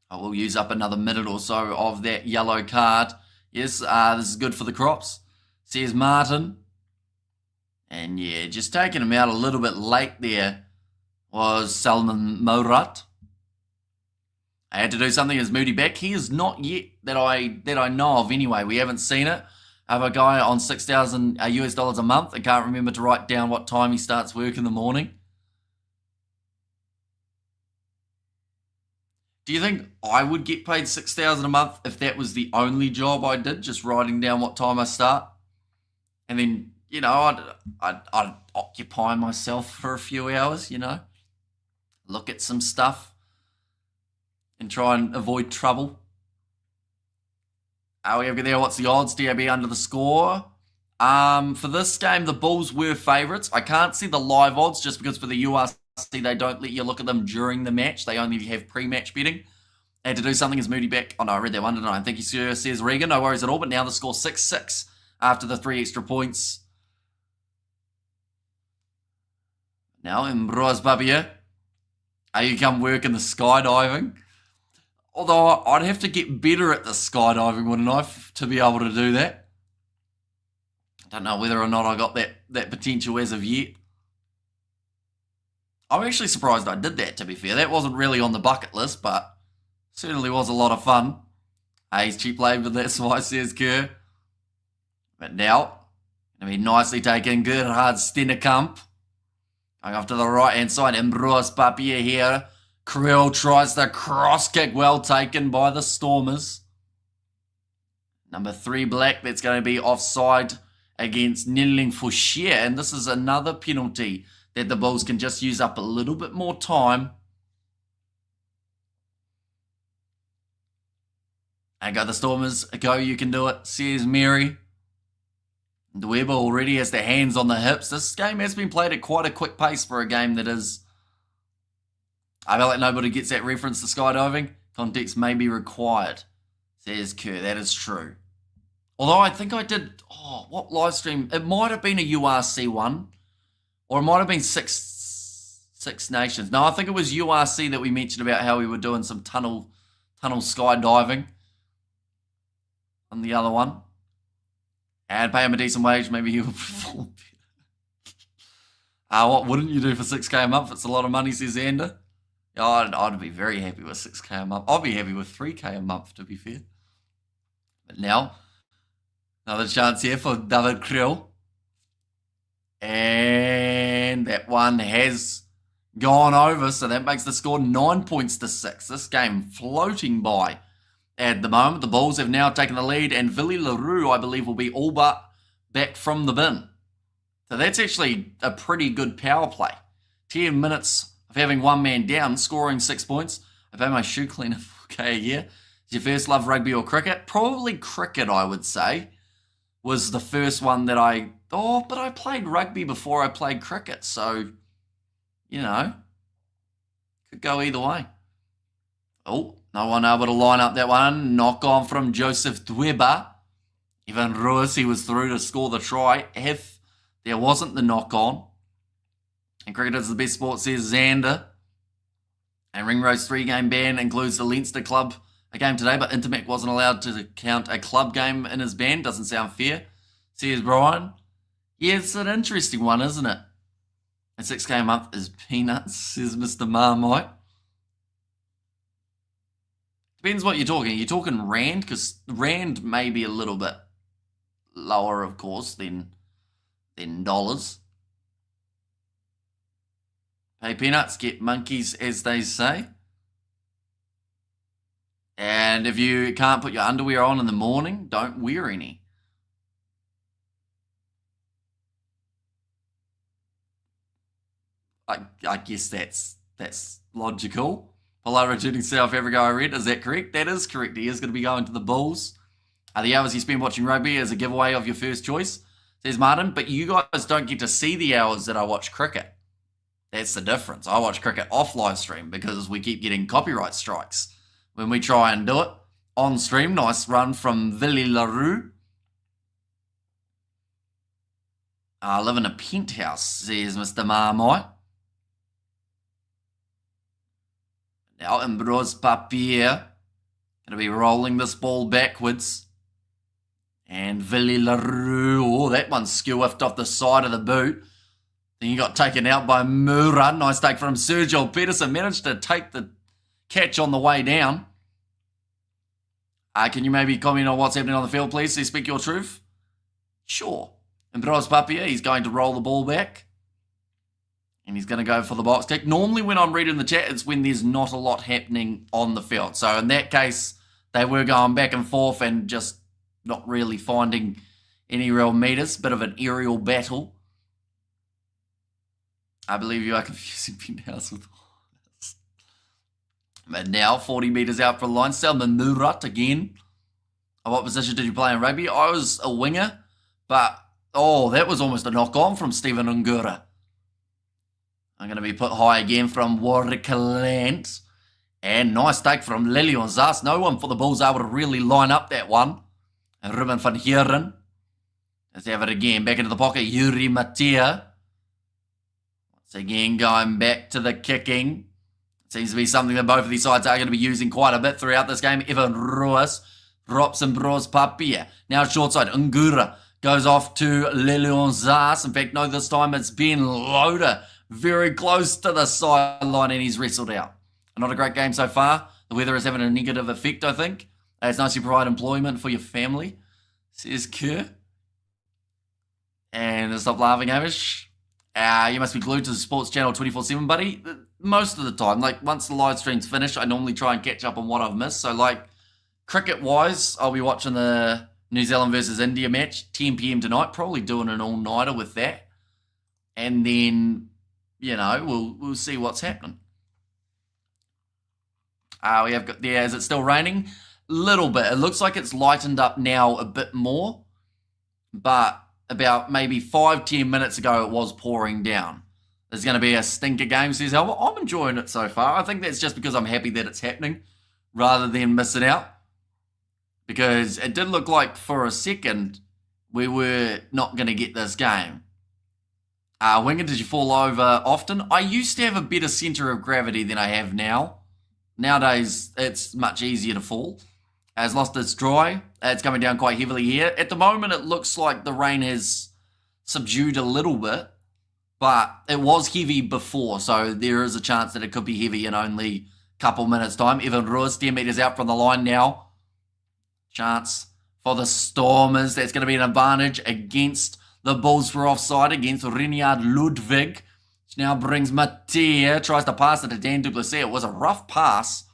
I will use up another minute or so of that yellow card. Yes, this is good for the Crops, says Martin. And yeah, just taking him out a little bit late there was Salman Morat. I had to do something as Moody back. He is not yet that I know of anyway. We haven't seen it. I have a guy on $6,000 US dollars a month. I can't remember to write down what time he starts work in the morning. Do you think I would get paid $6,000 a month if that was the only job I did, just writing down what time I start? And then, you know, I'd occupy myself for a few hours, you know, look at some stuff and try and avoid trouble. We have there, what's the odds? DAB under the score. For this game, the Bulls were favourites. I can't see the live odds just because for the URC, they don't let you look at them during the match. They only have pre-match betting. I had to do something as Moody back. Oh no, I read that one, didn't I? Thank you, sir, says Regan. No worries at all. But now the score 6-6 after the 3 extra points. Now, Mbroz Babia. You come work in the skydiving. Although I'd have to get better at the skydiving, wouldn't I, to be able to do that? I don't know whether or not I got that potential as of yet. I'm actually surprised I did that, to be fair. That wasn't really on the bucket list, but certainly was a lot of fun. He's cheap labour, that's why, says Kerr. But now, going to be nicely taken. Gerhard Stennekamp. Going off to the right-hand side. Ambros Papier here. Krill tries the cross kick, well taken by the Stormers. Number 3 black, that's going to be offside against Ninling Fouchier. And this is another penalty that the Bulls can just use up a little bit more time. And go the Stormers, go, you can do it, says Mary. Dweber already has their hands on the hips. This game has been played at quite a quick pace for a game that is... I feel like nobody gets that reference to skydiving. Context may be required, says Kerr. That is true. Although I think I did... what live stream? It might have been a URC one. Or it might have been Six Nations. No, I think it was URC that we mentioned about how we were doing some tunnel skydiving on the other one. And pay him a decent wage, maybe he will perform better. What wouldn't you do for 6K a month? It's a lot of money, says Xander. I'd be very happy with 6K a month. I'd be happy with 3K a month, to be fair. But now, another chance here for David Krill. And that one has gone over, so that makes the score 9 points to 6. This game floating by at the moment. The Bulls have now taken the lead, and Villy LaRue, I believe, will be all but back from the bin. So that's actually a pretty good power play. 10 minutes of having one man down, scoring 6 points. I pay my shoe cleaner 4K a year. Is your first love rugby or cricket? Probably cricket, I would say, was the first one that but I played rugby before I played cricket, so, you know, could go either way. Oh, no one able to line up that one. Knock on from Joseph Dweber. Ivan Ruisi was through to score the try if there wasn't the knock on. And cricket is the best sport, says Xander. And Ringrose 3-game ban includes the Leinster Club a game today, but Intermac wasn't allowed to count a club game in his ban. Doesn't sound fair, says Brian. Yeah, it's an interesting one, isn't it? A 6K a month is peanuts, says Mr. Marmite. Depends what you're talking. You're talking rand, because rand may be a little bit lower, of course, than dollars. Pay peanuts, get monkeys, as they say. And if you can't put your underwear on in the morning, don't wear any. I guess that's logical. Pollard returning to South Africa, I read. Is that correct? That is correct. He is going to be going to the Bulls. The hours you spend watching rugby is a giveaway of your first choice, says Martin. But you guys don't get to see the hours that I watch cricket. That's the difference. I watch cricket off live stream because we keep getting copyright strikes when we try and do it on stream. Nice run from Villy LaRue. I live in a penthouse, says Mr. Marmite. Now Ambrose Papier going to be rolling this ball backwards. And Villy LaRue, oh, that one skew-whiffed off the side of the boot. Then he got taken out by Mura. Nice take from Sergio Peterson. Managed to take the catch on the way down. Can you maybe comment on what's happening on the field, please? So speak your truth. Sure. Ambrose Papier, he's going to roll the ball back. And he's going to go for the box kick. Normally when I'm reading the chat, it's when there's not a lot happening on the field. So in that case, they were going back and forth and just not really finding any real meters. Bit of an aerial battle. I believe you are confusing penthouse with horse. But now 40 meters out for the line. Salman Murat again. What position did you play in rugby? I was a winger. But, oh, that was almost a knock-on from Stephen Ungura. I'm going to be put high again from Warwick Lant. And nice take from Lilian Zas. No one for the Bulls able to really line up that one. And Ruben van Heeren. Let's have it again. Back into the pocket. Yuri Matia. Once again, going back to the kicking. Seems to be something that both of these sides are going to be using quite a bit throughout this game. Evan Ruiz drops and Bros Papier. Now short side. Ungura goes off to Lilian Zas. In fact, no, this time it's Ben Loader. Very close to the sideline and he's wrestled out. Not a great game so far. The weather is having a negative effect, I think. It's nice to provide employment for your family, says Kerr. And stop laughing, Hamish. You must be glued to the sports channel 24/7, buddy. Most of the time. Like, once the live stream's finished, I normally try and catch up on what I've missed. So, like, cricket-wise, I'll be watching the New Zealand versus India match, 10 p.m. tonight. Probably doing an all-nighter with that. And then, you know, we'll see what's happening. We have got there. Is it still raining? Little bit. It looks like it's lightened up now a bit more, but about maybe 5-10 minutes ago it was pouring down. There's going to be a stinker game, says Albert. I'm enjoying it so far. I think that's just because I'm happy that it's happening rather than missing out, because it did look like for a second we were not going to get this game. Winger, did you fall over often? I used to have a better centre of gravity than I have now. Nowadays, it's much easier to fall. As lost its dry, it's coming down quite heavily here. At the moment, it looks like the rain has subdued a little bit, but it was heavy before, so there is a chance that it could be heavy in only a couple minutes' time. Evan Ruiz, 10 metres out from the line now. Chance for the Stormers. That's going to be an advantage against the Bulls for offside against Reinhard Ludwig. Which now brings Mattia. Tries to pass it to Dan Duplessis. It was a rough pass.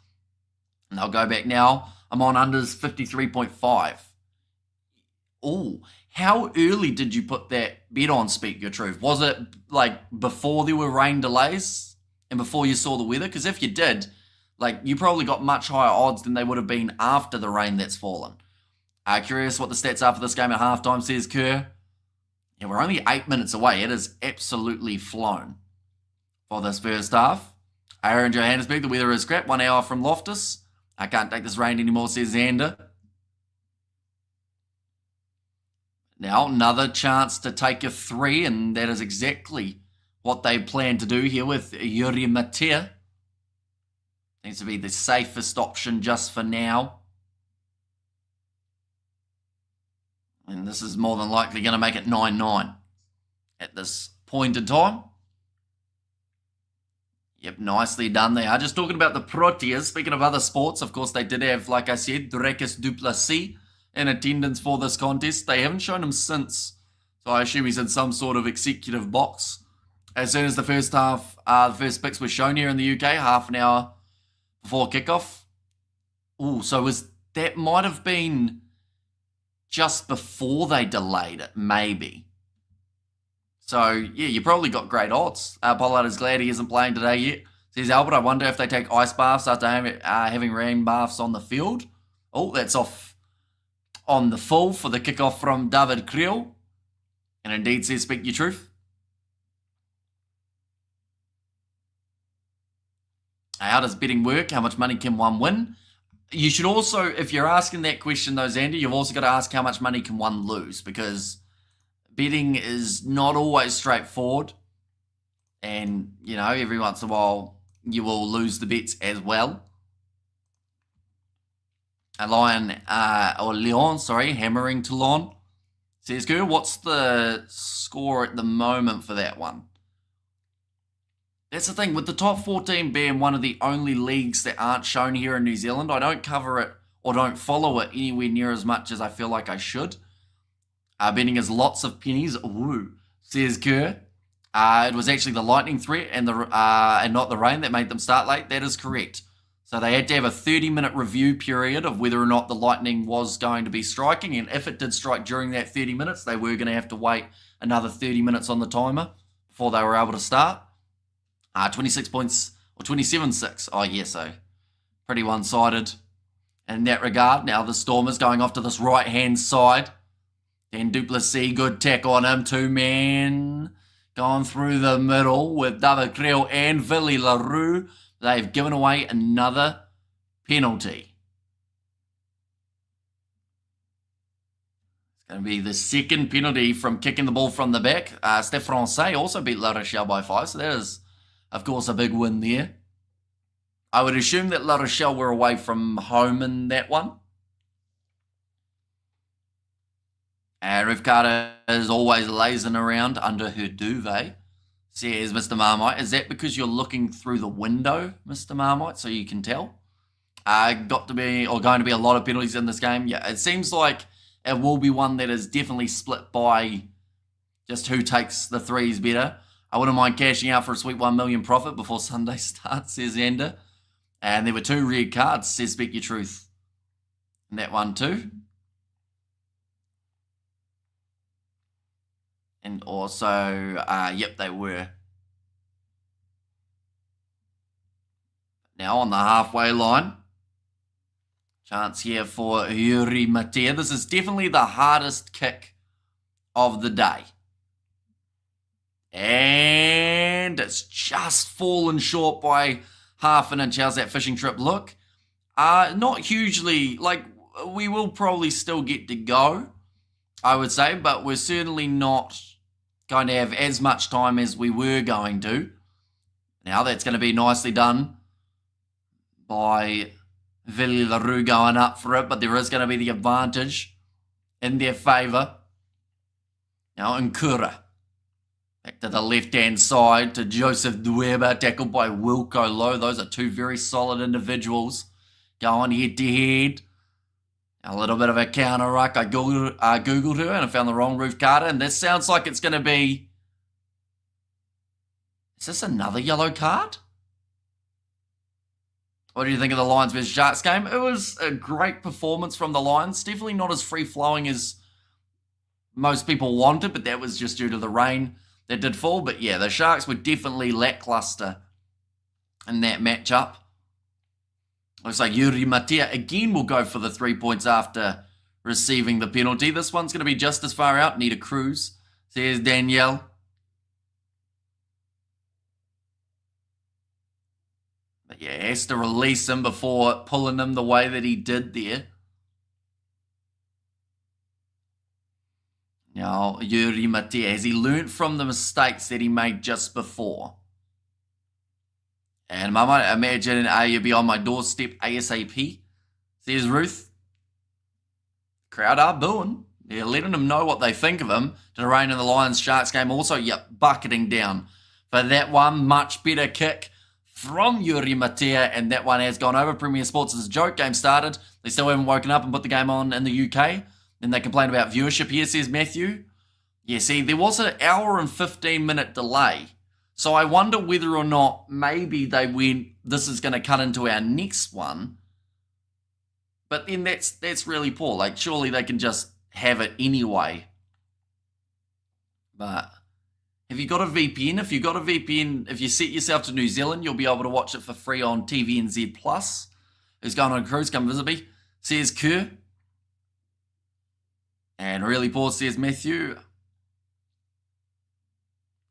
And they'll go back now. I'm on unders 53.5. Oh, how early did you put that bet on, speak your truth? Was it like before there were rain delays and before you saw the weather? Because if you did, like, you probably got much higher odds than they would have been after the rain that's fallen. Curious what the stats are for this game at halftime, says Kerr. Yeah, we're only 8 minutes away. It is absolutely flown for this first half. Aaron Johannesburg, the weather is crap. 1 hour from Loftus. I can't take this rain anymore, says Xander. Now, another chance to take a 3, and that is exactly what they plan to do here with Yuri Matia. Seems to be the safest option just for now. And this is more than likely going to make it 9-9 at this point in time. Yep, nicely done. They are just talking about the Proteas. Speaking of other sports, of course, they did have, like I said, Drekis Duplessis in attendance for this contest. They haven't shown him since, so I assume he's in some sort of executive box. As soon as the first half, the first picks were shown here in the UK, half an hour before kickoff. Oh, so that might have been just before they delayed it, maybe. So, yeah, you probably got great odds. Pollard is glad he isn't playing today yet. Says Albert, I wonder if they take ice baths after having rain baths on the field. Oh, that's off on the full for the kickoff from David Creel. And indeed says, speak your truth. How does betting work? How much money can one win? You should also, if you're asking that question though, Xander, you've also got to ask how much money can one lose, because betting is not always straightforward. And, you know, every once in a while you will lose the bets as well. Leon, hammering Toulon. Says, Gur, what's the score at the moment for that one? That's the thing, with the top 14 being one of the only leagues that aren't shown here in New Zealand, I don't cover it or don't follow it anywhere near as much as I feel like I should. Betting is lots of pennies. Ooh, says Kerr. It was actually the lightning threat and not the rain that made them start late. That is correct. So they had to have a 30-minute review period of whether or not the lightning was going to be striking. And if it did strike during that 30 minutes, they were going to have to wait another 30 minutes on the timer before they were able to start. 26 points, or 27-6. Oh, yeah, so pretty one-sided in that regard. Now the Stormers going off to this right-hand side. Dan Duplessis, good tackle on him. Two-man going through the middle with David Creel and Villy LaRue. They've given away another penalty. It's going to be the second penalty from kicking the ball from the back. Stade Francais also beat La Rochelle by 5, so that is, of course, a big win there. I would assume that La Rochelle were away from home in that one. And Ruth Carter is always lazing around under her duvet. Says Mr. Marmite, is that because you're looking through the window, Mr. Marmite, so you can tell? Going to be a lot of penalties in this game. Yeah, it seems like it will be one that is definitely split by just who takes the threes better. I wouldn't mind cashing out for a sweet 1 million profit before Sunday starts, says Xander. And there were 2 red cards, says Speak Your Truth. And that one too. And also, yep, they were. Now on the halfway line. Chance here for Yuri Matea. This is definitely the hardest kick of the day. And it's just fallen short by half an inch. How's that fishing trip look? Not hugely. Like, we will probably still get to go, I would say, but we're certainly not going to have as much time as we were going to. Now that's going to be nicely done by Villy LaRue going up for it, but there is going to be the advantage in their favour. Now Nkura. Back to the left-hand side to Joseph Dweba, tackled by Wilco Lowe. Those are 2 very solid individuals going head-to-head. A little bit of a counter-ruck. I Googled her and I found the wrong Ruth Carter. And this sounds like it's going to be... Is this another yellow card? What do you think of the Lions vs Sharks game? It was a great performance from the Lions. Definitely not as free-flowing as most people wanted, but that was just due to the rain that did fall. But yeah, the Sharks were definitely lackluster in that matchup. Looks like Yuri Matea again will go for the 3 points after receiving the penalty. This one's going to be just as far out. Need a cruise, says Danielle. But yeah, has to release him before pulling him the way that he did there. Now, Yuri Matea, has he learnt from the mistakes that he made just before? And I might imagine you'll be on my doorstep ASAP, says Ruth. Crowd are booing. They're letting them know what they think of him. To the rain in the Lions-Sharks game also, yep, bucketing down for that one. Much better kick from Yuri Matea, and that one has gone over. Premier Sports is a joke. Game started. They still haven't woken up and put the game on in the UK. Then they complain about viewership here, says Matthew. Yeah, see, there was an hour and 15-minute delay. So I wonder whether or not maybe they went, this is going to cut into our next one. But then that's really poor. Like, surely they can just have it anyway. But, Have you got a VPN? If you've got a VPN, if you set yourself to New Zealand, you'll be able to watch it for free on TVNZ Plus. Who's going on a cruise? Come visit me. Says Kerr. And really poor, says Matthew.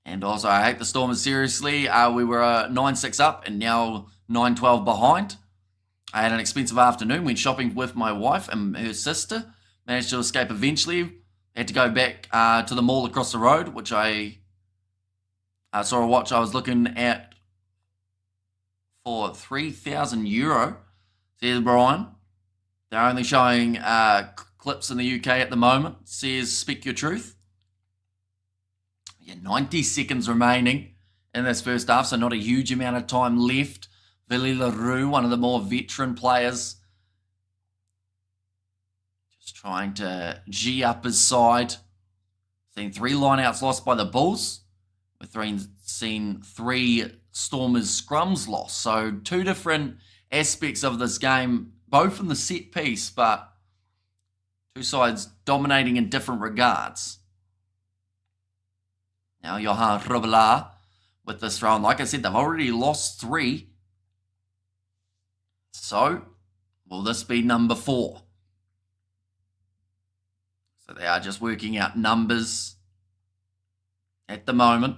And also, I hate the Stormers seriously. We were 9-6 up and now 9-12 behind. I had an expensive afternoon. Went shopping with my wife and her sister. Managed to escape eventually. Had to go back to the mall across the road, which I saw a watch I was looking at for €3,000. Says Brian. They're only showing clips in the UK at the moment. Says Speak Your Truth. Yeah, 90 seconds remaining in this first half, so not a huge amount of time left. Billy LaRue, one of the more veteran players, just trying to G up his side. Seen 3 lineouts lost by the Bulls. We've seen 3 Stormers scrums lost. So 2 different aspects of this game, both in the set piece, but 2 sides dominating in different regards. Now Johan Rubela with this round. Like I said, they've already lost 3. So, will this be number 4? So they are just working out numbers at the moment.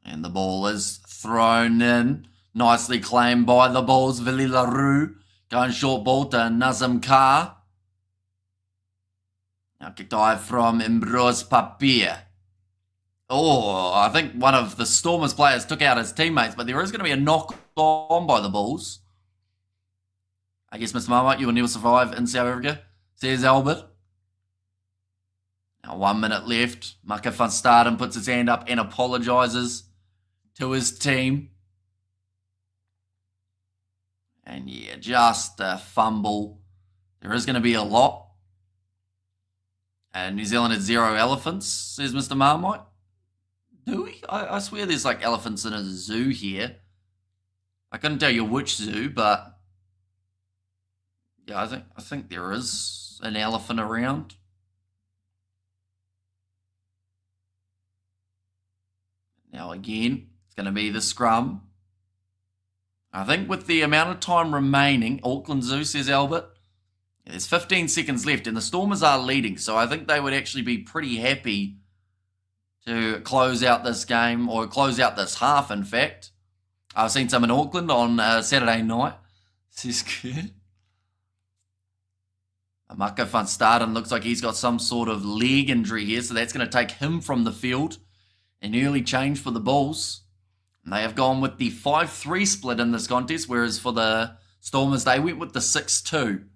And the ball is thrown in. Nicely claimed by the Bulls. Vili LaRue going short ball to Nazem Carr. Now kick dive from Ambrose Papier. Oh, I think one of the Stormers players took out his teammates, but there is going to be a knock on by the Bulls. I guess, Mr. Marmite, you will never survive in South Africa, says Albert. Now 1 minute left. Maka van Staden puts his hand up and apologises to his team. And yeah, just a fumble. There is going to be a lot. And New Zealand had 0 elephants, says Mr. Marmite. Do we? I swear there's like elephants in a zoo here. I couldn't tell you which zoo, but yeah, I think there is an elephant around. Now again, it's going to be the scrum. I think with the amount of time remaining, Auckland Zoo, says Albert, there's 15 seconds left and the Stormers are leading, so I think they would actually be pretty happy to close out this game, or close out this half, in fact. I've seen some in Auckland on Saturday night. Says good. Mako van Staden looks like he's got some sort of leg injury here, so that's going to take him from the field. An early change for the Bulls. And they have gone with the 5-3 split in this contest, whereas for the Stormers, they went with the 6-2.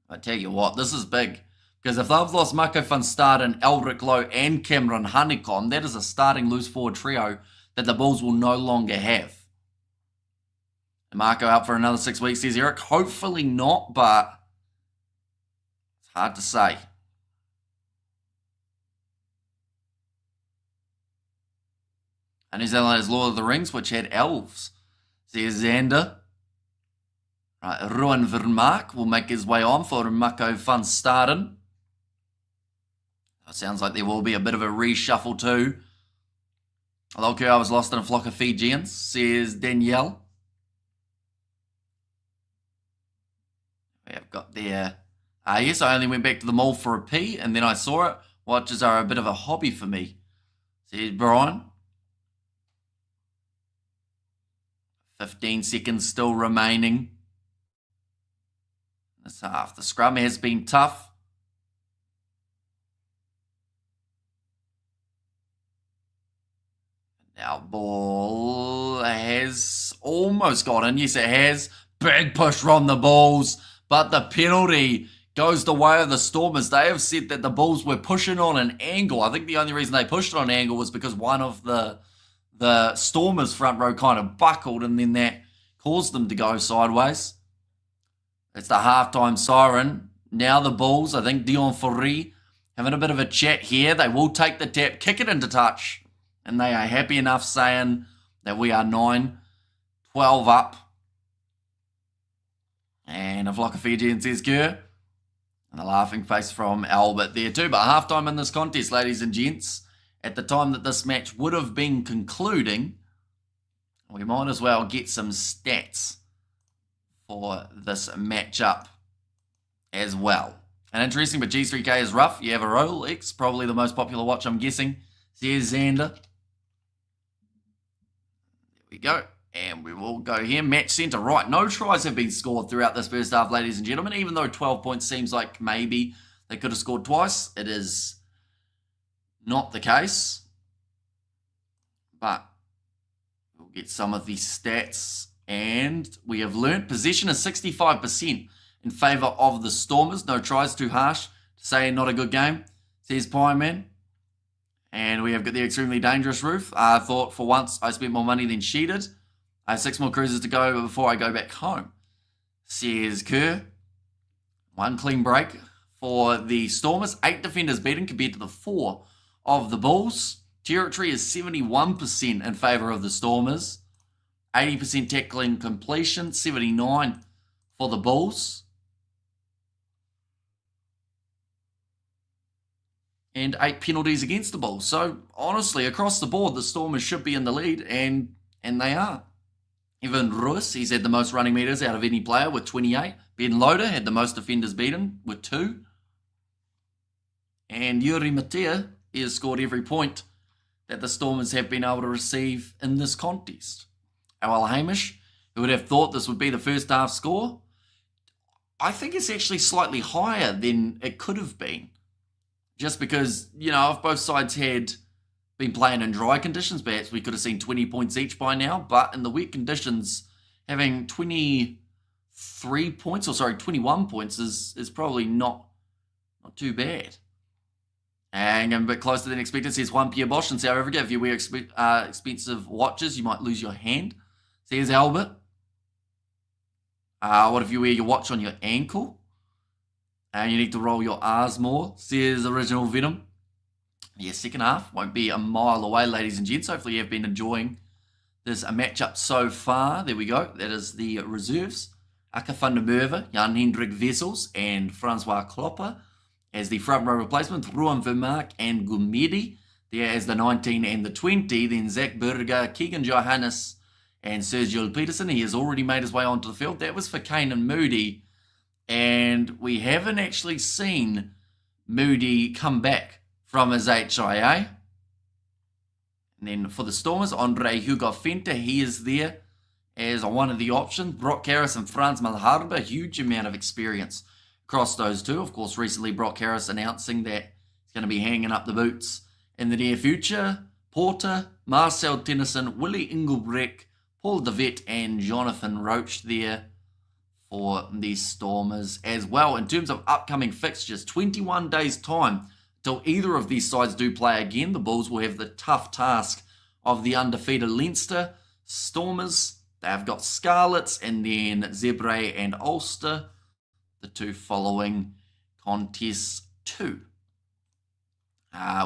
I tell you what, this is big. Because if they've lost Mako van Staden, Eldrick Lowe, and Cameron Honeycomb, that is a starting loose forward trio that the Bulls will no longer have. And Marco out for another 6 weeks, says Eric. Hopefully not, but it's hard to say. And New Zealand has Lord of the Rings, which had elves, says Xander. Right, Ruan Vermaak will make his way on for Mako van Staden. It sounds like there will be a bit of a reshuffle too. Although I was lost in a flock of Fijians, says Danielle. We have got there. Yes, I only went back to the mall for a pee and then I saw it. Watches are a bit of a hobby for me, says Brian. 15 seconds still remaining. This half. The scrum has been tough. Now ball has almost got in. Yes, it has. Big push from the Bulls. But the penalty goes the way of the Stormers. They have said that the Bulls were pushing on an angle. I think the only reason they pushed on an angle was because one of the Stormers front row kind of buckled and then that caused them to go sideways. It's the halftime siren. Now the Bulls, I think Dion Fourie, having a bit of a chat here. They will take the tap, kick it into touch. And they are happy enough saying that we are 9-12 up. And a flock of Fijians says, Gur. And a laughing face from Albert there too. But halftime in this contest, ladies and gents, at the time that this match would have been concluding, we might as well get some stats for this matchup as well. And interesting, but G3K is rough. You have a Rolex, probably the most popular watch, I'm guessing. There's Xander. There we go. And we will go here. Match centre. Right, no tries have been scored throughout this first half, ladies and gentlemen. Even though 12 points seems like maybe they could have scored twice, it is not the case. But we'll get some of these stats. And we have learnt possession is 65% in favour of the Stormers. No tries, too harsh to say not a good game, says Pieman. And we have got the extremely dangerous roof. I thought for once I spent more money than she did. I have 6 more cruises to go before I go back home, says Kerr. 1 clean break for the Stormers. 8 defenders beaten compared to the 4 of the Bulls. Territory is 71% in favour of the Stormers. 80% tackling completion, 79 for the Bulls. And 8 penalties against the Bulls. So, honestly, across the board, the Stormers should be in the lead, and they are. Evan Ruiz, he's had the most running metres out of any player with 28. Ben Loader had the most defenders beaten with 2. And Yuri Matea, he has scored every point that the Stormers have been able to receive in this contest. Al Hamish, who would have thought this would be the first half score? I think it's actually slightly higher than it could have been. Just because, you know, if both sides had been playing in dry conditions, perhaps we could have seen 20 points each by now. But in the wet conditions, having 21 points is probably not too bad. And a bit closer than expected, says Juan Pierre Bosch in South Africa. If you wear expensive watches, you might lose your hand, says Albert. What if you wear your watch on your ankle? And you need to roll your R's more, says Original Venom. Yeah, second half won't be a mile away, ladies and gents. Hopefully you have been enjoying this matchup so far. There we go. That is the reserves. Aka van der Merwe, Jan-Hendrik Wessels, and Francois Klopper as the front row replacement. Ruan Vermaak and Gumedi there as the 19 and the 20. Then Zach Berger, Keegan Johannes, and Sergio Peterson. He has already made his way onto the field. That was for Kane and Moody. And we haven't actually seen Moody come back from his HIA. And then for the Stormers, Andre Hugo Fente, he is there as one of the options. Brock Harris and Franz Malharba, huge amount of experience across those two. Of course, recently Brock Harris announcing that he's going to be hanging up the boots in the near future. Porter, Marcel Tennyson, Willie Engelbrecht, Paul DeVette, and Jonathan Roach there for the Stormers as well. In terms of upcoming fixtures, 21 days' time till either of these sides do play again. The Bulls will have the tough task of the undefeated Leinster. Stormers, they have got Scarlets and then Zebre and Ulster, the two following contests too.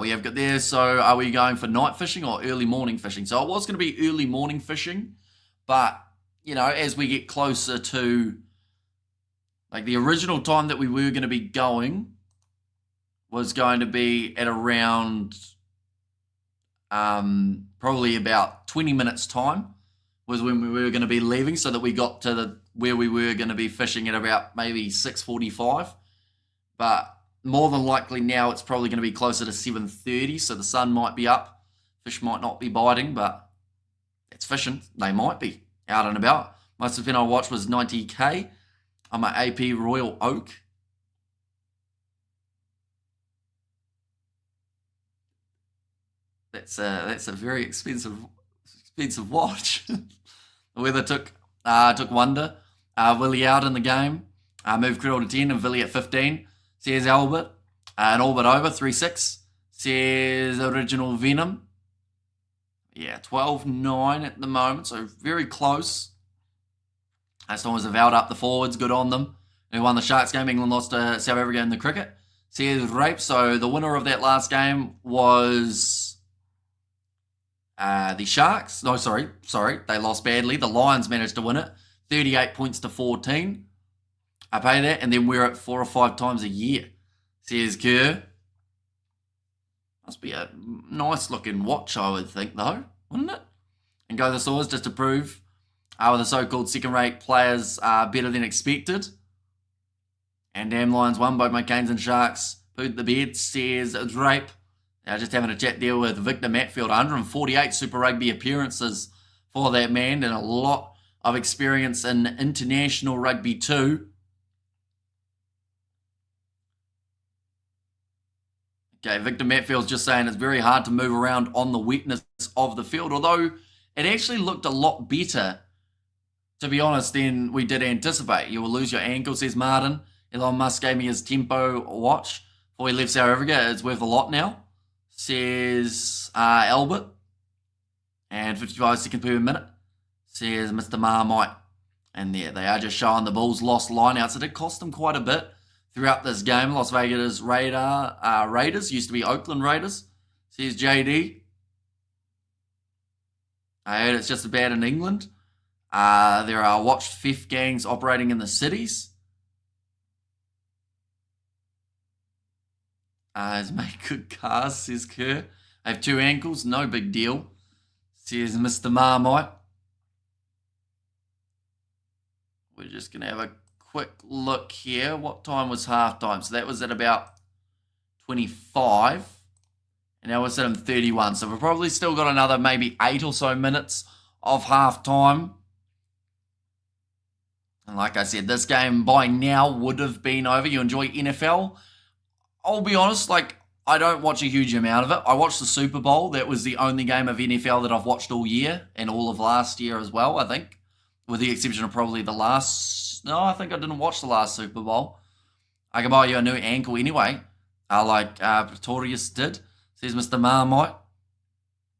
We have got there, so are we going for night fishing or early morning fishing? So it was going to be early morning fishing, but, you know, as we get closer to, like, the original time that we were going to be going was going to be at around probably about 20 minutes time was when we were going to be leaving, so that we got to where we were going to be fishing at about maybe 6:45. But more than likely now it's probably going to be closer to 7:30, so the sun might be up. Fish might not be biting, but it's fishing. They might be out and about. Most of the I watched was 90k. I'm an AP Royal Oak. That's a very expensive watch. The weather took wonder. Willie out in the game. Moved Krill to 10 and Willie at 15. Says Albert. And Albert over 3-6. Says Original Venom. Yeah, 12-9 at the moment, so very close. Stormers have held up the forwards, good on them. Who won the Sharks game? England lost to South Africa in the cricket. Says Rape. So the winner of that last game was the Sharks. No, sorry. They lost badly. The Lions managed to win it. 38 points to 14. I pay that and then wear it 4 or 5 times a year, says Kerr. Must be a nice looking watch, I would think, though, wouldn't it? And go the Stormers just to prove the so-called second-rate players are better than expected. And damn Lions won, both my Canes and Sharks. Pooed the bed, says Drape. Just having a chat there with Victor Matfield. 148 Super Rugby appearances for that man and a lot of experience in international rugby too. Okay, Victor Matfield's just saying it's very hard to move around on the wetness of the field, although it actually looked a lot better, to be honest, than we did anticipate. You will lose your ankle, says Martin. Elon Musk gave me his tempo watch before he left South Africa. It's worth a lot now, says Albert. And 55 seconds per minute, says Mr. Marmite. And there they are, just showing the Bulls lost lineouts. It did cost them quite a bit throughout this game. Las Vegas Raiders used to be Oakland Raiders, says JD. I heard it's just as bad in England. There are watched theft gangs operating in the cities. He's made good cars, says Kerr. I have 2 ankles, no big deal, says Mr. Marmite. We're just going to have a quick look here. What time was halftime? So that was at about 25. And now we're sitting 31. So we've probably still got another maybe 8 or so minutes of halftime. And like I said, this game by now would have been over. You enjoy NFL? I'll be honest, I don't watch a huge amount of it. I watched the Super Bowl. That was the only game of NFL that I've watched all year and all of last year as well, I think. With the exception of probably the last... No, I think I didn't watch the last Super Bowl. I can buy you a new ankle anyway, Pretorius did, says Mr. Marmite.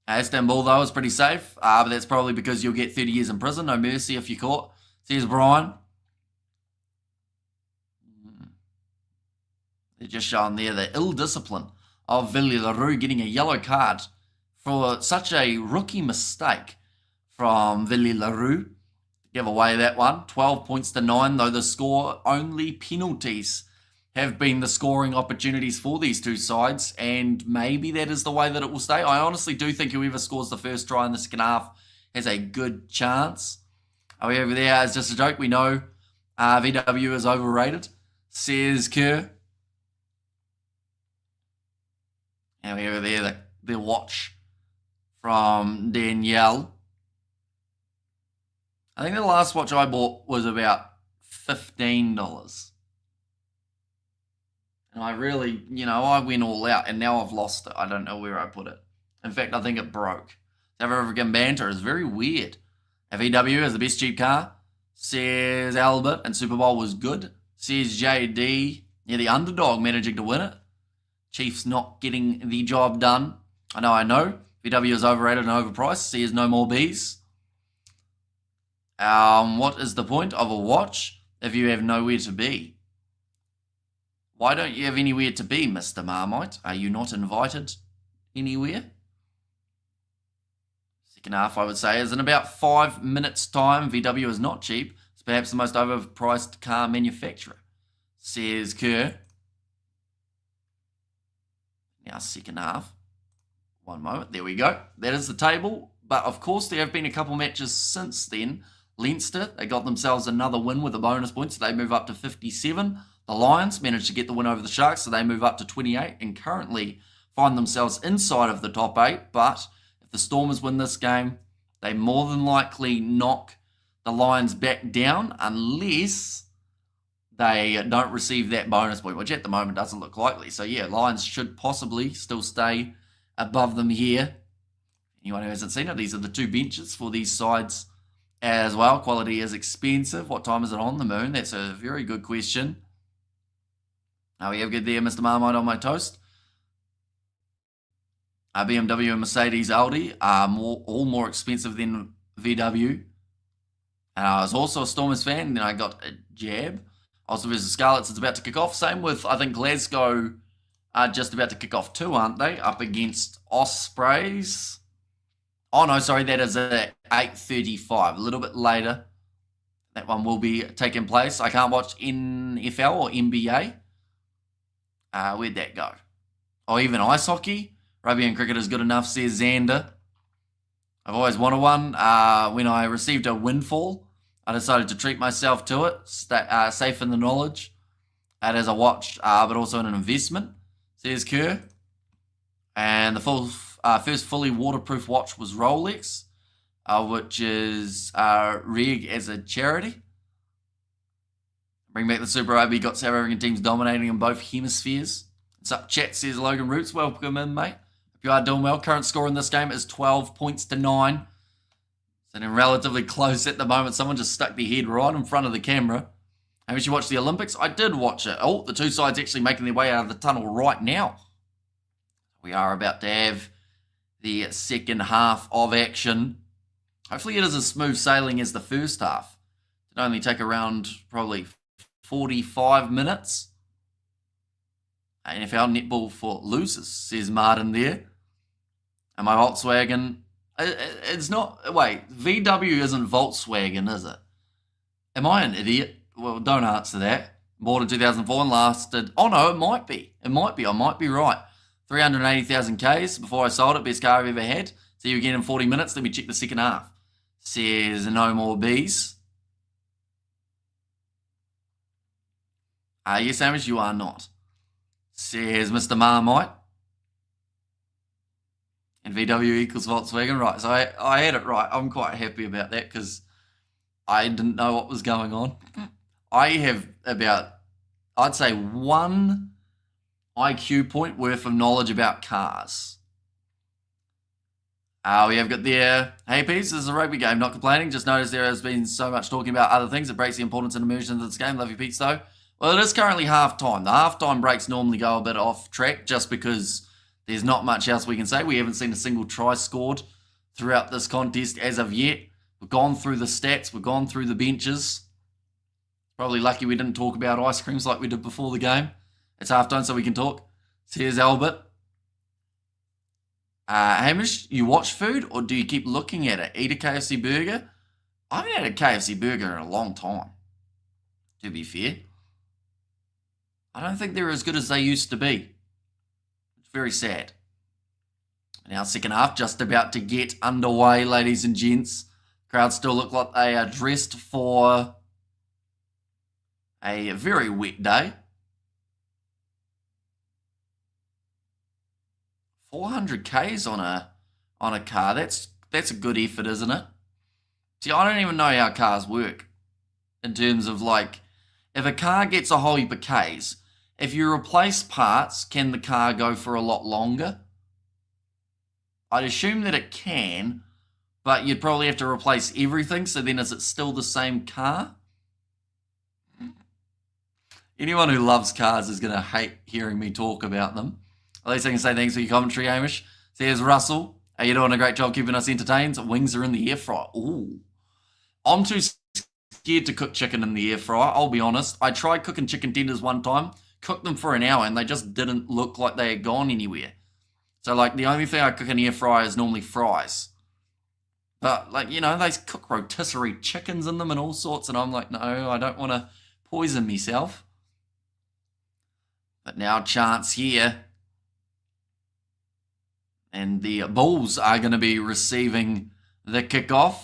Istanbul, though, is pretty safe, but that's probably because you'll get 30 years in prison. No mercy if you're caught, says Brian. They're just showing there the ill discipline of Villiers Leroux getting a yellow card for such a rookie mistake from Villiers Leroux. Give away that one. 12 points to 9, though the score only penalties have been the scoring opportunities for these two sides, and maybe that is the way that it will stay. I honestly do think whoever scores the first try in the second half has a good chance. Over there, it's just a joke. We know VW is overrated, says Kerr. And over there, the watch from Danielle. I think the last watch I bought was about $15. And I really, I went all out, and now I've lost it. I don't know where I put it. In fact, I think it broke. South African banter is very weird. VW is the best cheap car, says Albert, and Super Bowl was good, says JD. Yeah, the underdog managing to win it. Chiefs not getting the job done. I know. VW is overrated and overpriced, says no more bees. What is the point of a watch if you have nowhere to be? Why don't you have anywhere to be, Mr. Marmite? Are you not invited anywhere? Second half, I would say, is in about 5 minutes' time. VW is not cheap. It's perhaps the most overpriced car manufacturer, says Kerr. Now, second half. One moment. There we go. That is the table. But, of course, there have been a couple matches since then. Leinster, they got themselves another win with a bonus point, so they move up to 57. The Lions managed to get the win over the Sharks, so they move up to 28 and currently find themselves inside of the top 8. But if the Stormers win this game, they more than likely knock the Lions back down unless they don't receive that bonus point, which at the moment doesn't look likely. So, yeah, Lions should possibly still stay above them here. Anyone who hasn't seen it, these are the two benches for these sides as well. Quality is expensive. What time is it on the moon? That's a very good question. We have good there, Mr. Marmite on my toast. BMW and Mercedes Audi are all more expensive than VW. And I was also a Stormers fan, then I got a jab. Also, versus Scarlets, it's about to kick off. Same with, I think, Glasgow are just about to kick off too, aren't they? Up against Ospreys. Oh, no, sorry, that is at 8:35, a little bit later. That one will be taking place. I can't watch NFL or NBA. Where'd that go? Or even ice hockey. Rugby and cricket is good enough, says Xander. I've always wanted one. When I received a windfall, I decided to treat myself to it, safe in the knowledge. It as a watch, but also an investment, says Kerr. And the first fully waterproof watch was Rolex, which is Reg as a charity. Bring back the Super Rugby, got South African teams dominating in both hemispheres. What's up, chat, says Logan Roots. Welcome in, mate. Hope you are doing well. Current score in this game is 12 points to 9. Sitting relatively close at the moment. Someone just stuck their head right in front of the camera. Haven't you watched the Olympics? I did watch it. Oh, the two sides actually making their way out of the tunnel right now. We are about to have the second half of action. Hopefully it is as smooth sailing as the first half. It only take around probably 45 minutes. NFL netball for losers, says Martin there. And my Volkswagen, it's not, wait, VW isn't Volkswagen, is it? Am I an idiot? Well, don't answer that. Bought in 2004 and lasted, oh no, it might be. I might be right. 380,000 Ks before I sold it, best car I've ever had. See you again in 40 minutes, let me check the second half. Says no more bees. Yes, Amish, you are not. Says Mr. Marmite. And VW equals Volkswagen. Right, so I had it right. I'm quite happy about that because I didn't know what was going on. I have about, I'd say, 1 IQ point worth of knowledge about cars. We have got there, hey peeps, this is a rugby game, not complaining. Just noticed there has been so much talking about other things. It breaks the importance and immersion of this game. Love you, Pete's, though. Well, it is currently half-time. The half-time breaks normally go a bit off track just because there's not much else we can say. We haven't seen a single try scored throughout this contest as of yet. We've gone through the stats. We've gone through the benches. Probably lucky we didn't talk about ice creams like we did before the game. It's half-time so we can talk. Here's Albert. Hamish, you watch food or do you keep looking at it? Eat a KFC burger? I haven't had a KFC burger in a long time, to be fair. I don't think they're as good as they used to be. It's very sad. Now, second half just about to get underway, ladies and gents. Crowd still look like they are dressed for a very wet day. 400 Ks on a car. That's a good effort, isn't it? See, I don't even know how cars work in terms of like, if a car gets a whole heap of Ks, if you replace parts, can the car go for a lot longer? I'd assume that it can, but you'd probably have to replace everything, so then is it still the same car? Anyone who loves cars is going to hate hearing me talk about them. At least I can say thanks for your commentary, Hamish. Says Russell. Are you doing a great job keeping us entertained? Wings are in the air fryer. Ooh. I'm too scared to cook chicken in the air fryer, I'll be honest. I tried cooking chicken tenders one time, cooked them for an hour, and they just didn't look like they had gone anywhere. So, like, the only thing I cook in the air fryer is normally fries. But, like, you know, they cook rotisserie chickens in them and all sorts, and I'm like, no, I don't want to poison myself. But now chance here. And the Bulls are going to be receiving the kickoff.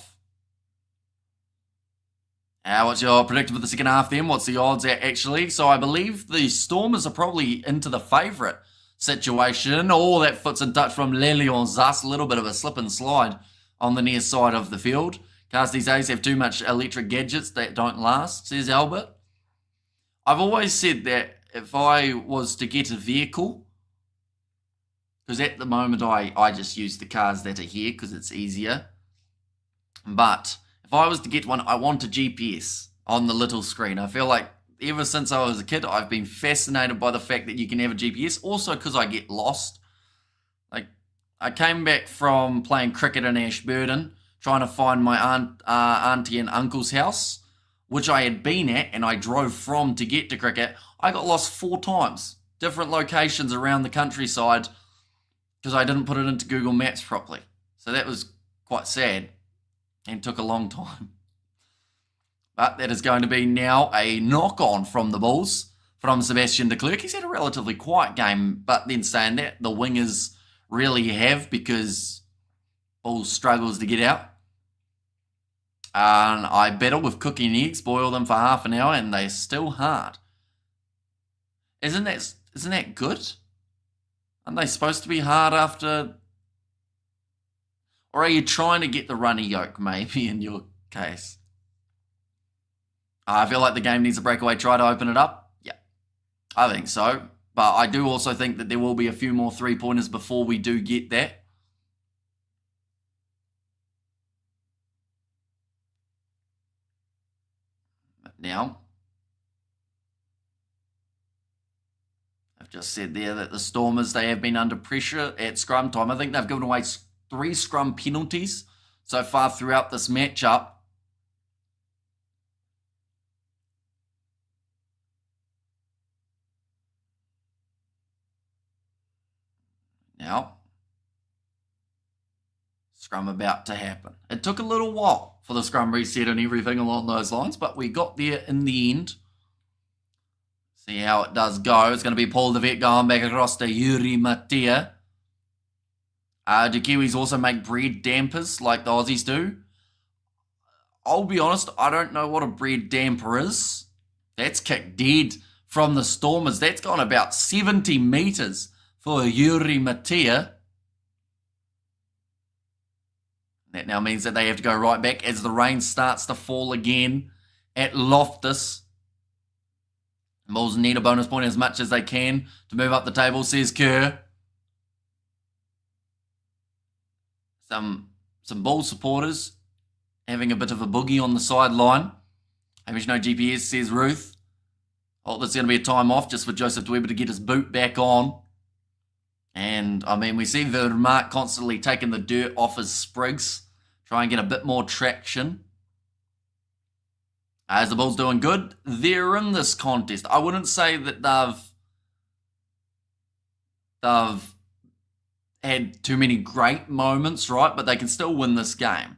What's your prediction for the second half then? What's the odds at actually? So I believe the Stormers are probably into the favourite situation. Oh, that foot's in touch from Lelion Zas. A little bit of a slip and slide on the near side of the field. Cars these days have too much electric gadgets that don't last, says Albert. I've always said that if I was to get a vehicle, because at the moment I just use the cars that are here because it's easier. But if I was to get one, I want a GPS on the little screen. I feel like ever since I was a kid, I've been fascinated by the fact that you can have a GPS. Also because I get lost. Like, I came back from playing cricket in Ashburton, trying to find my auntie and uncle's house, which I had been at and I drove from to get to cricket. I got lost 4 times. Different locations around the countryside, because I didn't put it into Google Maps properly. So that was quite sad and took a long time. But that is going to be now a knock-on from the Bulls, from Sebastian de Klerk. He's had a relatively quiet game, but then saying that, the wingers really have, because Bulls struggles to get out. And I battle with cooking eggs, boil them for half an hour, and they're still hard. Isn't that good? Aren't they supposed to be hard after? Or are you trying to get the runny yolk, maybe, in your case? I feel like the game needs a breakaway try to open it up. Yeah, I think so. But I do also think that there will be a few more three-pointers before we do get that. But now, I've just said there that the Stormers, they have been under pressure at scrum time. I think they've given away 3 scrum penalties so far throughout this matchup. Now, scrum about to happen. It took a little while for the scrum reset and everything along those lines, but we got there in the end. See how it does go. It's going to be Paul de Vet going back across to Yuri Matia. Do Kiwis also make bread dampers like the Aussies do? I'll be honest, I don't know what a bread damper is. That's kicked dead from the Stormers. That's gone about 70 metres for Yuri Matia. That now means that they have to go right back as the rain starts to fall again at Loftus. Bulls need a bonus point as much as they can to move up the table, says Kerr. Some Bulls supporters having a bit of a boogie on the sideline. Hamish no GPS, says Ruth. Oh, there's going to be a time off just for Joseph Dweber to get his boot back on. And, I mean, we see Vermaat constantly taking the dirt off his sprigs, try and get a bit more traction. As the Bulls doing good, they're in this contest. I wouldn't say that they've had too many great moments, right? But they can still win this game.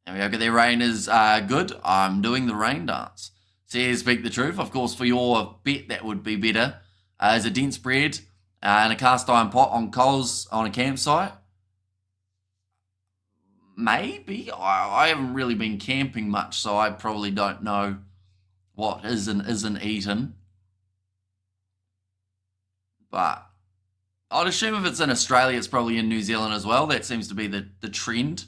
There we go. Their rain is good. I'm doing the rain dance. Says Speak the Truth. Of course, for your bet, that would be better. As a dense bread and a cast iron pot on coals on a campsite. Maybe. I haven't really been camping much, so I probably don't know what is and isn't eaten. But I'd assume if it's in Australia, it's probably in New Zealand as well. That seems to be the trend.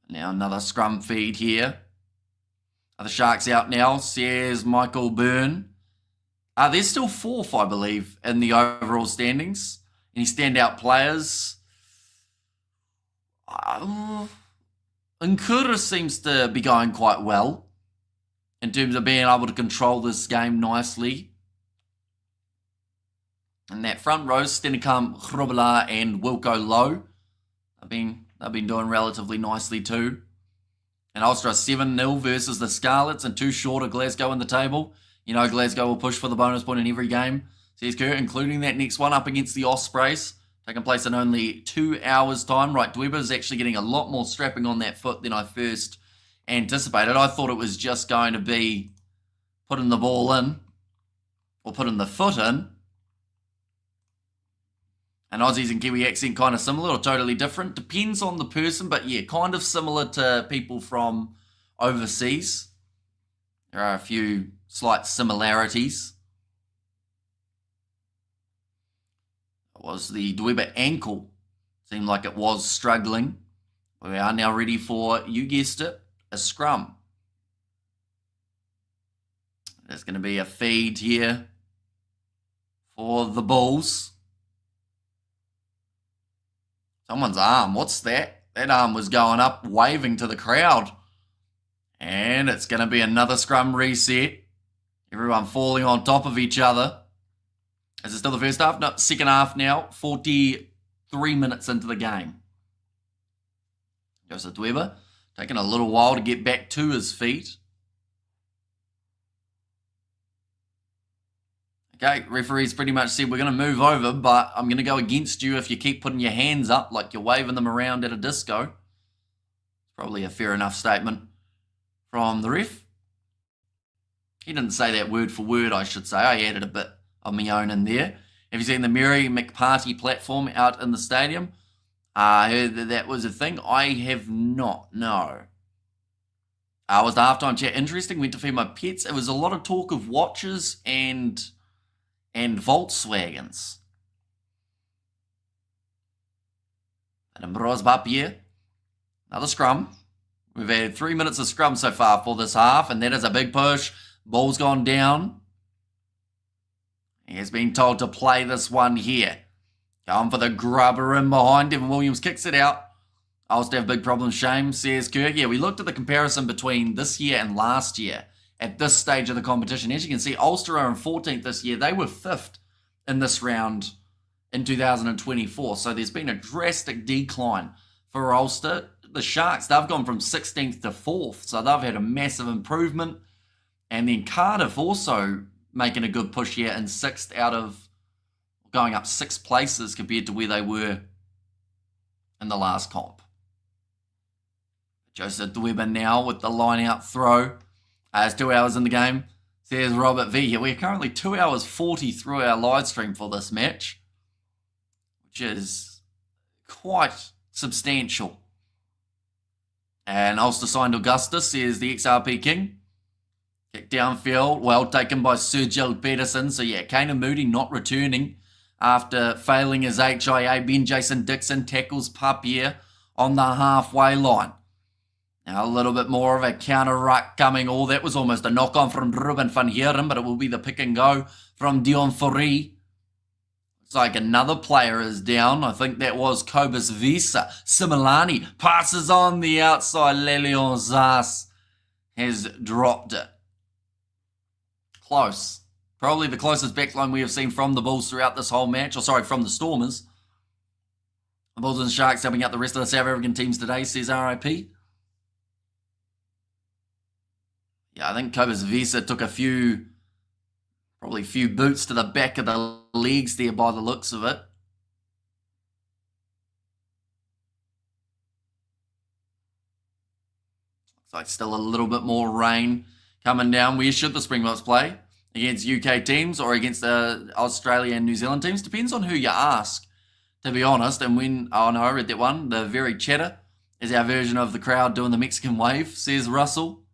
Now another scrum feed here. Are the Sharks out now, says Michael Byrne. There's still 4th, I believe, in the overall standings. Any standout players? Nkura seems to be going quite well in terms of being able to control this game nicely. And that front row, Stenekam, Grobelaar and Wilco Lowe, they've been doing relatively nicely too. And Ulster 7-0 versus the Scarlets and 2 short of Glasgow in the table. You know Glasgow will push for the bonus point in every game, says Kerr, including that next one up against the Ospreys, taking place in only 2 hours' time. Right, Dweber is actually getting a lot more strapping on that foot than I first anticipated. I thought it was just going to be putting the ball in, or putting the foot in. And Aussies and Kiwi accent kind of similar or totally different. Depends on the person, but yeah, kind of similar to people from overseas. There are a few slight similarities. It was the Dweber ankle. Seemed like it was struggling. We are now ready for, you guessed it, a scrum. There's going to be a feed here for the Bulls. Someone's arm, what's that? That arm was going up, waving to the crowd. And it's going to be another scrum reset. Everyone falling on top of each other. Is it still the first half? No, second half now. 43 minutes into the game. Joseph Dweber taking a little while to get back to his feet. Okay, referee's pretty much said we're going to move over, but I'm going to go against you if you keep putting your hands up like you're waving them around at a disco. Probably a fair enough statement from the ref. He didn't say that word for word, I should say. I added a bit of my own in there. Have you seen the Mary McParty platform out in the stadium? I heard that was a thing. I have not, no. Was the halftime chat interesting? Went to feed my pets. It was a lot of talk of watches and Volkswagens. And Brosbapier. Another scrum. We've had 3 minutes of scrum so far for this half, and that is a big push. Ball's gone down. He has been told to play this one here. Going for the grubber in behind. Devin Williams kicks it out. Ulster have big problems, shame, says Kirk. Yeah, we looked at the comparison between this year and last year at this stage of the competition. As you can see, Ulster are in 14th this year. They were 5th in this round in 2024. So there's been a drastic decline for Ulster. The Sharks, they've gone from 16th to 4th. So they've had a massive improvement. And then Cardiff also making a good push here in 6th out of going up 6 places compared to where they were in the last comp. Joseph Dweber now with the line-out throw. It's 2 hours in the game. Says Robert V. Here, we're currently 2 hours 40 through our live stream for this match, which is quite substantial. And Ulster signed Augustus, says the XRP King. Kick downfield, well taken by Sergio Pedersen. So yeah, Kane Moody not returning after failing his HIA. Ben Jason Dixon tackles Papier on the halfway line. Now a little bit more of a counter ruck coming. Oh, that was almost a knock-on from Ruben van Heeren, but it will be the pick and go from Dion Fourie. Looks like another player is down. I think that was Cobus Visa. Similani passes on the outside. Lelion Zas has dropped it. Close. Probably the closest backline we have seen from the Bulls throughout this whole match. Or sorry, from the Stormers. The Bulls and Sharks helping out the rest of the South African teams today, says RIP. Yeah, I think Cobus Visa took probably a few boots to the back of the legs there by the looks of it. Looks like still a little bit more rain coming down. Where should the Springboks play? Against UK teams or against the Australia and New Zealand teams? Depends on who you ask, to be honest. And when, oh no, I read that one. The very chatter is our version of the crowd doing the Mexican wave, says Russell.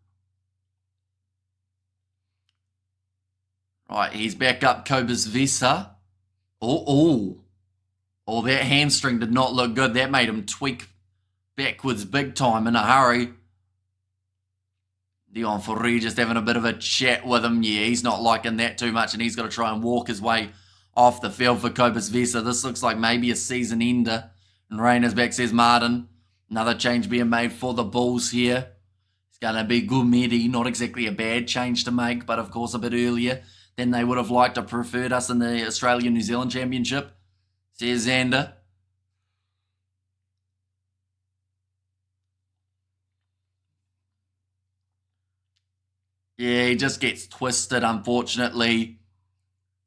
Right, he's back up Cobus Visa. Oh, that hamstring did not look good. That made him tweak backwards big time in a hurry. Dion Fourie just having a bit of a chat with him. Yeah, he's not liking that too much, and he's got to try and walk his way off the field for Cobus Visa. This looks like maybe a season ender. And Rainer's back, says Martin. Another change being made for the Bulls here. It's going to be Gumedi. Not exactly a bad change to make, but of course a bit earlier than they would have liked or preferred us in the Australia-New Zealand Championship, says Xander. Yeah, he just gets twisted, unfortunately,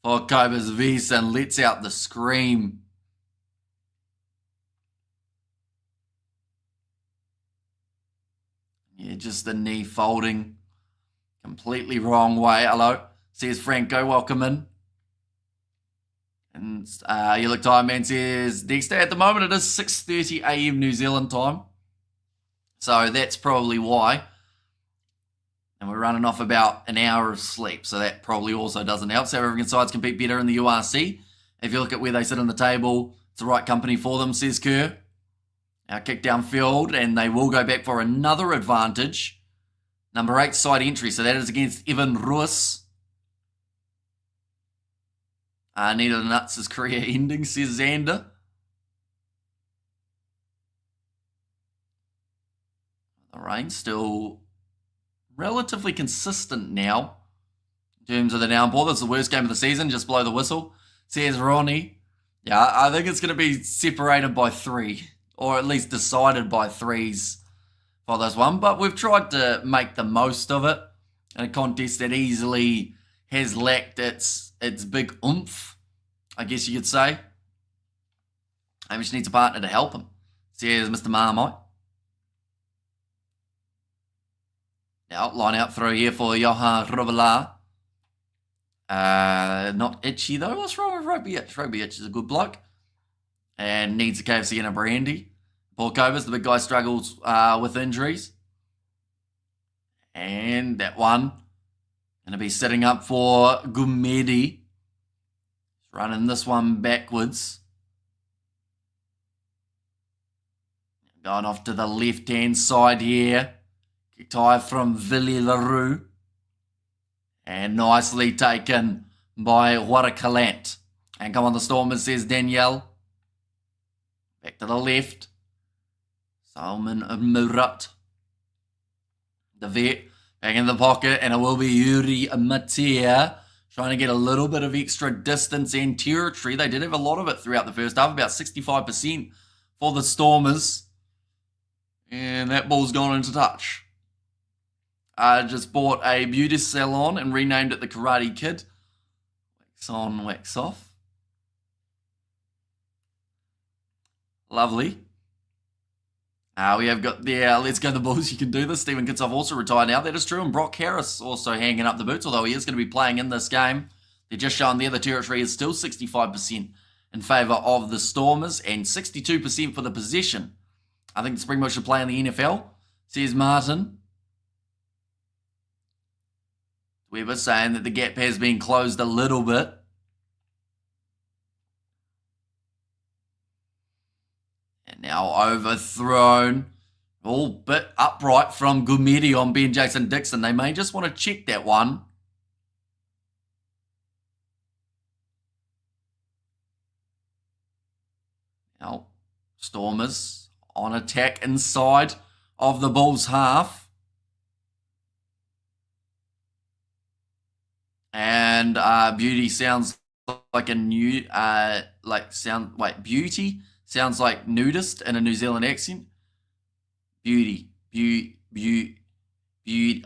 for Cobus Visa and lets out the scream. Yeah, just the knee folding completely wrong way. Hello, says Franco, welcome in. And you look tired, man, says Dexter. At the moment, it is 6:30 a.m. New Zealand time. So that's probably why. And we're running off about an hour of sleep, so that probably also doesn't help. South African sides compete better in the URC. If you look at where they sit on the table, it's the right company for them, says Kerr. Now kick downfield, and they will go back for another advantage. Number 8 side entry, so that is against Evan Ruiz. Neither Nuts' career ending, says Xander. The rain still relatively consistent now in terms of the downpour. This is the worst game of the season, just blow the whistle, says Ronnie. Yeah, I think it's going to be separated by 3, or at least decided by 3s for this one. But we've tried to make the most of it in a contest that easily has lacked its big oomph, I guess you could say. Maybe she needs a partner to help him. So here's Mr. Marmite. Now, line out throw here for Johan Rovela. Not Itchy, though. What's wrong with Rugby Itch? Rugby Itch is a good bloke. And needs a KFC and a brandy. Paul Cobus, the big guy, struggles with injuries. And that one going to be setting up for Gumedi. Running this one backwards. Going off to the left-hand side here. Kicked high from Villy LaRue. And nicely taken by Warakalant. And come on, the Stormers, says Danielle. Back to the left. Salman Murat. The vet. Back in the pocket. And it will be Yuri Matia. Trying to get a little bit of extra distance and territory. They did have a lot of it throughout the first half. About 65% for the Stormers. And that ball's gone into touch. Just bought a beauty salon and renamed it the Karate Kid. Wax on, wax off. Lovely. We have got there, let's go the Bulls, you can do this. Stephen Kitsoff also retired now, that is true. And Brock Harris also hanging up the boots, although he is going to be playing in this game. They're just showing there the territory is still 65% in favour of the Stormers and 62% for the possession. I think the Springboks should play in the NFL, says Martin. Weber saying that the gap has been closed a little bit. And now overthrown. All bit upright from Gumedi on Ben Jason Dixon. They may just want to check that one. Now, Stormers on attack inside of the Bulls half. And Beauty sounds like a new, Beauty sounds like nudist in a New Zealand accent. Beauty.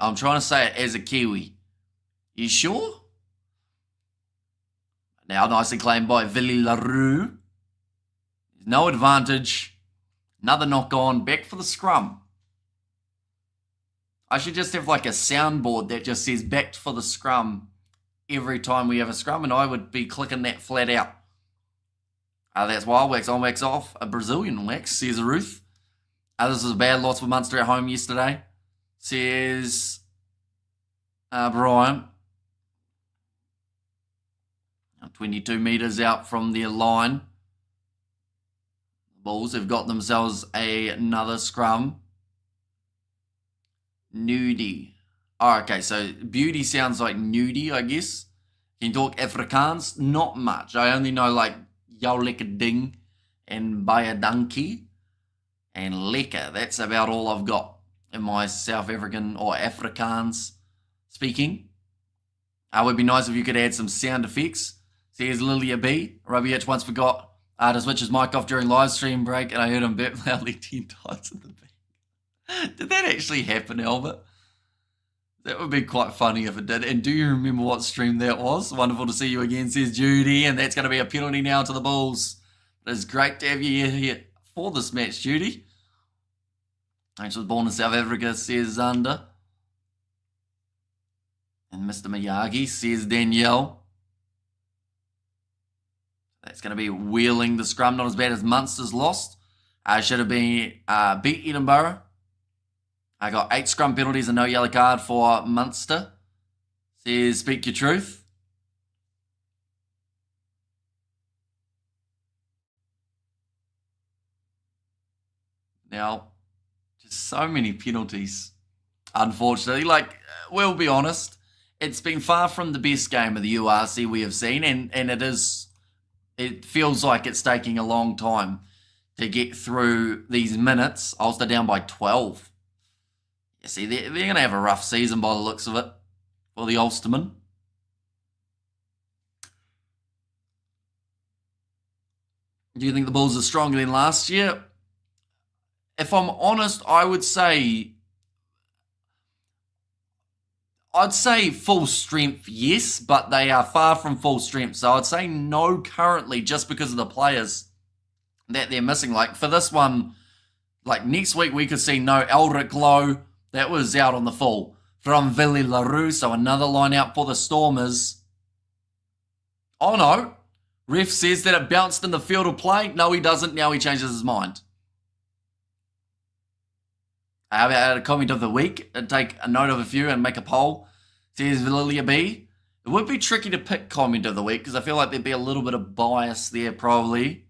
I'm trying to say it as a Kiwi. You sure? Now nicely claimed by Villy LaRue. No advantage. Another knock on. Back for the scrum. I should just have like a soundboard that just says back for the scrum every time we have a scrum, and I would be clicking that flat out. That's wild. Wax on, wax off. A Brazilian wax, says Ruth. This was bad. Lots for Munster at home yesterday, says Brian. 22 metres out from their line. The Bulls have got themselves another scrum. Nudie. Oh, okay, so Beauty sounds like nudie, I guess. Can you talk Afrikaans? Not much. I only know like Jou Lekker Ding and Bayadanki and Lekker. That's about all I've got in my South African or Afrikaans speaking. It would be nice if you could add some sound effects. Says Lilia B. Rugby Itch once forgot to switch his mic off during live stream break, and I heard him burp loudly 10 times in the back. Did that actually happen, Albert? That would be quite funny if it did. And do you remember what stream that was? Wonderful to see you again, says Judy. And that's going to be a penalty now to the Bulls. It is great to have you here for this match, Judy. She was born in South Africa, says Zander. And Mr. Miyagi, says Danielle. That's going to be wheeling the scrum. Not as bad as Munster's lost. Should have been beat Edinburgh. I got 8 scrum penalties and no yellow card for Munster. Says, speak your truth. Now, just so many penalties, unfortunately. Like, we'll be honest, it's been far from the best game of the URC we have seen, and it feels like it's taking a long time to get through these minutes. Ulster down by 12. You see, they're going to have a rough season by the looks of it for the Ulstermen. Do you think the Bulls are stronger than last year? If I'm honest, I would say I'd say full strength, yes, but they are far from full strength. So I'd say no currently just because of the players that they're missing. Like for this one, like next week we could see no Eldrick Lowe. That was out on the full. From Villy LaRue, so another line out for the Stormers. Oh no. Ref says that it bounced in the field of play. No, he doesn't. Now he changes his mind. How about a comment of the week? I'd take a note of a few and make a poll. Says Valilia B. It would be tricky to pick comment of the week because I feel like there'd be a little bit of bias there probably.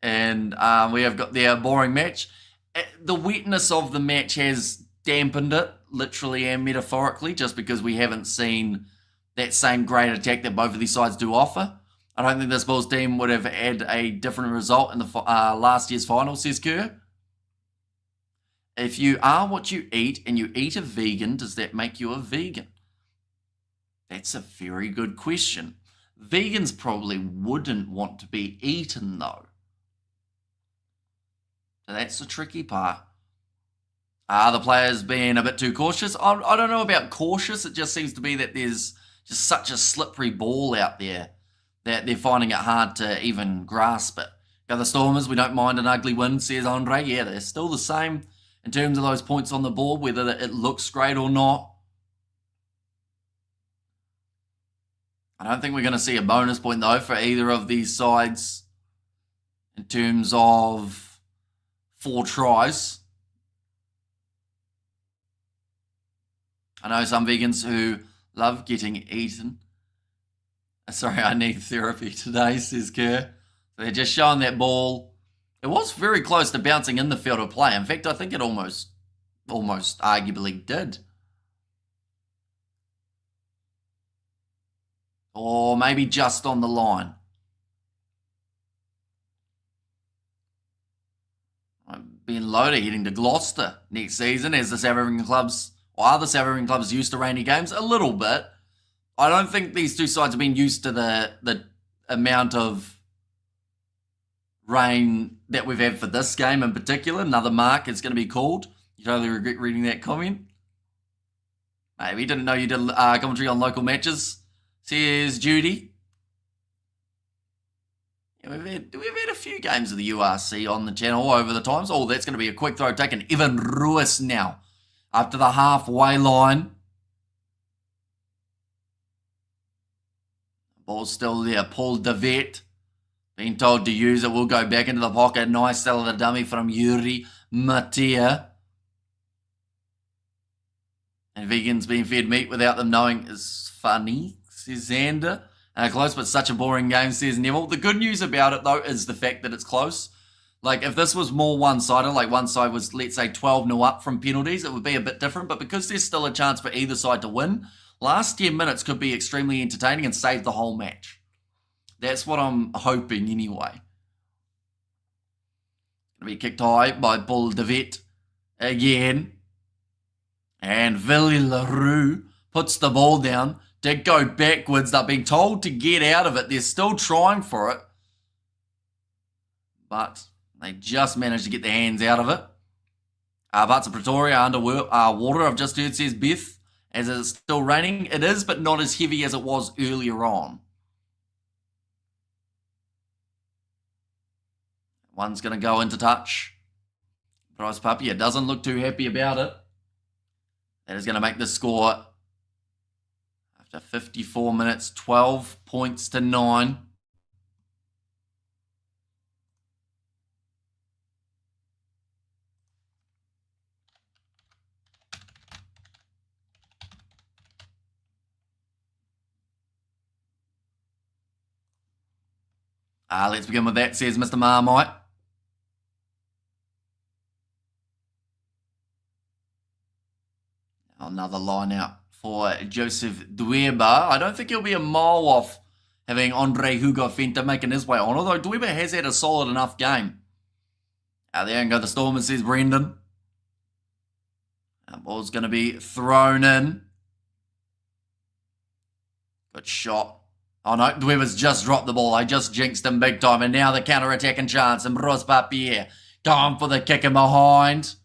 And we have got their boring match. The wetness of the match has dampened it, literally and metaphorically, just because we haven't seen that same great attack that both of these sides do offer. I don't think this Bulls team would have had a different result in the last year's final, says Kerr. If you are what you eat and you eat a vegan, does that make you a vegan? That's a very good question. Vegans probably wouldn't want to be eaten, though. So that's the tricky part. Are the players being a bit too cautious? I don't know about cautious. It just seems to be that there's just such a slippery ball out there that they're finding it hard to even grasp it. Go the Stormers, we don't mind an ugly win, says Andre. Yeah, they're still the same in terms of those points on the board, whether it looks great or not. I don't think we're going to see a bonus point, though, for either of these sides in terms of 4 tries. I know some vegans who love getting eaten. Sorry, I need therapy today, says Kerr. They're just showing that ball. It was very close to bouncing in the field of play. In fact, I think it almost arguably did. Or maybe just on the line. Being loaded, heading to Gloucester next season as the South African clubs, or other South African clubs, used to rainy games a little bit. I don't think these two sides have been used to the amount of rain that we've had for this game in particular. Another mark is going to be called. You totally regret reading that comment. Maybe didn't know you did commentary on local matches, says Judy. Yeah, we've had a few games of the URC on the channel over the times. Oh, that's going to be a quick throw taken. Evan Ruiz now up to the halfway line. Ball's still there. Paul DeVet being told to use it. Will go back into the pocket. Nice sell of the dummy from Yuri Matia. And vegans being fed meat without them knowing is funny, says Xander. Close, but such a boring game, says Neville. The good news about it, though, is the fact that it's close. Like, if this was more one-sided, like one side was, let's say, 12-0 up from penalties, it would be a bit different. But because there's still a chance for either side to win, last 10 minutes could be extremely entertaining and save the whole match. That's what I'm hoping anyway. Going to be kicked high by Paul DeVet again. And Villy LaRue puts the ball down. Did go backwards. They're being told to get out of it. They're still trying for it. But they just managed to get their hands out of it. Parts of Pretoria under water, I've just heard, says Beth. As it's still raining. It is, but not as heavy as it was earlier on. One's going to go into touch. Bryce Papia doesn't look too happy about it. That is going to make the score, after 54 minutes, 12 points to 9. Let's begin with that, says Mr. Marmite. Another line out for Joseph Dweba. I don't think he'll be a mile off having Andre Hugo Fenta making his way on, although Dweba has had a solid enough game. There go the Stormers, says Brendan. Ball's going to be thrown in. Good shot. Oh no, Dweber's just dropped the ball. I just jinxed him big time. And now the counter-attacking chance. And Bros Papier going for the kick in behind.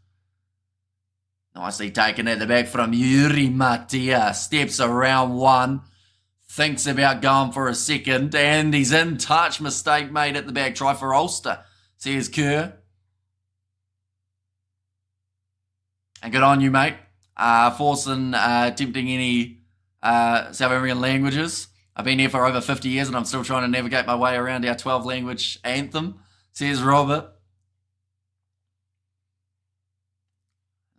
Nicely taken at the back from Yuri Matia. Steps around one. Thinks about going for a second. And he's in touch. Mistake made at the back. Try for Ulster. Says Kerr. And good on you, mate. Forcing, attempting any South African languages. I've been here for over 50 years and I'm still trying to navigate my way around our 12-language anthem, says Robert.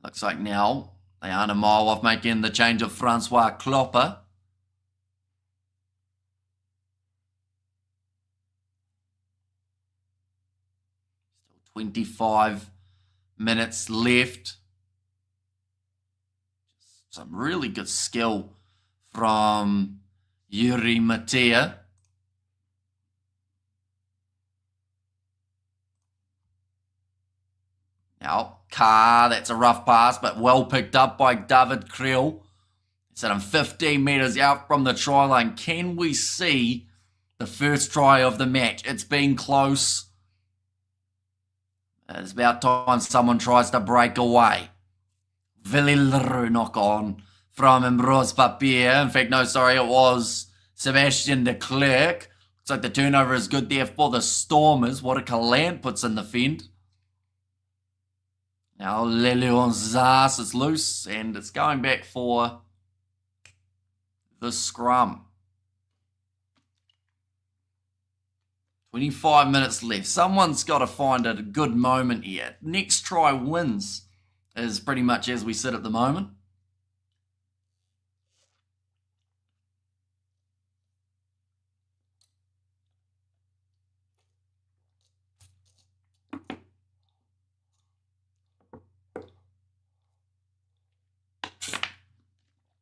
Looks like now they aren't a mile off making the change of Francois Klopper. Still 25 minutes left. Some really good skill from Yuri Matea. Now, Carr, that's a rough pass, but well picked up by David Creel. It's at him 15 metres out from the try line. Can we see the first try of the match? It's been close. It's about time someone tries to break away. Villeleroux knock on from Ambrose Papier. In fact, no, sorry, it was Sebastian de Klerk. Looks like the turnover is good there for the Stormers. What a Calant puts in the fend. Now Leleon's ass is loose and it's going back for the scrum. 25 minutes left. Someone's got to find a good moment here. Next try wins is pretty much as we sit at the moment.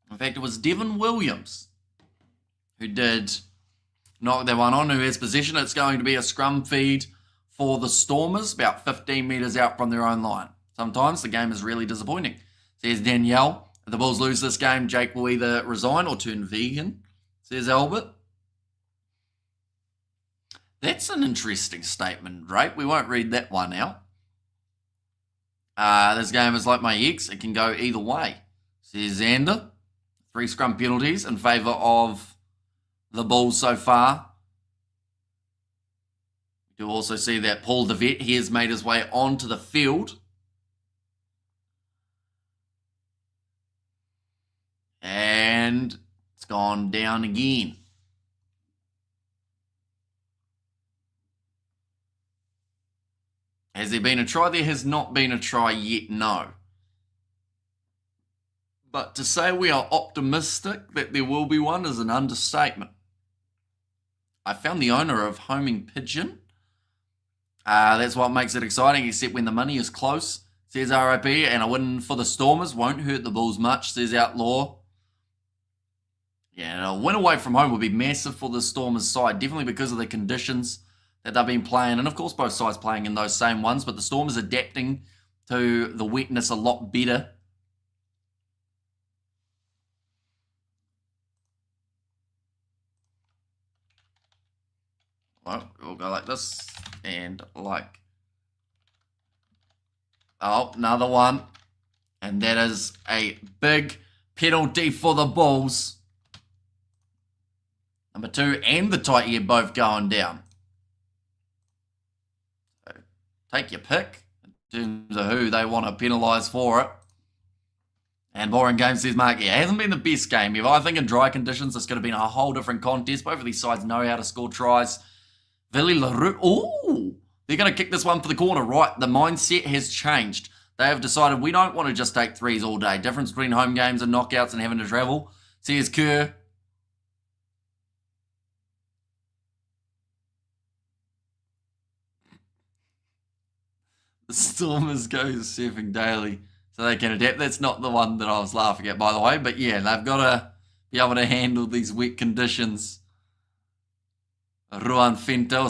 In fact, it was Devon Williams who did knock that one on, who has possession. It's going to be a scrum feed for the Stormers, about 15 metres out from their own line. Sometimes the game is really disappointing. Says Danielle, if the Bulls lose this game, Jake will either resign or turn vegan, says Albert. That's an interesting statement, Drake. We won't read that one out. This game is like my ex. It can go either way, says Xander. 3 scrum penalties in favour of the Bulls so far. We do also see that Paul DeVette, he has made his way onto the field. And it's gone down again. Has there been a try? There has not been a try yet, no. But to say we are optimistic that there will be one is an understatement. I found the owner of Homing Pigeon. That's what makes it exciting, except when the money is close, says RIP, and a win for the Stormers won't hurt the Bulls much, says Outlaw. Yeah, a win away from home would be massive for the Stormers side, definitely because of the conditions that they've been playing, and of course both sides playing in those same ones, but the Stormers adapting to the wetness a lot better. Well, we'll go like this, and like, oh, another one, and that is a big penalty for the Bulls. Number 2 and the tight head both going down. So take your pick in terms of who they want to penalise for it. And boring game, says Mark. Yeah, it hasn't been the best game. If I think in dry conditions, this could have been a whole different contest. Both of these sides know how to score tries. Villeleroux, ooh, they're going to kick this one for the corner, right? The mindset has changed. They have decided we don't want to just take threes all day. Difference between home games and knockouts and having to travel. Says Kerr. The Stormers go surfing daily so they can adapt. That's not the one that I was laughing at, by the way. But yeah, they've got to be able to handle these wet conditions. Ruan Fenta,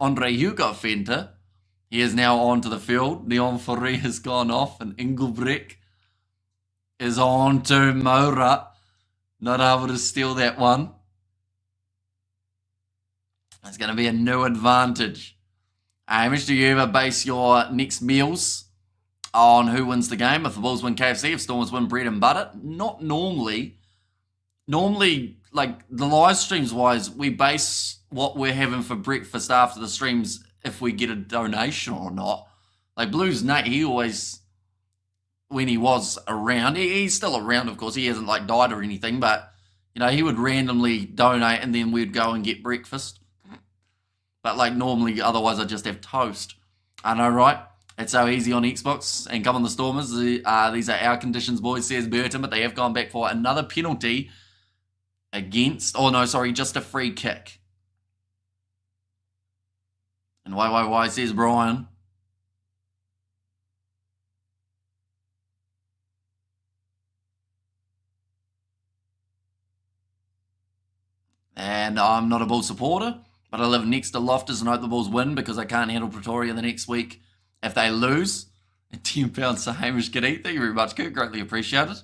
Andre Hugo Fenta. He is now onto the field. Leon Forêt has gone off, and Engelbrecht is on to Moura. Not able to steal that one. It's going to be a new advantage. How much do you ever base your next meals on who wins the game. If the Bulls win KFC, if Stormers win bread and butter. Not normally. Normally, like the live streams wise, we base what we're having for breakfast after the streams if we get a donation or not. Like Blues Nate, he always, when he was around, he's still around, of course. He hasn't like died or anything, but you know, he would randomly donate and then we'd go and get breakfast. But like normally, otherwise I'd just have toast. I know, right? It's so easy on Xbox. And come on the Stormers. These are our conditions, boys, says Burton, but they have gone back for another penalty against, just a free kick. And why, says Brian. And I'm not a Bulls supporter, but I live next to Loftus and hope the Bulls win because I can't handle Pretoria the next week if they lose. And £10 to Hamish Kadith. Thank you very much, Kurt. Greatly appreciated.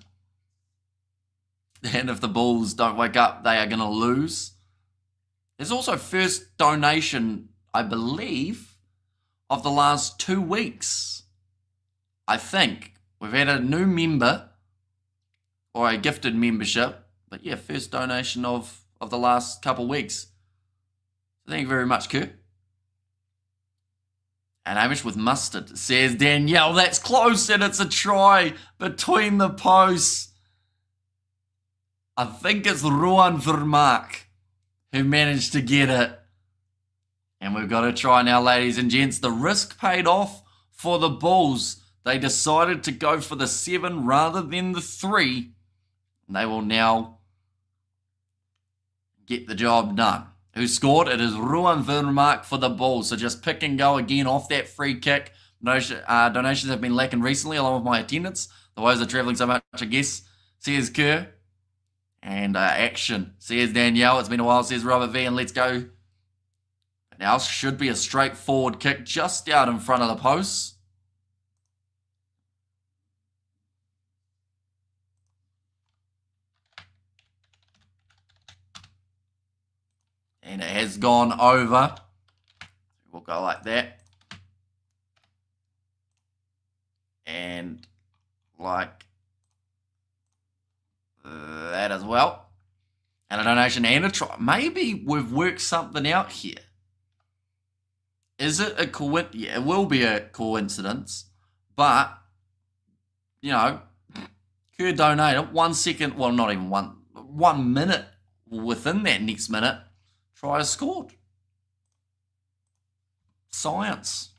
And if the Bulls don't wake up, they are going to lose. There's also first donation, I believe, of the last 2 weeks. I think. We've had a new member or a gifted membership. But yeah, first donation of the last couple weeks. Thank you very much, Kurt. And Hamish with mustard, says Danielle. That's close and it's a try between the posts. I think it's Ruan Vermaak who managed to get it. And we've got a try now, ladies and gents. The risk paid off for the Bulls. They decided to go for the 7 rather than the 3. And they will now get the job done. Who scored? It is Ruan Vermaak for the Bulls. So just pick and go again off that free kick. Donations have been lacking recently along with my attendance. The woes are travelling so much, I guess. Says Kerr. And action. Says Danielle. It's been a while, says Robert V. And let's go. Now should be a straightforward kick just out in front of the posts. And it has gone over. We'll go like that. And like that as well. And a donation and a try. Maybe we've worked something out here. Is it a coincidence? Yeah, it will be a coincidence. But, you know, Kerr donated 1 second, well, not even 1 minute within that next minute. Try scored. Science.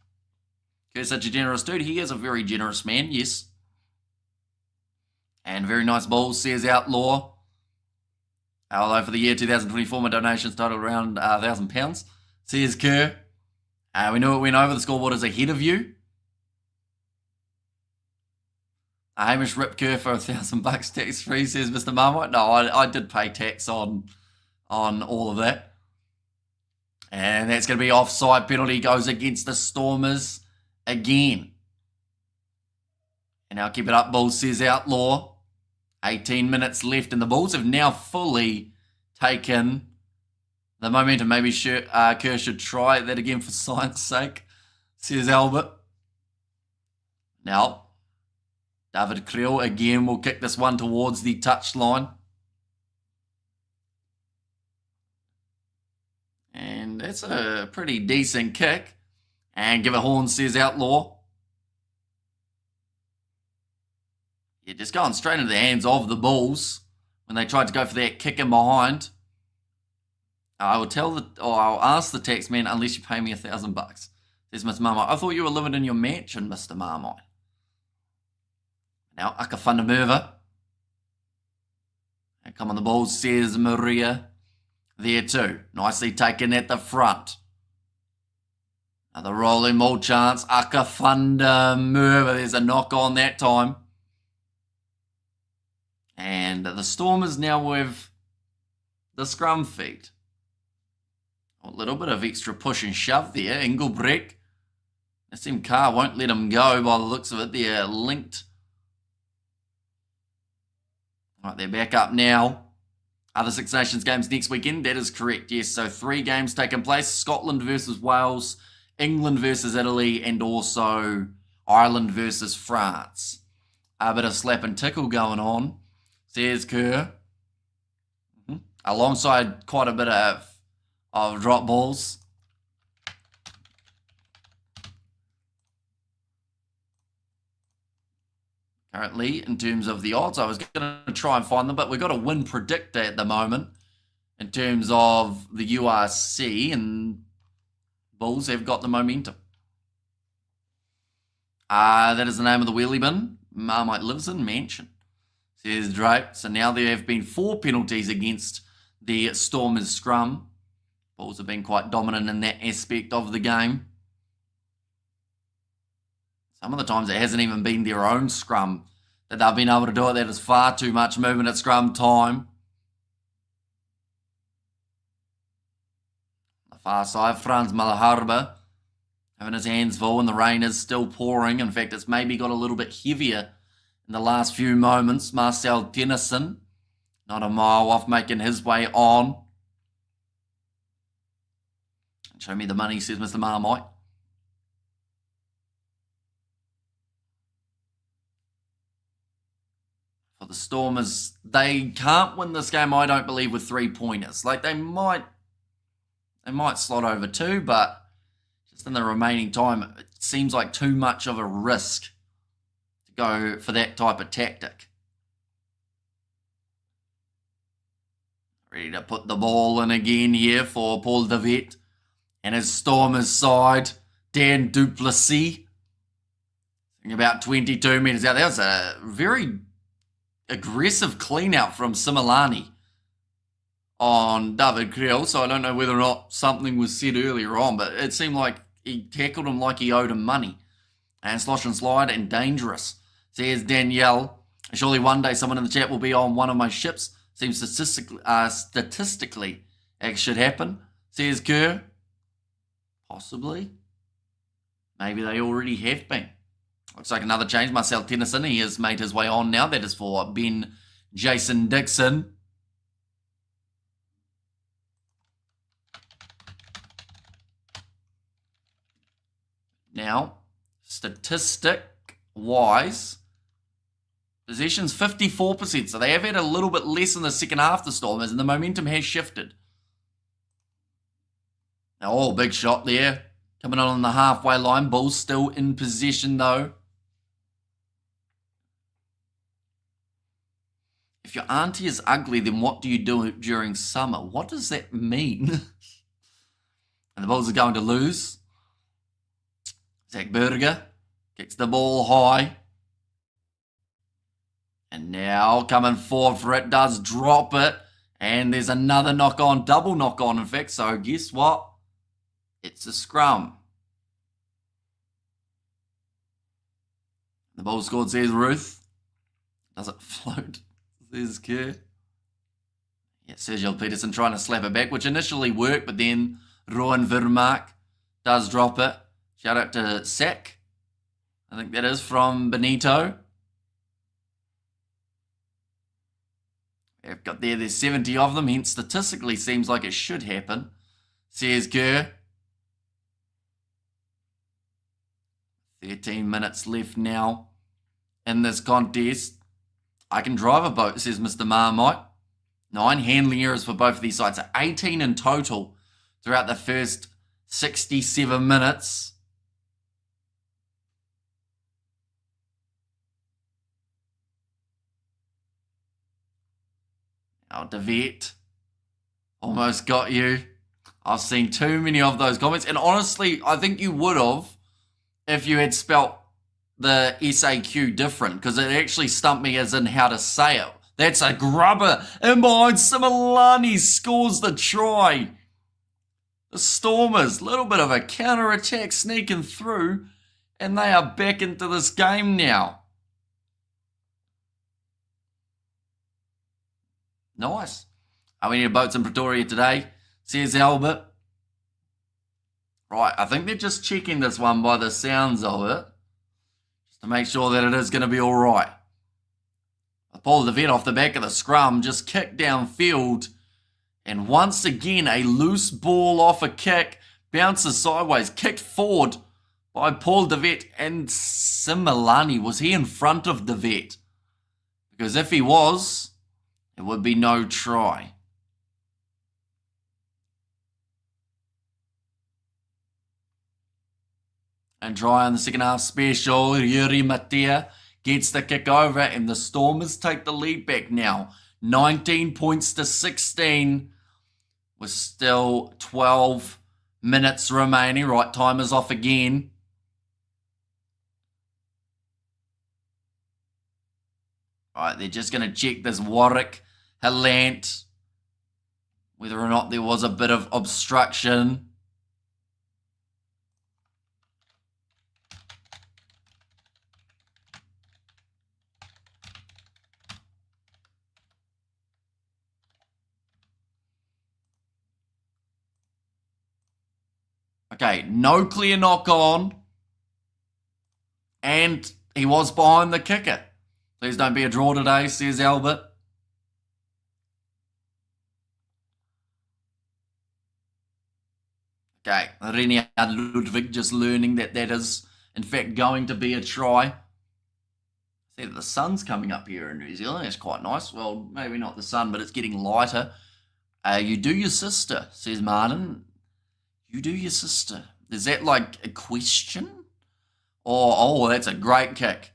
Kerr's such a generous dude. He is a very generous man, yes. And very nice Bulls, says Outlaw. Although for the year 2024, my donations totaled around £1,000, says Kerr. We knew it went over. The scoreboard is ahead of you. Hamish ripped Kerr for $1,000 tax free, says Mr. Marmite. No, I did pay tax on all of that. And that's going to be offside. Penalty goes against the Stormers again. And now keep it up, Bulls, says Outlaw. 18 minutes left, and the Bulls have now fully taken the momentum. Maybe Kerr should try that again for science sake, says Albert. Now, David Creel again will kick this one towards the touchline. And that's a pretty decent kick. And give a horn, says Outlaw. Yeah, just going straight into the hands of the Bulls when they tried to go for that kick in behind. I'll ask the tax man unless you pay me $1,000. Says Mr. Marmite. I thought you were living in your mansion, Mr. Marmite. Now Akafundamurva. And come on the Bulls, says Maria. There too. Nicely taken at the front. Another rolling ball chance. Akafundamurva. There's a knock on that time. And the Stormers now with the scrum feet. A little bit of extra push and shove there. Engelbrecht. SM Carr won't let him go by the looks of it. They're linked. Right, they're back up now. Other Six Nations games next weekend. That is correct, yes. So 3 games taking place. Scotland versus Wales. England versus Italy. And also Ireland versus France. A bit of slap and tickle going on, says Kerr. Alongside quite a bit of drop balls. Currently, in terms of the odds, I was going to try and find them, but we've got a win predictor at the moment in terms of the URC, and Bulls have got the momentum. That is the name of the wheelie bin. Marmite lives in mansion, says Drake. So now there have been 4 penalties against the Stormers scrum. Bulls have been quite dominant in that aspect of the game. Some of the times it hasn't even been their own scrum that they've been able to do it. That is far too much movement at scrum time. The far side, Franz Malaharba having his hands full, and the rain is still pouring. In fact, it's maybe got a little bit heavier in the last few moments. Marcel Tennyson, not a mile off, making his way on. Show me the money, says Mr. Marmite. For the Stormers, they can't win this game, I don't believe, with 3-pointers. Like, they might slot over 2, but just in the remaining time, it seems like too much of a risk to go for that type of tactic. Ready to put the ball in again here for Paul de Vet and his Stormers side, Dan Duplessis. About 22 metres out. That was a very aggressive clean out from Similani on David Creel, so I don't know whether or not something was said earlier on, but it seemed like he tackled him like he owed him money. And slosh and slide and dangerous, says Danielle. Surely one day someone in the chat will be on one of my ships. Seems statistically it should happen, says Kerr. Possibly. Maybe they already have been. Looks like another change. Marcel Tennyson, he has made his way on now. That is for Ben Jason Dixon. Now, statistic-wise, possession's 54%. So they have had a little bit less in the second half, the Stormers, and the momentum has shifted. Now, oh, big shot there. Coming on the halfway line. Bulls still in possession, though. If your auntie is ugly, then what do you do during summer? What does that mean? And the Bulls are going to lose. Zach Berger kicks the ball high. And now coming forward for it, does drop it. And there's another knock-on, double knock-on, in fact. So guess what? It's a scrum. The ball scored, says Ruth. Does it float? Says Kerr. Yeah, Sergio Peterson trying to slap it back, which initially worked, but then Rowan Vermaak does drop it. Shout out to Sack. I think that is from Benito. I've got there's 70 of them, hence statistically seems like it should happen, says Kerr. 13 minutes left now in this contest. I can drive a boat, says Mr. Marmite. 9 handling errors for both of these sides. So 18 in total throughout the first 67 minutes. Now, DeVet almost got you. I've seen too many of those comments. And honestly, I think you would have if you had spelt the SAQ different, because it actually stumped me as in how to say it. That's a grubber. And behind Similani scores the try. The Stormers, little bit of a counter-attack sneaking through, and they are back into this game now. Nice. We need boats in Pretoria today, says Albert. Right, I think they're just checking this one by the sounds of it, just to make sure that it is going to be all right. Paul de Vet off the back of the scrum, just kicked downfield, and once again a loose ball off a kick, bounces sideways, kicked forward by Paul de Vet and Similani. Was he in front of de Vet? Because if he was, it would be no try. And try on the second half special. Yuri Matia gets the kick over, and the Stormers take the lead back now. 19 points to 16. With still 12 minutes remaining. Right, timer's off again. Right, they're just going to check this Warwick Hillant, whether or not there was a bit of obstruction. Okay, no clear knock on. And he was behind the kicker. Please don't be a draw today, says Albert. Okay, Renier Ludwig just learning that is, in fact, going to be a try. See that the sun's coming up here in New Zealand. That's quite nice. Well, maybe not the sun, but it's getting lighter. You do your sister, says Martin. You do your sister. Is that like a question? Oh, that's a great kick.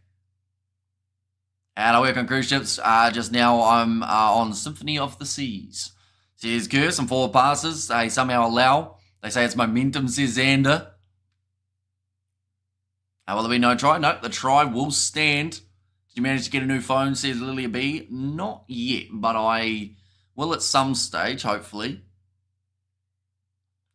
And I work on cruise ships. Just now I'm on Symphony of the Seas. Says Kerr, some forward passes. They somehow allow. They say it's momentum, says Xander. Will there be no try? Nope, the try will stand. Did you manage to get a new phone, says Lilia B? Not yet, but I will at some stage, hopefully.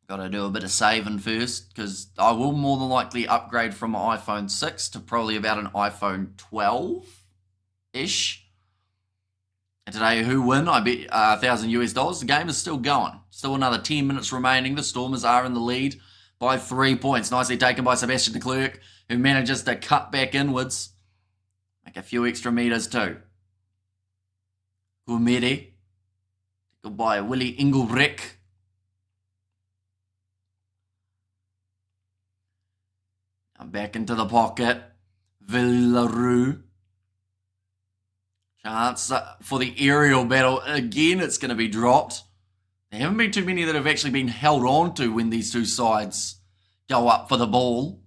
Got to do a bit of saving first, because I will more than likely upgrade from an iPhone 6 to probably about an iPhone 12-ish. And today, who win? I bet $1,000 US. The game is still going. Still another 10 minutes remaining. The Stormers are in the lead by 3 points. Nicely taken by Sebastian de Klerk, who manages to cut back inwards. Make a few extra meters too. Gumede. Tackled by Willie Engelbrecht. Back into the pocket. Villaroo. Chance for the aerial battle. Again, it's going to be dropped. There haven't been too many that have actually been held on to when these two sides go up for the ball.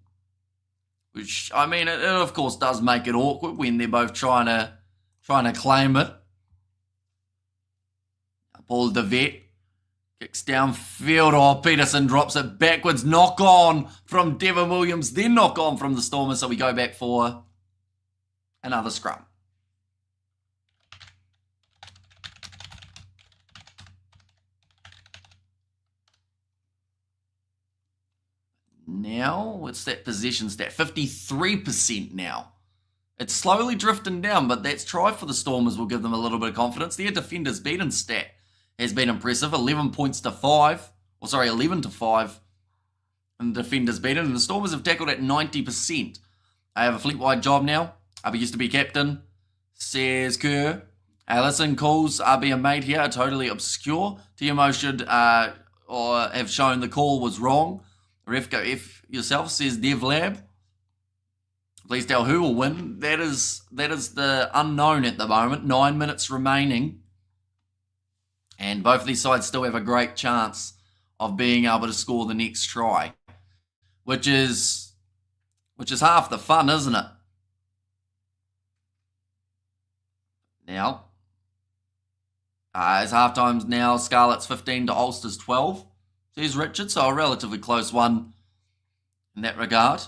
Which, I mean, it of course does make it awkward when they're both trying to claim it. Paul de Vet kicks downfield. Oh, Peterson drops it backwards. Knock on from Devon Williams. Then knock on from the Stormers. So we go back for another scrum. Now, what's that possession stat? 53% now. It's slowly drifting down, but that's try for the Stormers will give them a little bit of confidence. Their defenders beaten stat has been impressive. 11 points to 5. Or sorry, 11 to 5. And the defenders beaten. And the Stormers have tackled at 90%. I have a fleet-wide job now. I used to be captain, says Kerr. Listen, calls are being made here are totally obscure. TMO should or have shown the call was wrong. Ref go F yourself, says DevLab. Please tell who will win. That is the unknown at the moment. 9 minutes remaining. And both of these sides still have a great chance of being able to score the next try. Which is half the fun, isn't it? Now, as half-times now, Scarlet's 15 to Ulster's 12. Says Richard, so a relatively close one in that regard.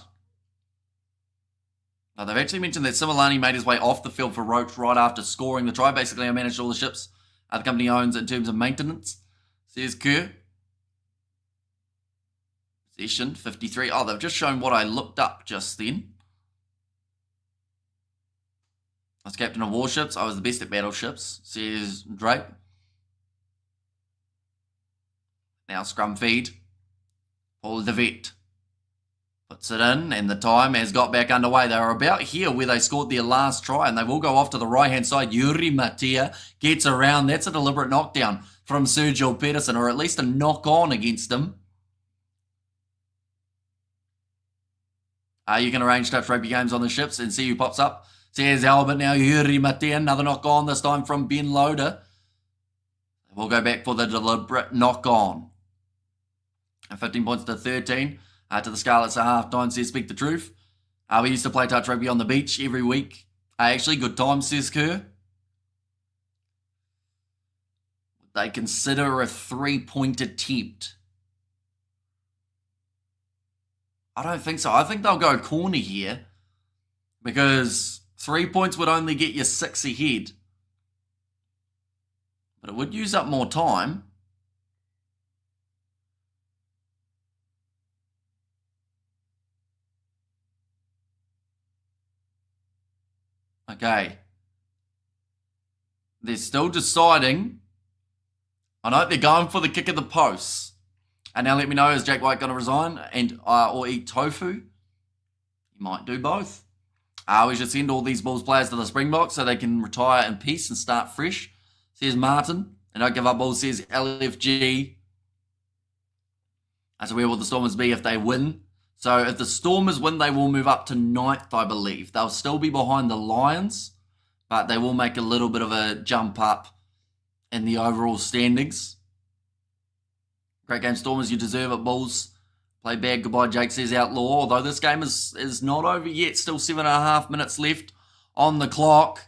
Now, they've actually mentioned that Similani made his way off the field for Roach right after scoring the try. Basically, I managed all the ships the company owns in terms of maintenance, says Kerr. Possession, 53. Oh, they've just shown what I looked up just then. I was captain of warships. I was the best at battleships, says Drake. Now scrum feed. Paul de Vet puts it in, and the time has got back underway. They are about here where they scored their last try, and they will go off to the right-hand side. Yuri Matia gets around. That's a deliberate knockdown from Sergio Peterson, or at least a knock-on against him. You can arrange touch rugby games on the ships and see who pops up. Says Albert now, Yuri Matea, another knock on, this time from Ben Loader. We'll go back for the deliberate knock on. 15 points to 13. To the Scarlets at half time, says speak the truth. We used to play touch rugby on the beach every week. Actually, good time, says Kerr. They consider a 3-point attempt. I don't think so. I think they'll go corner here because 3 points would only get you 6 ahead. But it would use up more time. Okay. They're still deciding. I know they're going for the kick of the posts. And now let me know, is Jake White going to resign and or eat tofu? He might do both. We should send all these Bulls players to the Springboks so they can retire in peace and start fresh, says Martin. And don't give up, Bulls, says LFG. So where will the Stormers be if they win? So if the Stormers win, they will move up to 9th, I believe. They'll still be behind the Lions, but they will make a little bit of a jump up in the overall standings. Great game, Stormers. You deserve it, Bulls. Play bad. Goodbye, Jake, says Outlaw. Although this game is not over yet. Still 7.5 minutes left on the clock.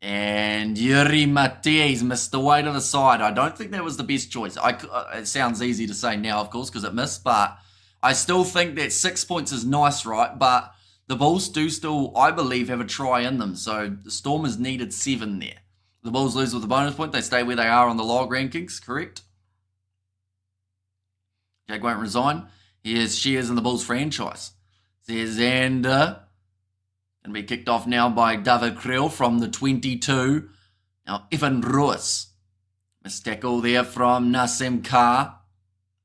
And Yuri Mati's missed the way to the side. I don't think that was the best choice. It sounds easy to say now, of course, because it missed. But I still think that 6 points is nice, right? But the Bulls do still, I believe, have a try in them. So the Stormers needed 7 there. The Bulls lose with a bonus point. They stay where they are on the log rankings, correct? Jake won't resign. He has shares in the Bulls franchise. Says Xander. Going to be kicked off now by David Creel from the 22. Now, Evan Ruiz. Missed tackle there from Nassim Carr.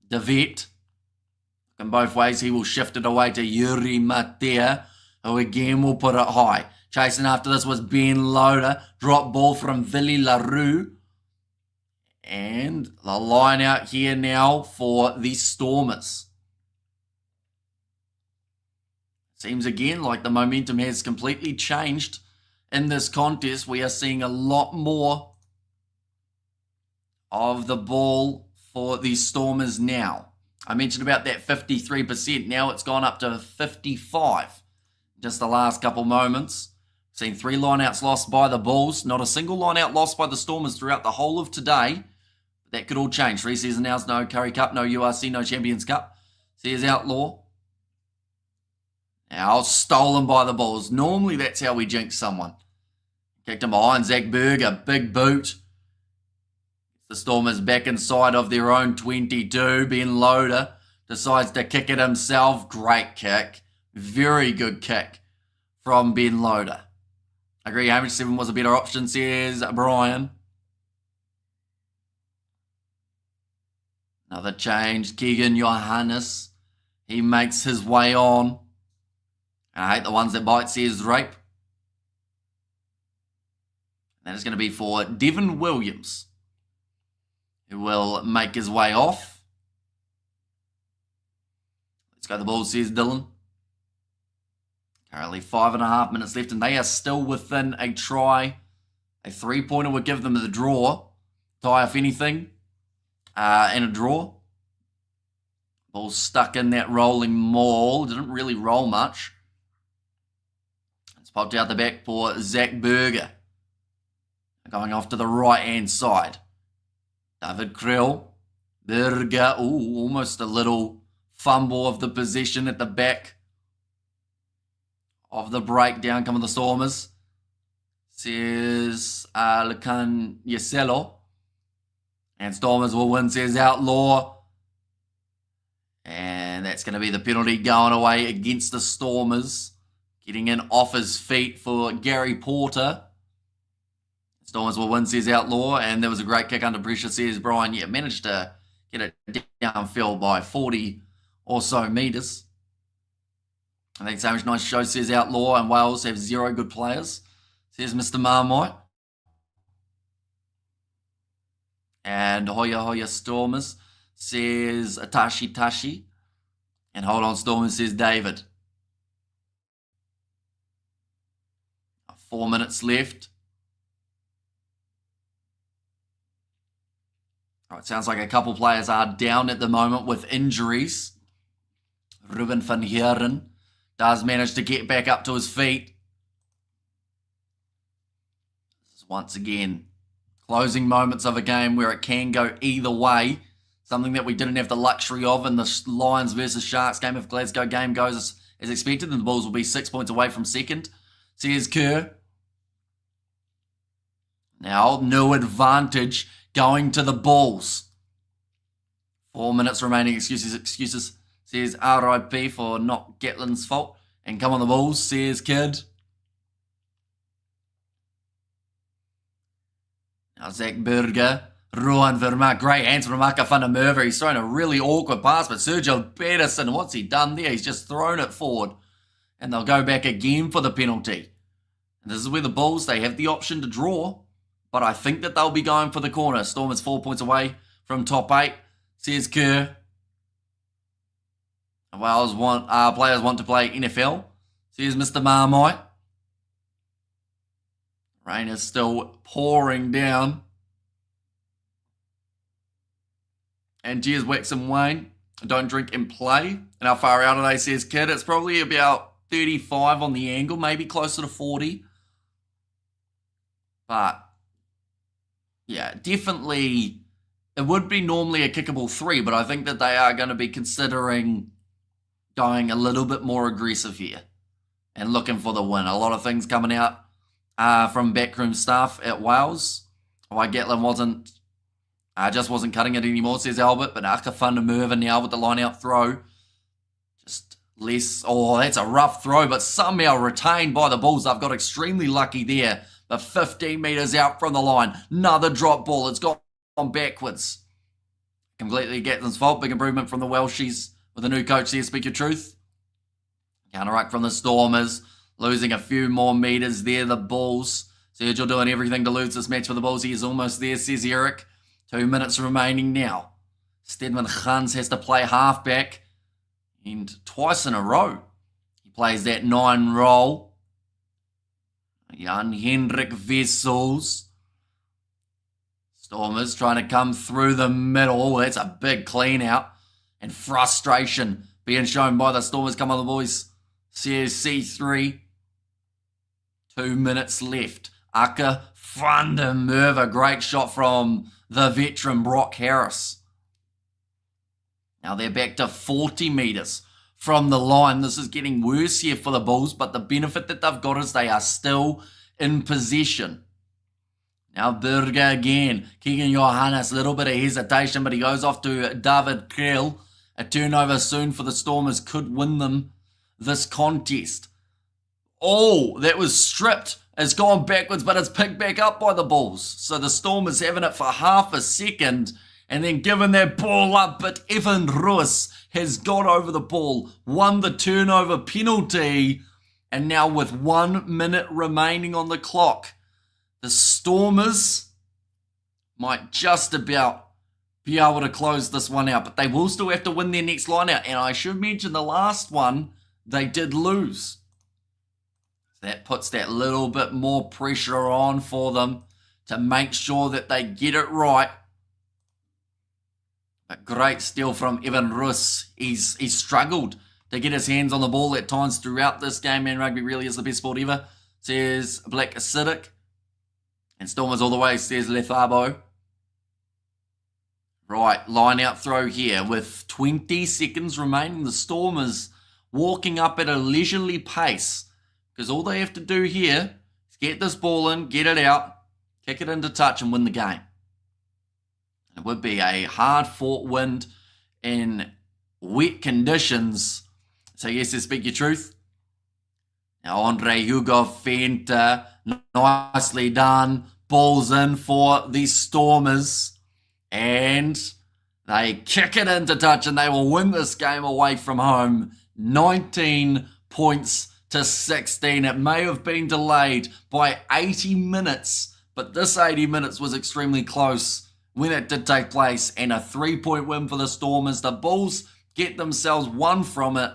Davet. Looking both ways, he will shift it away to Yuri Matea, who again will put it high. Chasing after this was Ben Loader. Drop ball from Villy LaRue. And the line out here now for the Stormers. Seems again like the momentum has completely changed in this contest. We are seeing a lot more of the ball for the Stormers now. I mentioned about that 53%. Now it's gone up to 55. Just the last couple moments. Seen 3 lineouts lost by the Bulls. Not a single lineout lost by the Stormers throughout the whole of today. That could all change. 3 season nows, no Curry Cup, no URC, no Champions Cup. Says Outlaw. Now stolen by the Bulls. Normally that's how we jinx someone. Kicked him behind Zach Berger. Big boot. The Stormers back inside of their own 22. Ben Loader decides to kick it himself. Great kick. Very good kick from Ben Loader. I agree, Hamish 7 was a better option, says Brian. Another change. Keegan Johannes. He makes his way on. And I hate the ones that bite, says Rape. That is going to be for Devin Williams, who will make his way off. Let's go the Bulls, says Dylan. Currently 5.5 minutes left, and they are still within a try. A 3-pointer would give them the draw. Tie, if anything, and a draw. Bulls stuck in that rolling maul. Didn't really roll much. It's popped out the back for Zach Berger. Going off to the right-hand side. David Krill. Berger. Ooh, almost a little fumble of the possession at the back of the breakdown. Coming the Stormers. Says Lekan Yeselo. And Stormers will win, says Outlaw. And that's going to be the penalty going away against the Stormers. Getting in off his feet for Gary Porter. Stormers will win, says Outlaw. And there was a great kick under pressure, says Brian. Yeah, managed to get it downfield by 40 or so metres. I think so much nice show, says Outlaw. And Wales have 0 good players, says Mr. Marmite. And Hoya Stormers, says Atashi Tashi. And hold on, Stormers, says David. 4 minutes left. All right, sounds like a couple players are down at the moment with injuries. Ruben van Heeren does manage to get back up to his feet. This is once again closing moments of a game where it can go either way. Something that we didn't have the luxury of in the Lions versus Sharks game. If Glasgow game goes as expected, then the Bulls will be 6 points away from second. Here's Kerr. Now, no advantage going to the Bulls. 4 minutes remaining. Excuses. Says RIP for not Gatlin's fault. And come on the Bulls, says Kid. Now Zach Burger. Rohan Vermaak. Great hands from Aka van der Merwe. He's thrown a really awkward pass, but Sergio Pedersen, what's he done there? He's just thrown it forward. And they'll go back again for the penalty. And this is where the Bulls, they have the option to draw. But I think that they'll be going for the corner. Stormers 4 points away from top 8. Says Kerr. Wales players want to play NFL. Says Mr. Marmite. Rain is still pouring down. And cheers, Wax and Wayne. Don't drink and play. And how far out are they, says Kid? It's probably about 35 on the angle, maybe closer to 40. But, yeah, definitely, it would be normally a kickable 3, but I think that they are going to be considering going a little bit more aggressive here and looking for the win. A lot of things coming out from backroom staff at Wales. Why Gatlin just wasn't cutting it anymore, says Albert, but Aka van der Merwe now with the line-out throw. Just less, that's a rough throw, but somehow retained by the Bulls. They've got extremely lucky there. But 15 metres out from the line. Another drop ball. It's gone backwards. Completely Gatlin's fault. Big improvement from the Welshies with a new coach there, speak your truth. Counter-ruck from the Stormers. Losing a few more metres there, the Bulls. Sergio doing everything to lose this match for the Bulls. He is almost there, says Eric. 2 minutes remaining now. Stedman Gans has to play halfback. And twice in a row, he plays that 9 role. Jan Hendrik Wessels. Stormers trying to come through the middle. That's a big clean out. And frustration being shown by the Stormers. Come on, the boys. CSC3. 2 minutes left. Aka van der Merwe. Great shot from the veteran Brock Harris. Now they're back to 40 metres from the line. This is getting worse here for the Bulls, but the benefit that they've got is they are still in possession. Now Burger again. Keegan Johannes, a little bit of hesitation, but he goes off to David Krell. A turnover soon for the Stormers could win them this contest. Oh, that was stripped. It's gone backwards, but it's picked back up by the Bulls. So the Stormers having it for half a second and then giving that ball up. But Evan Roos has got over the ball, won the turnover penalty. And now with 1 minute remaining on the clock, the Stormers might just about be able to close this one out. But they will still have to win their next line out. And I should mention the last one, they did lose. That puts that little bit more pressure on for them to make sure that they get it right. A great steal from Evan Roos. He's struggled to get his hands on the ball at times throughout this game. Man, rugby really is the best sport ever, says Black Acidic. And Stormers all the way, says Lethabo. Right, line out throw here with 20 seconds remaining. The Stormers walking up at a leisurely pace. Because all they have to do here is get this ball in, get it out, kick it into touch and win the game. It would be a hard-fought win in wet conditions. So yes, to speak your truth. Now Andre Hugo Fenta, nicely done. Ball's in for the Stormers. And they kick it into touch and they will win this game away from home. 19 points to 16. It may have been delayed by 80 minutes, but this 80 minutes was extremely close when it did take place, and a 3-point win for the Stormers. The Bulls get themselves one from it,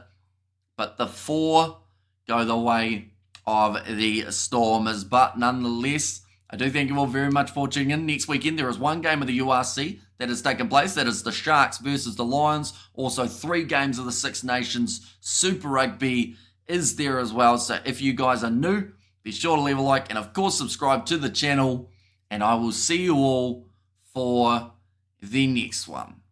but the 4 go the way of the Stormers. But nonetheless, I do thank you all very much for tuning in. Next weekend, there is one game of the URC that has taken place. That is the Sharks versus the Lions. Also, 3 games of the Six Nations. Super Rugby is there as well. So if you guys are new, be sure to leave a like and, of course, subscribe to the channel. And I will see you all for the next one.